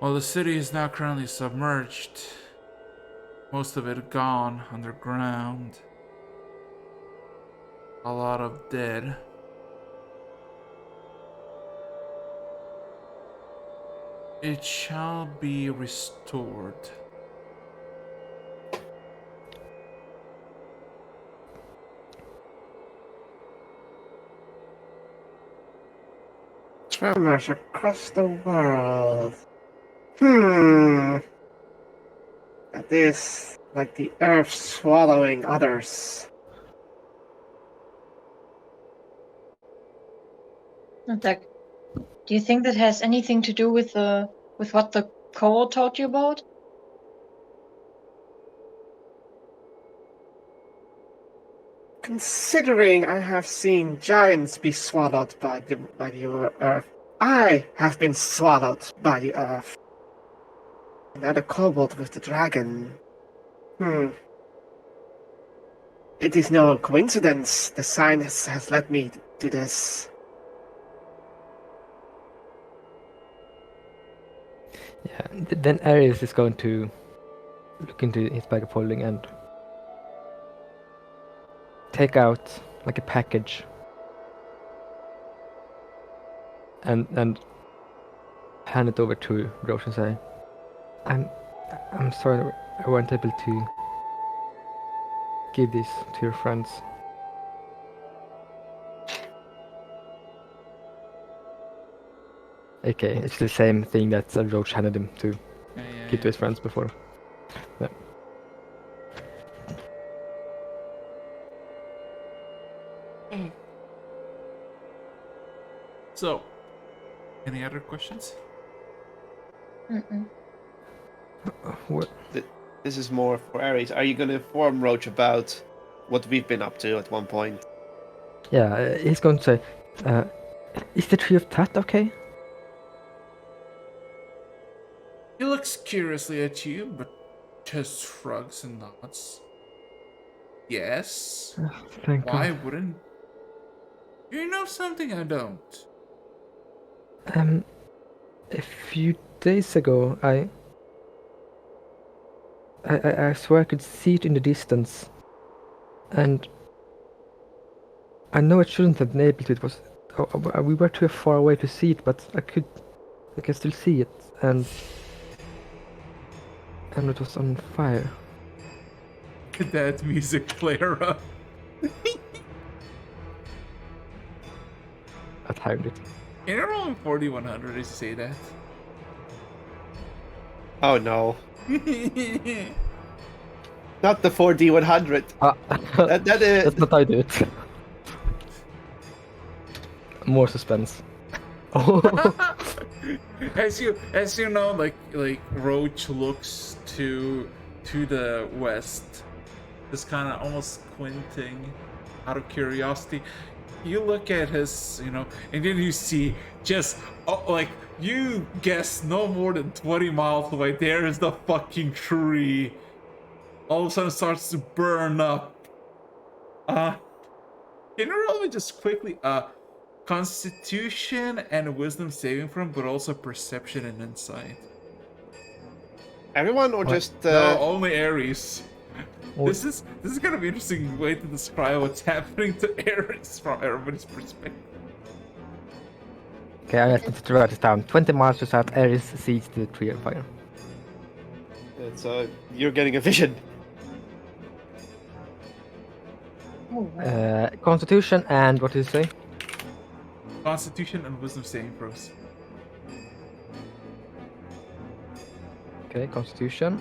While the city is now currently submerged, most of it gone underground. A lot of dead. It shall be restored. Tremors across the world. That is like the earth swallowing others. Like, do you think that has anything to do with what the core taught you about? Considering I have seen giants be swallowed by the earth, I have been swallowed by the earth. And now the kobold with the dragon. It is no coincidence. The sign has led me to this. Yeah. Then Ares is going to look into his bag of holding and take out like a package and hand it over to Roche and say, I'm sorry I weren't able to give this to your friends. Okay, it's the same thing that Roach handed him to give to his friends before. Yeah. So, any other questions? Mm-mm. What? This is more for Ares. Are you going to inform Roach about what we've been up to at one point? Yeah, he's going to say, is the Tree of Tat okay? He looks curiously at you, but just shrugs and nods. Yes. Thank Why God. wouldn't you know something I don't? A few days ago, I swear I could see it in the distance, and I know I shouldn't have been able to. It was we were too far away to see it, but I can still see it, and it was on fire. That music player up. I timed it. Can you roll 4100 to say that? Oh no. Not the 4D100. That is... That's not how I do it. More suspense. as you know, like Roach looks to the west, just kind of almost squinting out of curiosity. You look at his, and then you see just like you guess no more than 20 miles away. There is the fucking tree. All of a sudden, starts to burn up. Can you roll me just quickly? Constitution and wisdom saving from, but also perception and insight. Everyone or just... No, only Ares. What? This is gonna be an interesting way to describe what's happening to Ares from everybody's perspective. Okay, I have to write this down. 20 miles to south, Ares sees the tree on fire. So you're getting a vision. Constitution and what did you say? Constitution and wisdom saving throws. Okay, Constitution.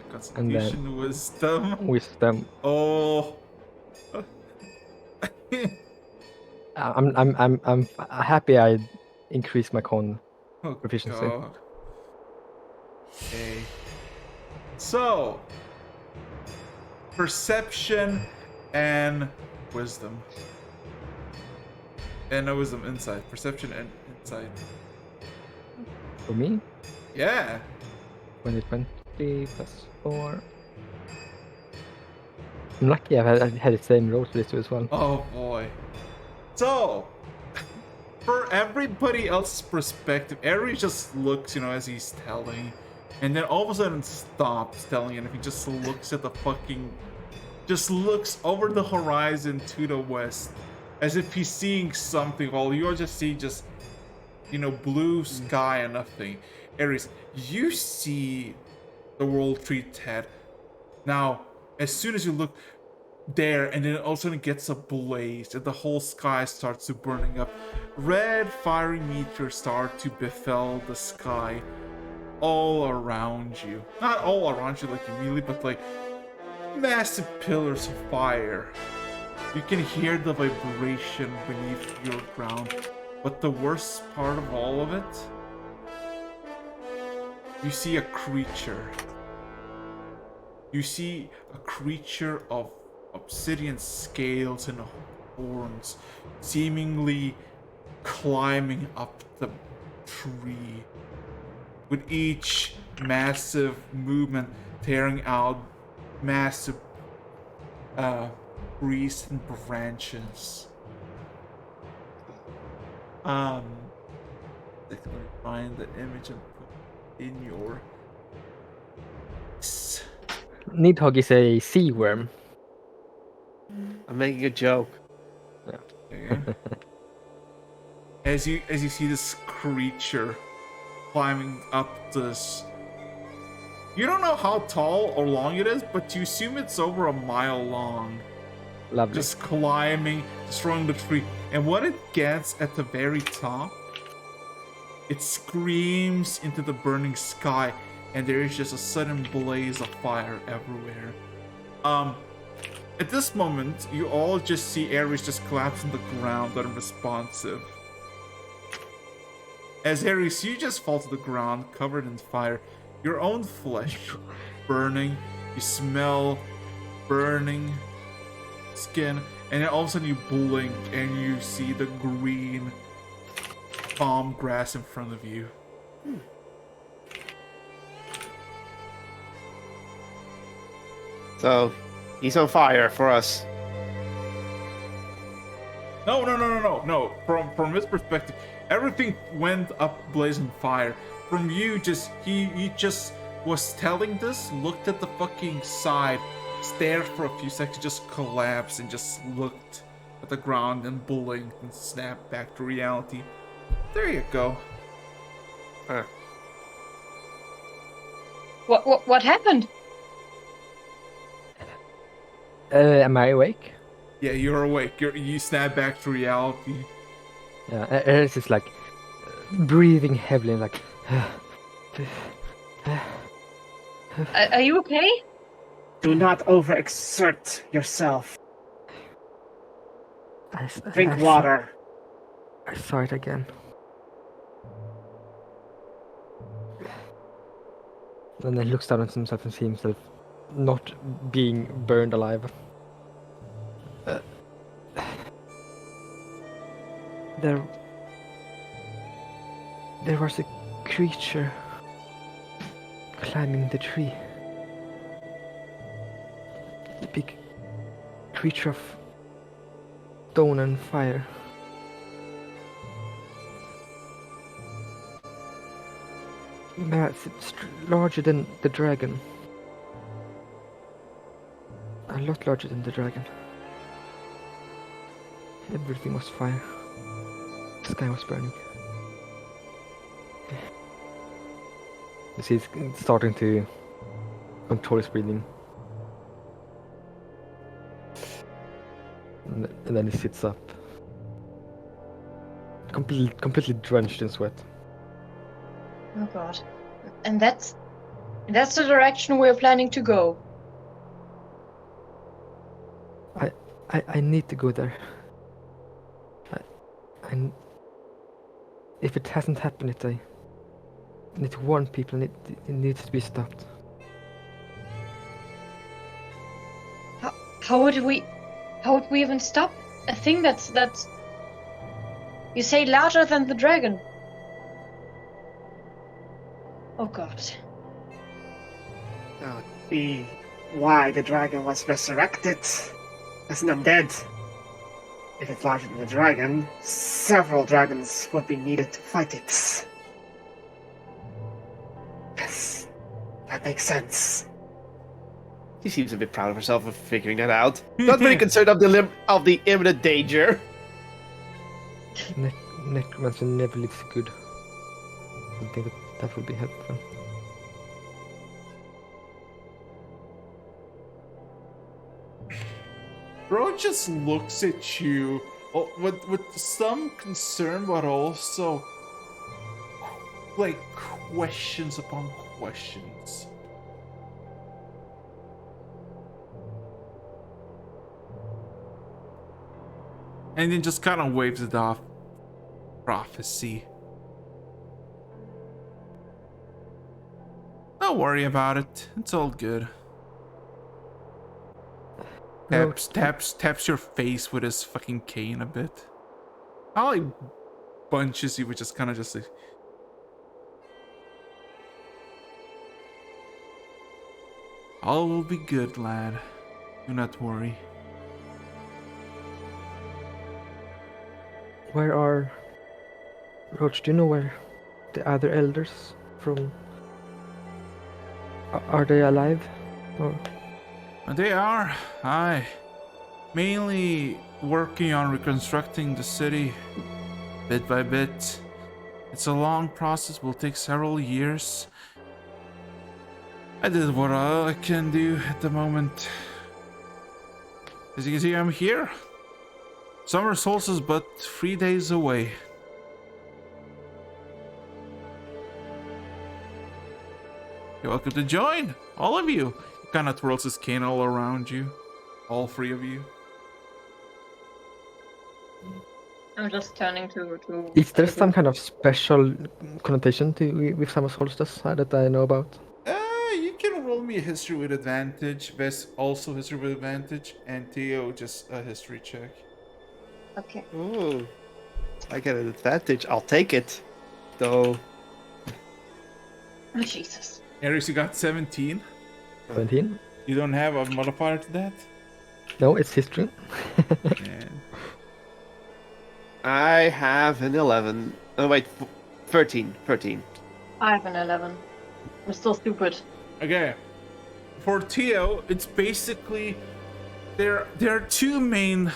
Constitution, wisdom. Wisdom. Oh. I'm happy I increased my con proficiency. God. Okay. So, perception and wisdom. And no wisdom, insight. Perception and insight. For me, Yeah. 20 plus 4. I'm lucky I had the same roll for this too as well. Oh boy. So, for everybody else's perspective, Ares just looks, as he's telling, and then all of a sudden stops telling, and if he just looks at just looks over the horizon to the west, as if he's seeing something, while you're just seeing blue sky and nothing. Ares, you see the World Tree Tat. Now, as soon as you look there, and then all of a sudden it gets ablaze, and the whole sky starts to burning up. Red fiery meteors start to befell the sky all around you. Not all around you like immediately, but like massive pillars of fire. You can hear the vibration beneath your ground. But the worst part of all of it, you see a creature. You see a creature of obsidian scales and horns, seemingly climbing up the tree. With each massive movement, tearing out massive trees and branches. Let me find the image and put it in your. Nidhogg is a sea worm. I'm making a joke. Okay. As you see this creature climbing up this. You don't know how tall or long it is, but you assume it's over a mile long. Lovely. Just climbing, destroying the tree. And when it gets at the very top, it screams into the burning sky, and there is just a sudden blaze of fire everywhere. At this moment, you all just see Ares just collapse on the ground, unresponsive. As Ares, you just fall to the ground, covered in fire. Your own flesh burning. You smell burning skin, and then all of a sudden you blink and you see the green palm grass in front of you. So, he's on fire for us. No. From his perspective, everything went up blazing fire. From you, he just was telling this, looked at the fucking side, stared for a few seconds, just collapsed and just looked at the ground and blinked and snapped back to reality. There you go. What happened? Am I awake? Yeah, you're awake. You snap back to reality. Yeah, Eris is like breathing heavily, like. Are you okay? Do not overexert yourself. Drink water. I saw it again. And then he looks down at himself and sees himself not being burned alive. There was a creature climbing the tree. A big creature of stone and fire. It's larger than the dragon. A lot larger than the dragon. Everything was fire. The sky was burning. You see, it's starting to control his breathing. And then he sits up. Completely drenched in sweat. Oh god. And that's the direction we're planning to go. I need to go there. If it hasn't happened yet, I need to warn people. It needs to be stopped. How would we even stop a thing that's you say larger than the dragon? Oh god. That would be why the dragon was resurrected as an undead. If it's larger than the dragon, several dragons would be needed to fight it. Yes, that makes sense. She seems a bit proud of herself for figuring that out. Not very concerned of the imminent danger. Necromancer never leads good. I think that would be helpful. Bro just looks at you with some concern, but also like questions upon questions. And then just kind of waves it off. Prophecy. Don't worry about it. It's all good. Taps your face with his fucking cane a bit. How like bunches you with just kind of just like. All will be good, lad. Do not worry. Where are Roach? Do you know where the other elders from? Are they alive? Or They are, aye. Mainly working on reconstructing the city bit by bit. It's a long process, will take several years. I did what I can do at the moment. As you can see, I'm here. Summer solstice but 3 days away. You're welcome to join, all of you. He kind of twirls his cane all around you. All 3 of you. I'm just turning to. is there some kind of special connotation to with summer solstice that I know about? You can roll me a history with advantage. Vess also history with advantage, and Theo just a history check. Okay. Ooh, I get an advantage. I'll take it. Though. Oh, Jesus. Aries, you got 17. 17? You don't have a modifier to that? No, it's history. Man. I have an 11. Oh, wait, 13. 13. I have an 11. I'm still stupid. Okay. For Theo, it's basically there are two main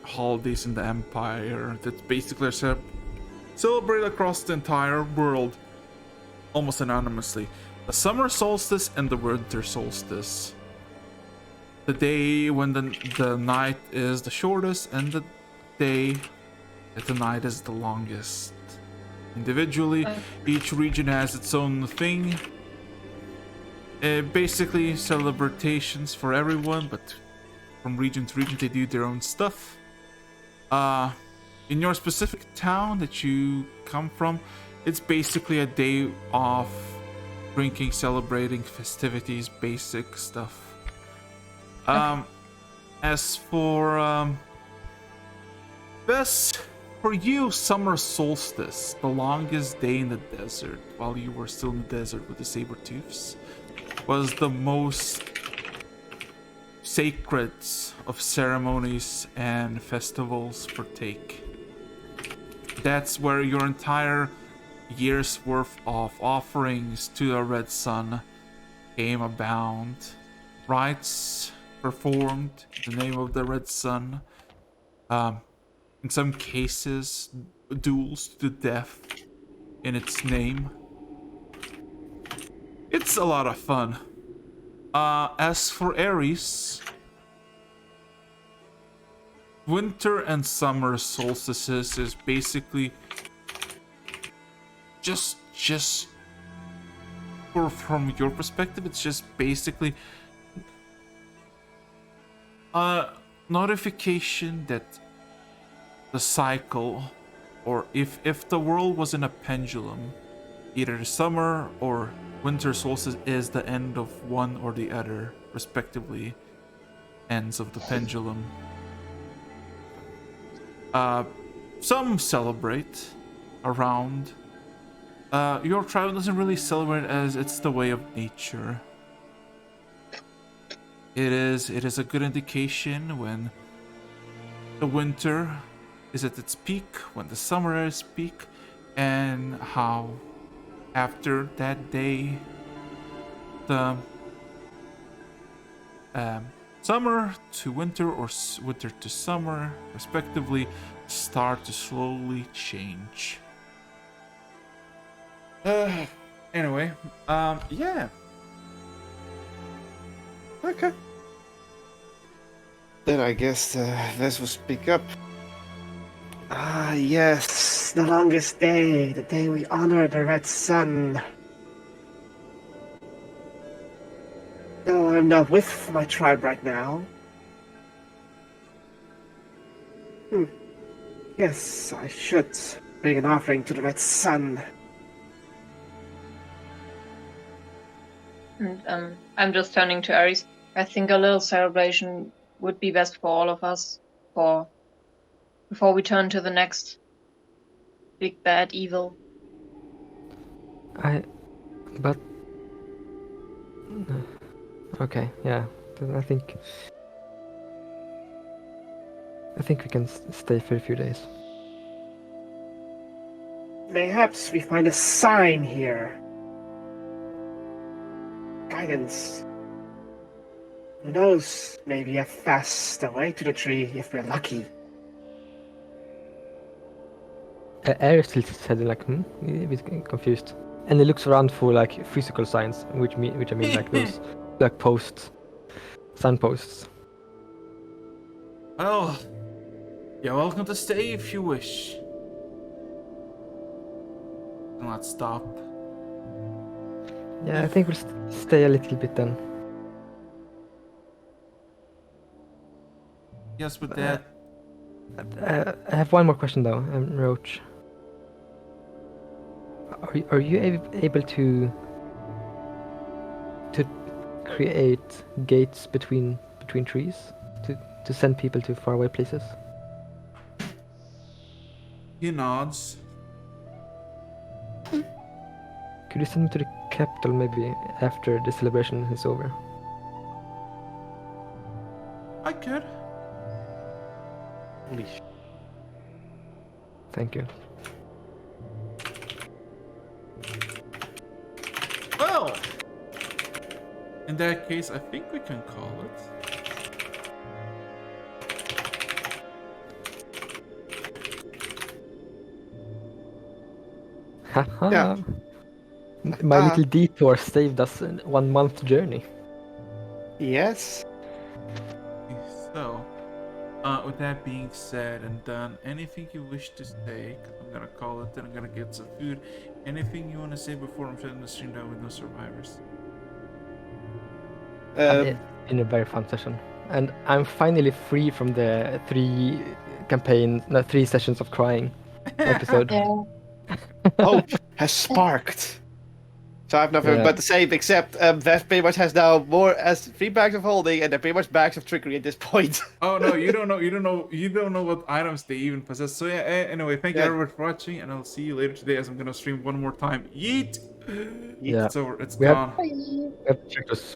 holidays in the Empire that basically are celebrated across the entire world almost anonymously. The summer solstice and the winter solstice. The day when the night is the shortest and the day that the night is the longest. Individually, each region has its own thing. Basically, celebrations for everyone, but from region to region, they do their own stuff. In your specific town that you come from, it's basically a day of drinking, celebrating, festivities, basic stuff. As for this, for you, summer solstice, the longest day in the desert, while you were still in the desert with the saber-tooths, was the most sacred of ceremonies and festivals partake. That's where your entire year's worth of offerings to the red sun came abound. Rites performed in the name of the red sun. In some cases, duels to the death in its name. It's a lot of fun. As for Aries, winter and summer solstices is basically just from your perspective, it's just basically a notification that the cycle, or if the world was in a pendulum, either the summer or winter solstice is the end of one or the other, respectively, ends of the pendulum. Some celebrate around. Your tribe doesn't really celebrate, as it's the way of nature. It is a good indication when the winter is at its peak, when the summer is peak, and how after that day the summer to winter or winter to summer respectively start to slowly change. Anyway, yeah. Okay. Then I guess Vess will speak up. Ah, yes, the longest day, the day we honor the red sun. Though I'm not with my tribe right now. Yes, I should bring an offering to the red sun. And I'm just turning to Aries. I think a little celebration would be best for all of us before we turn to the next big bad evil. But okay, yeah. Then I think we can stay for a few days. Mayhaps we find a sign here. Guidance. Who knows? Maybe a faster way to the tree if we're lucky. Air still said like, a bit confused, and he looks around for like physical signs, which I mean like those like posts, signposts. Well, you're welcome to stay if you wish. Do not stop. Yeah, I think we'll stay a little bit then. Yes, with that. I have one more question though, Roach. Are you able to create gates between trees to send people to faraway places? He nods. Could you send me to the capital maybe after the celebration is over? I could. Holy sh- Thank you. Well, in that case, I think we can call it. Haha. Yeah. My Ah. little detour saved us a 1 month journey. Yes. So, with that being said and done, anything you wish to say, 'cause I'm gonna call it, then I'm gonna get some food. Anything you want to say before I'm shutting the stream down with no survivors? It's been a very fun session, and I'm finally free from the 3 sessions of crying episode. Yeah. Hope has sparked. So I have nothing Yeah. but to say, except Vev pretty much has now more as 3 bags of holding, and they're pretty much bags of trickery at this point. Oh no, you don't know what items they even possess. So yeah, anyway, thank you Yeah. everyone for watching, and I'll see you later today as I'm gonna stream one more time. Yeet! Yeah. It's over, it's We have- gone. We have to check those